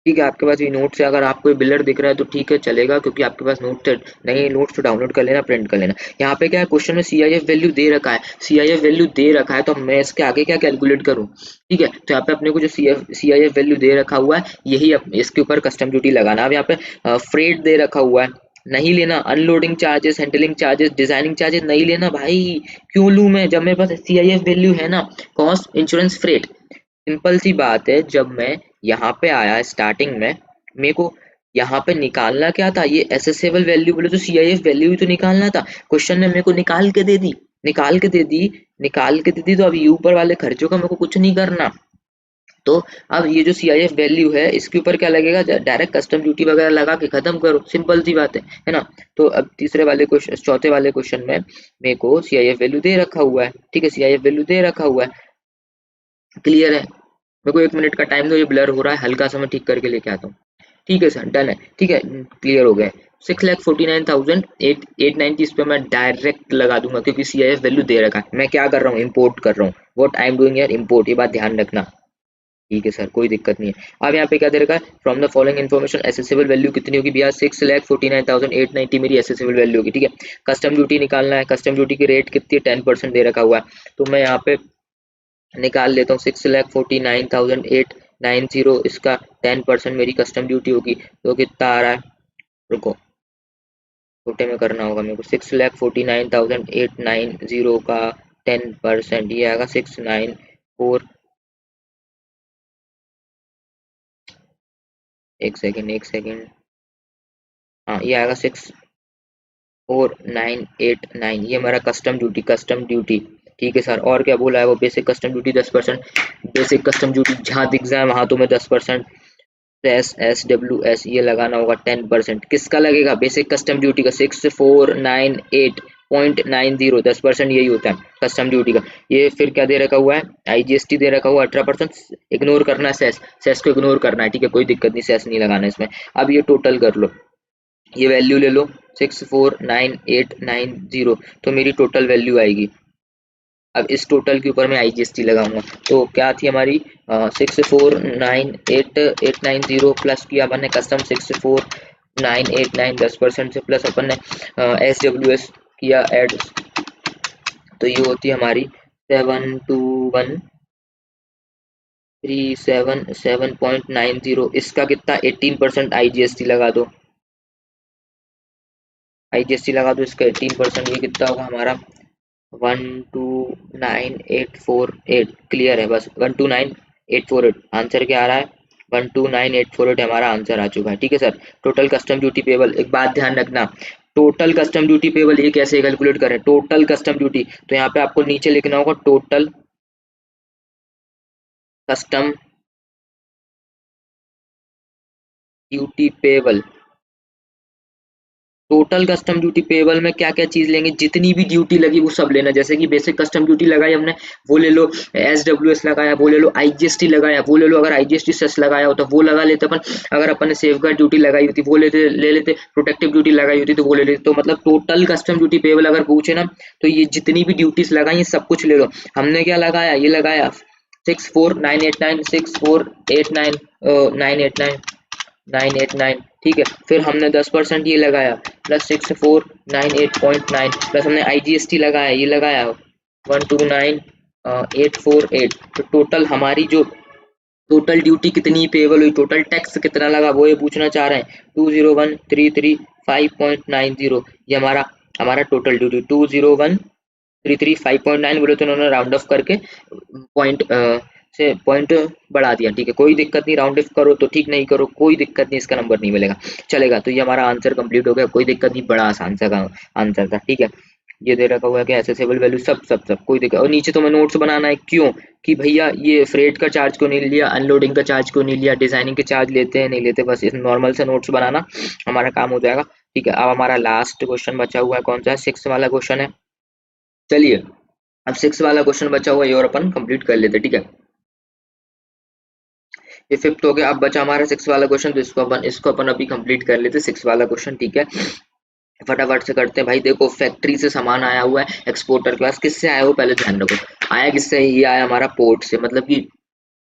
ठीक है। आपके पास ये नोट्स है, अगर आपको ये ब्लर दिख रहा है तो ठीक है, चलेगा, क्योंकि आपके पास नोट्स है। नहीं, नोट्स तो डाउनलोड कर लेना, प्रिंट कर लेना। यहाँ पे क्या है, क्वेश्चन में सी आई एफ वैल्यू दे रखा है, सी आई एफ वैल्यू दे रखा है, तो मैं इसके आगे क्या कैलकुलेट करूँ, ठीक है। तो यहाँ पे अपने को जो सी आई एफ वैल्यू दे रखा हुआ है, यही इसके ऊपर कस्टम ड्यूटी लगाना। अब यहाँ पे फ्रेट दे रखा हुआ है, नहीं लेना। Unloading charges, handling charges, designing charges नहीं लेना भाई। क्यों लूं मैं, जब मेरे पास सी आई एफ वैल्यू है ना। कॉस्ट, इंश्योरेंस, फ्रेट, सिंपल सी बात है। जब मैं यहाँ पे आया स्टार्टिंग में, मेरे को यहाँ पे निकालना क्या था, ये एसेसेबल वैल्यू बोले तो सीआईएफ वैल्यू ही तो निकालना था। क्वेश्चन ने मेरे को निकाल के दे दी, निकाल के दे दी, निकाल के दे दी, तो अब ये ऊपर वाले खर्चों का मेरे को कुछ नहीं करना। तो अब ये जो सीआईएफ वैल्यू है इसके ऊपर क्या लगेगा, डायरेक्ट कस्टम ड्यूटी वगैरह लगा के खत्म करो, सिंपल सी बात है ना। तो अब तीसरे वाले क्वेश्चन, चौथे वाले क्वेश्चन में मेरे को सीआईएफ वैल्यू दे रखा हुआ है, ठीक है। सीआईएफ वैल्यू दे रखा हुआ है, क्लियर है। मेरे को 1 मिनट का टाइम दो, ये ब्लर हो रहा है, हल्का सा मैं ठीक करके लेके आता हूँ। ठीक है सर, डन है, ठीक है, क्लियर हो गया। 6,49,890 इस पे मैं डायरेक्ट लगा दूंगा, क्योंकि सी आई एफ वैल्यू दे रखा है। मैं क्या कर रहा हूँ, इम्पोर्ट कर रहा हूँ, वॉट आई एम डूइंग यार, इम्पोर्ट, ये बात ध्यान रखना। ठीक है सर, कोई दिक्कत नहीं है। अब यहाँ पे क्या दे रखा है, from the following information accessible value कितनी होगी भैया, 6,49,890 मेरी एसेसिबल वैल्यू होगी, ठीक है। कस्टम ड्यूटी निकालना है, कस्टम ड्यूटी की रेट कितनी है, 10% दे रखा हुआ है। तो मैं यहाँ पे निकाल लेता हूँ, 6,49,890, इसका 10% मेरी कस्टम ड्यूटी होगी, तो कितना आ रहा है, रुको, छोटे में करना होगा मेरे को। 6,49,890 का 10%, ये आएगा 694 एक सेकेंड, हाँ ये आएगा 64989, ये हमारा कस्टम ड्यूटी। ठीक है सर, और क्या बोला है वो, basic custom duty 10%, basic custom duty जहाँ दिख जाए वहां तुम्हें 10%, एस ये लगाना होगा 10%। किसका लगेगा, बेसिक कस्टम ड्यूटी का, 6498.90, 10% यही होता है कस्टम ड्यूटी का। ये फिर क्या दे रखा हुआ है, IGST दे रखा हुआ 18%, इग्नोर करना है सेस, सेस को इग्नोर करना है, ठीक है, कोई दिक्कत नहीं, सेस नहीं लगाना इसमें। अब ये टोटल कर लो, ये वैल्यू ले लो 649,890, तो मेरी टोटल वैल्यू आएगी। अब इस टोटल के ऊपर मैं IGST लगाऊंगा, तो क्या थी हमारी 649,890 प्लस किया अपन ने कस्टम 64989 10% से, प्लस अपन ने SWS किया ऐड, तो ये होती है हमारी 721,377.90। इसका कितना 18% IGST लगा दो, IGST लगा दो इसका 18%, ये कितना होगा हमारा 129848। क्लियर है, बस 129848 आंसर क्या आ रहा है, 129848 हमारा आंसर आ चुका है। ठीक है sir, total custom duty payable, एक बात ध्यान रखना, टोटल कस्टम ड्यूटी पेबल ये कैसे कैलकुलेट करें, टोटल कस्टम ड्यूटी, तो यहाँ पे आपको नीचे लिखना होगा total custom duty payable. Total custom duty payable में क्या क्या चीज लेंगे, जितनी भी ड्यूटी लगी वो सब लेना, जैसे कि बेसिक कस्टम ड्यूटी लगाई हमने वो ले लो, SWS लगाया वो ले लो, IGST लगाया वो ले लो, अगर IGST सेस लगाया होता वो लगा लेते अपन, अगर अपन ने सेफ गार्ड ड्यूटी लगाई होती वो ले लेते, प्रोटेक्टिव ड्यूटी लगाई होती तो वो ले लेते। तो मतलब टोटल कस्टम ड्यूटी पेबल अगर पूछे ना, तो ये जितनी भी ड्यूटीज लगाई ये सब कुछ ले लो। हमने क्या लगाया, ये लगाया 64989, 64899, 989 989, ठीक है, फिर हमने 10% ये लगाया, प्लस 6498.9, प्लस हमने IGST लगाया, ये लगाया 129848। तो टोटल हमारी जो टोटल ड्यूटी कितनी पेबल हुई, टोटल टैक्स कितना लगा, वो ये पूछना चाह रहे हैं, 201,335.90, ये हमारा हमारा टोटल ड्यूटी 201,335.9 बोले तो उन्होंने राउंड ऑफ करके पॉइंट से पॉइंट बढ़ा दिया। ठीक है, कोई दिक्कत नहीं, राउंड ऑफ करो तो ठीक, नहीं करो कोई दिक्कत नहीं, इसका नंबर नहीं मिलेगा, चलेगा। तो ये हमारा आंसर कंप्लीट हो गया, कोई दिक्कत नहीं, बड़ा आसान सा आंसर था। ठीक है, ये दे रखा हुआ है कि एसेसेबल वैल्यू सब सब सब कोई दिक्कत, और नीचे तुम्हें नोट्स बनाना है, क्यों कि भैया ये फ्रेट का चार्ज क्यों नहीं लिया, अनलोडिंग का चार्ज क्यों नहीं लिया, डिजाइनिंग के चार्ज लेते हैं नहीं लेते, बस इस नॉर्मल से नोट्स बनाना, हमारा काम हो जाएगा। ठीक है, अब हमारा लास्ट क्वेश्चन बचा हुआ है, कौन सा है, 6 वाला क्वेश्चन है। चलिए अब 6 वाला क्वेश्चन बचा हुआ है, ये और अपन कंप्लीट कर लेते, ठीक है। ये 5th हो गया, अब बचा हमारा 6 वाला क्वेश्चन, तो इसको अपन अभी कंप्लीट कर लेते 6 वाला क्वेश्चन। ठीक है, फटाफट से करते हैं भाई। देखो फैक्ट्री से सामान आया हुआ है, एक्सपोर्टर क्लास किससे आया हो पहले ध्यान रखो, आया किससे, ये आया हमारा पोर्ट से, मतलब कि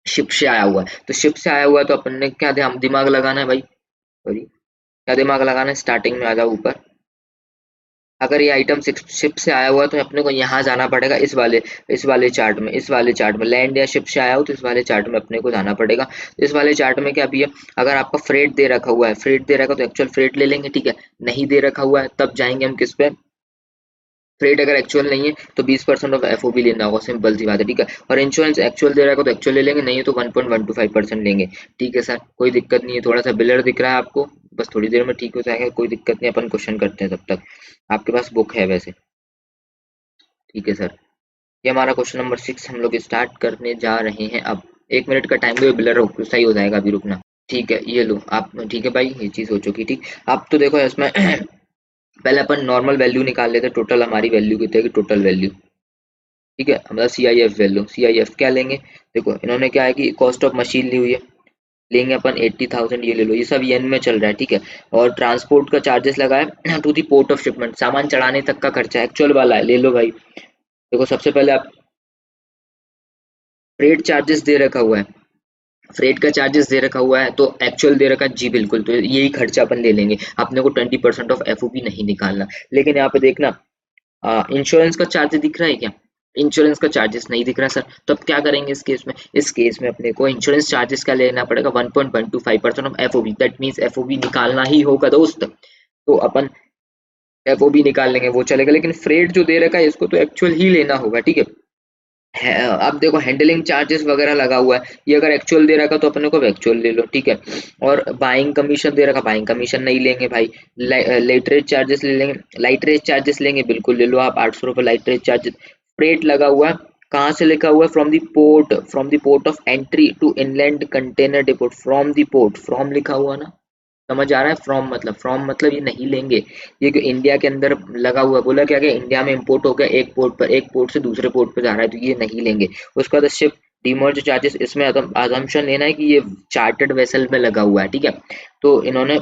शिप से आया हुआ है। तो शिप से आया हुआ है तो अपन ने क्या दिमाग लगाना है भाई, सॉरी क्या दिमाग लगाना है, स्टार्टिंग में आ जाओ ऊपर। अगर ये आइटम शिप से आया हुआ है तो अपने को यहाँ जाना पड़ेगा, इस वाले चार्ट में लैंड या शिप से आया हो तो इस वाले चार्ट में अपने को जाना पड़ेगा। इस वाले चार्ट में क्या भी है, अगर आपका फ्रेट दे रखा हुआ है, फ्रेट दे रखा है तो एक्चुअल फ्रेट ले लेंगे, ठीक है। नहीं दे रखा हुआ है तब जाएंगे हम किस पे, फ्रेट अगर एक्चुअल नहीं है तो 20% ऑफ FOB लेना होगा, सिंपल सी बात है, ठीक है। और इंश्योरेंस एक्चुअल दे रहा है तो एक्चुअल ले लेंगे, नहीं है तो 1.125% लेंगे, ठीक है सर, कोई दिक्कत नहीं है। थोड़ा सा बिलर दिख रहा है आपको, बस थोड़ी देर में ठीक हो जाएगा, कोई दिक्कत नहीं, अपन क्वेश्चन करते हैं तब तक। आपके पास बुक है वैसे, ठीक है सर। ये हमारा क्वेश्चन नंबर 6 हम लोग स्टार्ट करने जा रहे हैं अब। 1 मिनट का टाइम दो, बिलर सही हो जाएगा, अभी रुकना, ठीक है। ये लो आप, ठीक है भाई, ये चीज हो चुकी, ठीक। अब तो देखो इसमें पहले अपन नॉर्मल वैल्यू निकाल लेते, टोटल हमारी वैल्यू कितनी है, टोटल वैल्यू, ठीक है, मतलब CIF वैल्यू, CIF क्या लेंगे, देखो इन्होंने क्या है कि कॉस्ट ऑफ मशीन ली हुई है, लेंगे अपन 80,000, ये ले लो, ये सब येन में चल रहा है, ठीक है। और ट्रांसपोर्ट का चार्जेस लगाए to the port of shipment, सामान चढ़ाने तक का खर्चा एक्चुअल वाला है, ले लो भाई। देखो सबसे पहले आप फ्रेट चार्जेस दे रखा हुआ है, फ्रेट का चार्जेस दे रखा हुआ है तो एक्चुअल दे रखा है जी, बिल्कुल, तो यही खर्चा अपन ले लेंगे, अपने को 20% ऑफ FOB नहीं निकालना। लेकिन यहाँ पे देखना, इंश्योरेंस का चार्ज दिख रहा है क्या, इंश्योरेंस का चार्जेस नहीं दिख रहा सर, तो अब क्या करेंगे इस केस में, इस केस में अपने को इंश्योरेंस चार्जेस का लेना पड़ेगा 1.125% of FOB, that means FOB निकालना ही होगा दोस्त। तो अपन FOB निकाल लेंगे, वो चलेगा, लेकिन फ्रेट जो दे रखा है इसको तो एक्चुअल ही लेना होगा, ठीक है। है। अब देखो हैंडलिंग चार्जेस वगैरह लगा हुआ है, ये अगर एक्चुअल दे रखा तो अपने को एक्चुअल ले लो, ठीक है। और बाइंग कमीशन दे रखा, बाइंग कमीशन नहीं लेंगे भाई। लाइटरेज चार्जेस ले लेंगे, लाइटरेज चार्जेस लेंगे, बिल्कुल ले लो आप, 800 रुपये लाइटरेज चार्जेस। फ्रेट लगा हुआ है, कहाँ से लिखा हुआ है, from the port of entry to inland container depot, from the port, from लिखा हुआ ना, समझ आ रहा है। फ्रॉम मतलब ये नहीं लेंगे, ये जो इंडिया के अंदर लगा हुआ है, बोला क्या, इंडिया में इंपोर्ट हो गया एक पोर्ट पर, एक पोर्ट से दूसरे पोर्ट पर जा रहा है, तो ये नहीं लेंगे। उसका बाद शिप डीमर्ज चार्जेस, इसमें अजम्पशन लेना है कि ये चार्टर्ड वेसल में लगा हुआ है, ठीक है। तो इन्होंने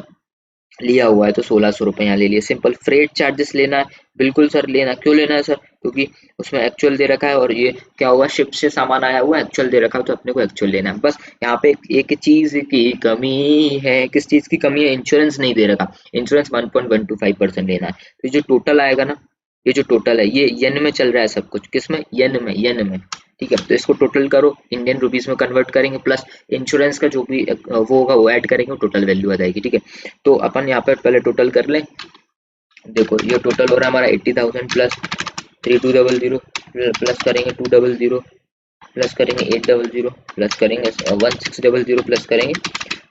लिया हुआ है तो 1600 रुपये यहाँ ले लिए। सिंपल फ्रेट चार्जेस लेना है, बिल्कुल सर लेना, क्यों लेना है सर, क्योंकि उसमें एक्चुअल दे रखा है और ये क्या हुआ, शिप से सामान आया हुआ है, एक्चुअल दे रखा है तो अपने को एक्चुअल लेना है बस। यहाँ पे एक चीज की कमी है, किस चीज की कमी है, इंश्योरेंस नहीं दे रखा। इंश्योरेंस 1.125% लेना है, तो ये जो टोटल आएगा ना, ये जो टोटल है ये येन में चल रहा है सब कुछ, किस में, येन में, ठीक है। तो इसको टोटल करो, इंडियन रुपीस में कन्वर्ट करेंगे, प्लस इंश्योरेंस का जो भी वो होगा वो ऐड करेंगे, टोटल वैल्यू आ जाएगी, ठीक है। तो अपन यहाँ पे पहले टोटल कर लें। देखो ये टोटल हो रहा है हमारा 80,000 प्लस 3200 प्लस करेंगे 200 प्लस करेंगे 800 प्लस करेंगे 1600 प्लस करेंगे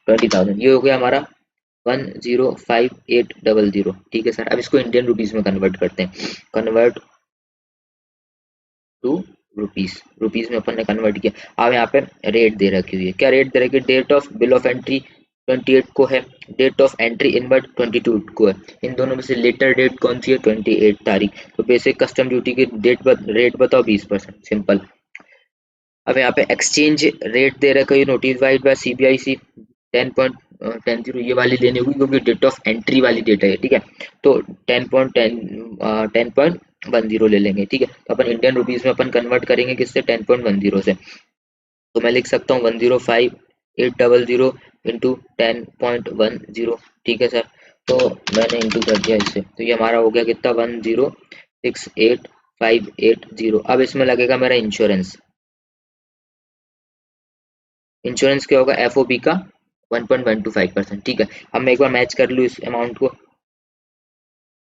20,000, ये हो गया हमारा 105,800, ठीक है सर। अब इसको इंडियन रुपीस में कन्वर्ट करते हैं, कन्वर्ट टू रुपीस, रुपीस में अपन ने कन्वर्ट किया। अब यहाँ पे रेट दे रखी हुई है, क्या रेट दे रखी है, date of bill of entry 28 को है, डेट ऑफ एंट्री इनवर्ट 22 को है। इन दोनों में से लेटर डेट कौन सी है, 28 तारीख। तो बेसिक कस्टम ड्यूटी की रेट बताओ 20%, सिंपल। अब यहाँ पे एक्सचेंज रेट दे रखा है नोटिफाइड बाय CBIC 10.10 ये वाली लेनी होगी क्योंकि डेट ऑफ एंट्री वाली डेट है, ठीक है। तो 10.10 ले लेंगे, ठीक है। तो अपन इंडियन रुपीज में अपन कन्वर्ट करेंगे किससे, 10.10 से। तो मैं लिख सकता हूँ 105,800 इंटू 10.10, ठीक है सर। तो मैंने इंटू कर दिया इससे, तो ये हमारा हो गया कितना, 106,580। अब इसमें लगेगा मेरा इंश्योरेंस, इंश्योरेंस क्या होगा, FOB का 1.125%, ठीक है। अब मैं एक बार मैच कर लूँ इस अमाउंट को,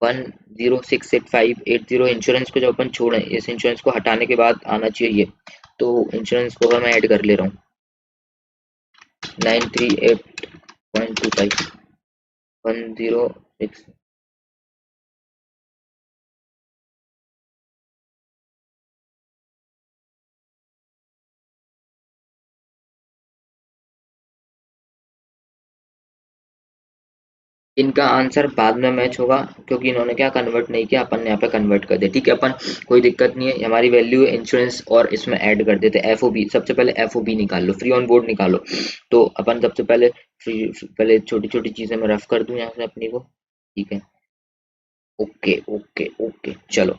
106,580 इंश्योरेंस को जब अपन छोड़ें, इस इंश्योरेंस को हटाने के बाद आना चाहिए, तो इंश्योरेंस को अगर मैं ऐड कर ले रहा हूँ 938.25 106। इनका आंसर बाद में मैच होगा क्योंकि इन्होंने क्या कन्वर्ट नहीं किया, अपन ने यहाँ पे कन्वर्ट कर दिया, ठीक है। अपन कोई दिक्कत नहीं है, हमारी वैल्यू है इंश्योरेंस और इसमें ऐड कर देते हैं FOB। सबसे पहले FOB निकाल लो, फ्री ऑन बोर्ड निकालो। तो अपन सबसे पहले पहले छोटी छोटी चीजें मैं रफ कर दूं यहाँ से अपनी को, ठीक है। ओके ओके ओके चलो।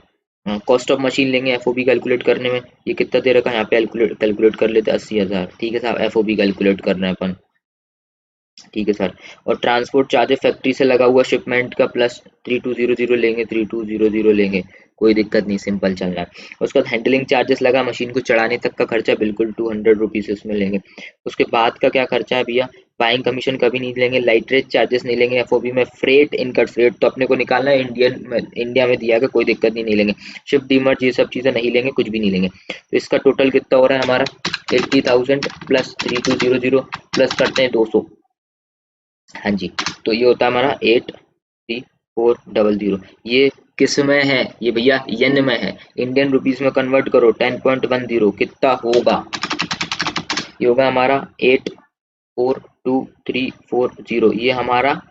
कॉस्ट ऑफ मशीन लेंगे FOB कैलकुलेट करने में, ये कितना दे रखा है यहाँ पे, कैलकुलेट कर लेते हैं 80,000, ठीक है साहब। FOB कैलकुलेट करना है अपन, ठीक है सर। और ट्रांसपोर्ट चार्ज फैक्ट्री से लगा हुआ शिपमेंट का प्लस 3200 लेंगे, कोई दिक्कत नहीं, सिंपल चल रहा है। उसके बाद हैंडलिंग चार्जेस लगा, मशीन को चढ़ाने तक का खर्चा बिल्कुल 200 रुपीज इसमें लेंगे। उसके बाद का क्या खर्चा है भैया, बाइंग कमीशन कभी नहीं लेंगे, लाइटरेज चार्जेस नहीं लेंगे, FOB में फ्रेट इनकट, फ्रेट तो अपने को निकालना है, इंडिया में दिया गया, कोई दिक्कत नहीं, नहीं लेंगे। शिफ्ट डीमर्ज ये सब चीजें नहीं लेंगे, कुछ भी नहीं लेंगे। तो इसका टोटल कितना हो रहा है हमारा, 80,000 प्लस 3200 प्लस करते हैं 200, हाँ जी। तो ये होता है हमारा 83400। ये किस में है, ये भैया येन में है, इंडियन रुपीस में कन्वर्ट करो, 10.10 कितना होगा, ये होगा हमारा 842,340, ये हमारा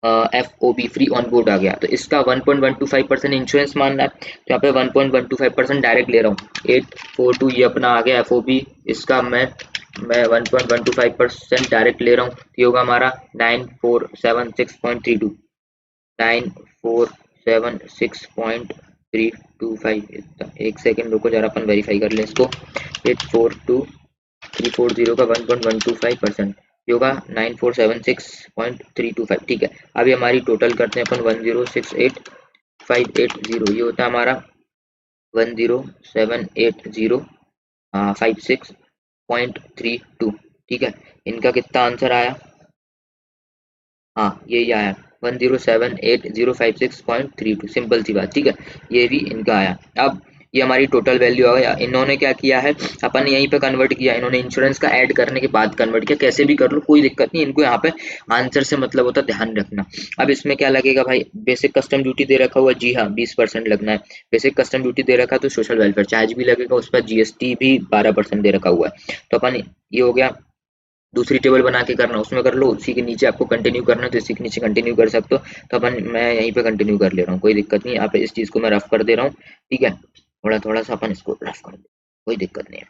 FOB फ्री ऑन बोर्ड आ गया। तो इसका 1.125% इंश्योरेंस मानना है, तो यहाँ पे 1.125% डायरेक्ट ले रहा हूँ, 842 ये अपना आ गया FOB, इसका मैं 1.125% डायरेक्ट ले रहा हूँ, तो ये होगा हमारा 9476.32, 9476.325। एक सेकेंड रुको जरा, अपन वेरीफाई कर लें इसको। 842,340 का 1.125% योगा 9476.325, ठीक है। अभी हमारी टोटल करते हैं अपन 1068580, ये होता है हमारा 1078056.32, ठीक है। इनका कितना आंसर आया, हाँ यही आया 1078056.32, सिंपल सी बात, ठीक है। ये भी इनका आया। अब ये हमारी टोटल वैल्यू आ गया। इन्होंने क्या किया है, अपन यहीं पे कन्वर्ट किया, इन्होंने इंश्योरेंस का ऐड करने के बाद कन्वर्ट किया। कैसे भी कर लो कोई दिक्कत नहीं, इनको यहाँ पे आंसर से मतलब होता है, ध्यान रखना। अब इसमें क्या लगेगा भाई, बेसिक कस्टम ड्यूटी दे रखा हुआ, जी हाँ 20% लगना है। बेसिक कस्टम ड्यूटी दे रखा तो सोशल वेलफेयर चार्ज भी लगेगा, उस पर जीएसटी भी 12% दे रखा हुआ है। तो अपन ये हो गया, दूसरी टेबल बना के करना उसमें कर लो, उसी के नीचे आपको कंटिन्यू करना है तो इसी के नीचे कंटिन्यू कर सकते हो। तो अपन मैं यहीं पे कंटिन्यू कर ले रहा हूँ, कोई दिक्कत नहीं। यहाँ पे इस चीज को मैं रफ कर दे रहा हूँ, ठीक है, थोड़ा थोड़ा सा अपन इसको रफ कर दे, कोई दिक्कत नहीं है।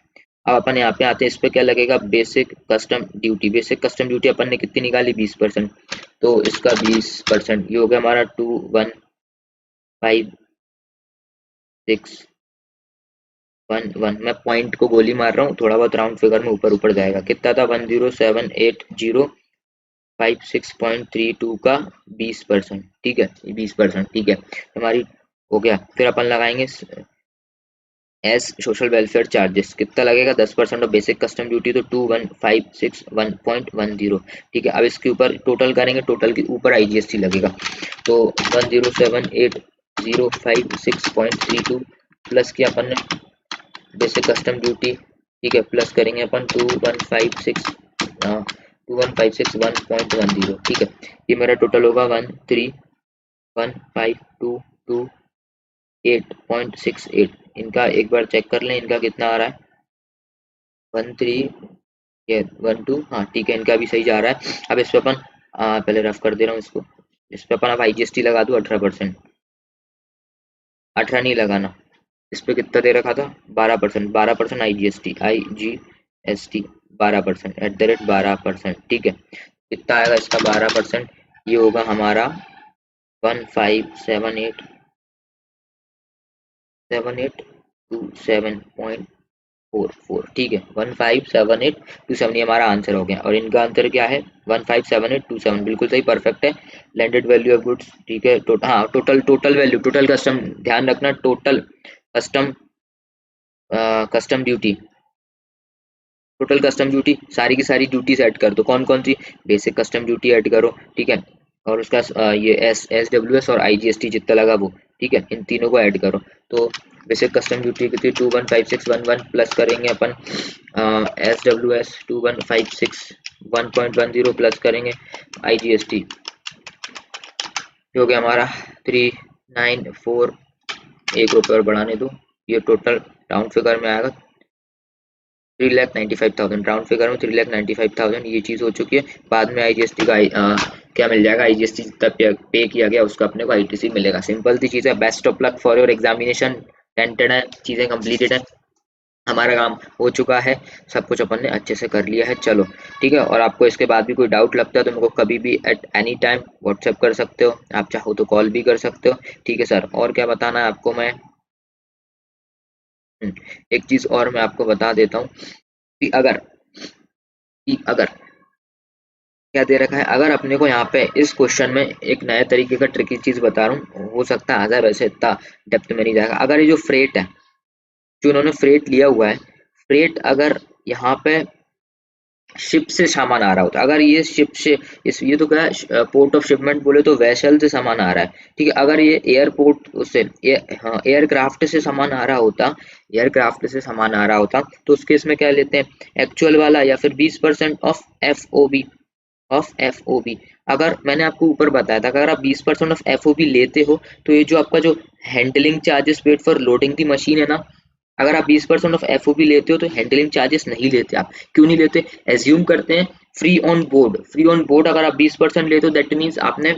अब अपन यहाँ पे आते हैं, इस पे क्या लगेगा, basic custom duty. Basic custom duty अपन ने कितनी निकाली, 20%, तो इसका 20% ये हो गया हमारा 215611। मैं पॉइंट को गोली मार रहा हूँ, थोड़ा बहुत राउंड फिगर में ऊपर ऊपर जाएगा। कितना था, 1078056.32 का 20%, ठीक है, 20%, ठीक है हमारी हो गया। फिर अपन लगाएंगे एस सोशल वेलफेयर चार्जेस, कितना लगेगा, 10% ऑफ बेसिक कस्टम ड्यूटी, तो 21561.10, ठीक है। अब इसके ऊपर टोटल करेंगे, टोटल के ऊपर आईजीएसटी लगेगा, तो 1078056.32 प्लस किया अपन ने बेसिक कस्टम ड्यूटी, ठीक है, प्लस करेंगे अपन 2156 1.10, ठीक है। ये मेरा टोटल होगा 1315228.68। इनका एक बार चेक कर लें, इनका कितना आ रहा है, 13 ये 12, हाँ ठीक है, इनका भी सही जा रहा है। अब इस पे अपन पहले रफ कर दे रहा हूँ इसको, इस पे अपन अब आईजीएसटी लगा दूँ 18%, 18 नहीं लगाना, इस पे कितना दे रखा था, 12%, 12% आई जी एस टी 12%, @12%, ठीक है। कितना आएगा इसका 12%, ये होगा हमारा 157827.44, ठीक है, 157827 ये हमारा आंसर हो गया। और इनका आंसर क्या है, 157827, बिल्कुल सही, परफेक्ट है। लैंडेड वैल्यू ऑफ गुड्स, ठीक है, हाँ total total value, total custom, ध्यान रखना total custom custom duty, total custom duty सारी की सारी ड्यूटीज ऐड कर दो। कौन कौन सी, बेसिक कस्टम ड्यूटी ऐड करो, ठीक है, और उसका ये एस डब्ल्यू एस और आईजीएसटी जितना लगा वो, ठीक है, इन तीनों को ऐड करो। तो बेसिक कस्टम ड्यूटी कितनी, 215611 प्लस करेंगे अपन एस डब्ल्यू एस 2156 1.10 प्लस करेंगे आईजीएसटी, जो कि हमारा 394, 1 रुपये और बढ़ाने दो, ये टोटल राउंड फिगर में आएगा 3,95,000, राउंड फिगर में 3,95,000 ये चीज़ हो चुकी है। बाद में आईजीएसटी का क्या मिल जाएगा, आईजीएसटी जितना पे किया गया उसका अपने को आईटीसी मिलेगा। सिंपल सी चीज़ है। Best of luck for your examination, टेंटेड है, चीज़ें कंप्लीटेड है, हमारा काम हो चुका है, सब कुछ अपन ने अच्छे से कर लिया है। चलो ठीक है, और आपको इसके बाद भी कोई डाउट लगता है तो मेरे को कभी भी एट एनी टाइम व्हाट्सएप कर सकते हो, आप चाहो तो कॉल भी कर सकते हो, ठीक है सर। और क्या बताना है आपको मैं, एक चीज़ और मैं आपको बता देता हूँ कि अगर क्या दे रखा है, अगर अपने को यहाँ पे इस क्वेश्चन में एक नए तरीके का ट्रिकी चीज बता रहा हूँ, हो सकता है आ जाए, वैसे इतना डेप्थ में नहीं जाएगा। अगर ये जो फ्रेट है, जो इन्होंने फ्रेट लिया हुआ है, फ्रेट अगर यहाँ पे शिप से सामान आ रहा होता, अगर ये शिप से, इस ये तो क्या है, पोर्ट ऑफ शिपमेंट बोले तो वेसल से सामान आ रहा है, ठीक है। अगर ये एयरपोर्ट उससे हाँ एयरक्राफ्ट से सामान आ रहा होता, एयरक्राफ्ट से सामान आ रहा होता, तो उस केस में क्या लेते हैं, एक्चुअल वाला या फिर 20% ऑफ एफ ओ बी। अगर मैंने आपको ऊपर बताया था, अगर आप 20% ऑफ एफ ओ बी लेते हो, तो ये जो आपका जो handling charges paid for loading the machine है ना, अगर आप 20% ऑफ एफ ओ बी लेते हो तो हैंडलिंग चार्जेस नहीं लेते आप। क्यों नहीं लेते, एज्यूम करते हैं free on board, free on board अगर आप 20% लेते हो, दैट मीन्स आपने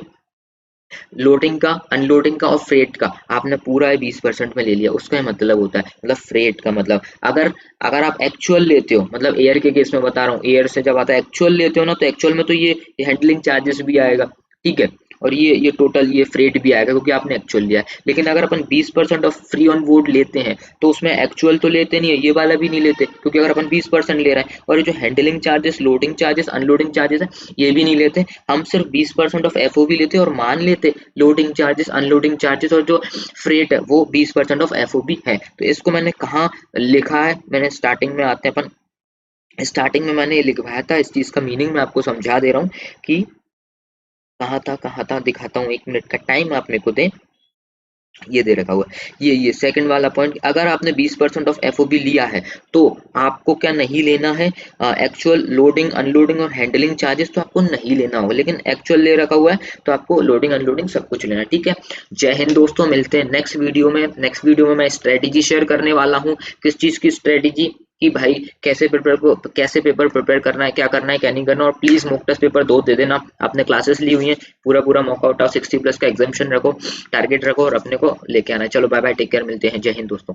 लोडिंग का, अनलोडिंग का और फ्रेट का आपने पूरा 20% में ले लिया, उसका ही मतलब होता है, मतलब फ्रेट का मतलब। अगर अगर आप एक्चुअल लेते हो, मतलब एयर के केस में बता रहा हूँ, एयर से जब आता है एक्चुअल लेते हो ना, तो एक्चुअल में तो ये हैंडलिंग चार्जेस भी आएगा, ठीक है, और ये टोटल ये फ्रेट भी आएगा क्योंकि आपने एक्चुअल लिया है। लेकिन अगर अपन 20% ऑफ फ्री ऑन बोर्ड लेते हैं तो उसमें एक्चुअल तो लेते नहीं है, ये वाला भी नहीं लेते, क्योंकि अगर अपन 20% ले रहे हैं, और ये जो handling charges, loading charges, unloading charges है, ये भी नहीं लेते, हम सिर्फ 20% ऑफ एफ ओ बी लेते और मान लेते लोडिंग चार्जेस, अनलोडिंग चार्जेस और जो फ्रेट है वो 20% ऑफ एफ ओ बी है। तो इसको मैंने कहाँ लिखा है, मैंने स्टार्टिंग में आते हैं अपन, स्टार्टिंग में मैंने ये लिखवाया था, इस चीज का मीनिंग मैं आपको समझा दे रहा हूँ कि कहाँ था दिखाता हूँ, 1 मिनट का टाइम आप मेरे को दें। ये दे रखा हुआ है। ये सेकंड वाला पॉइंट, अगर आपने 20% ऑफ एफओबी लिया है तो आपको क्या नहीं लेना है, एक्चुअल लोडिंग अनलोडिंग और हैंडलिंग चार्जेस तो आपको नहीं लेना होगा, लेकिन एक्चुअल ले रखा हुआ है तो आपको लोडिंग अनलोडिंग सब कुछ लेना है। ठीक है, जय हिंद दोस्तों, मिलते हैं नेक्स्ट वीडियो में। नेक्स्ट वीडियो में मैं स्ट्रेटेजी शेयर करने वाला हूँ। किस चीज की स्ट्रेटेजी, कि भाई कैसे पेपर प्रिपेयर करना है, क्या करना है क्या नहीं करना। और प्लीज मॉक टेस्ट पेपर 2 दे देना, आपने क्लासेस ली हुई हैं, पूरा पूरा मौका उठाओ, 60+ का एग्जामेशन रखो, टारगेट रखो और अपने को लेके आना है। चलो बाय बाय, टेक केयर, मिलते हैं, जय हिंद दोस्तों।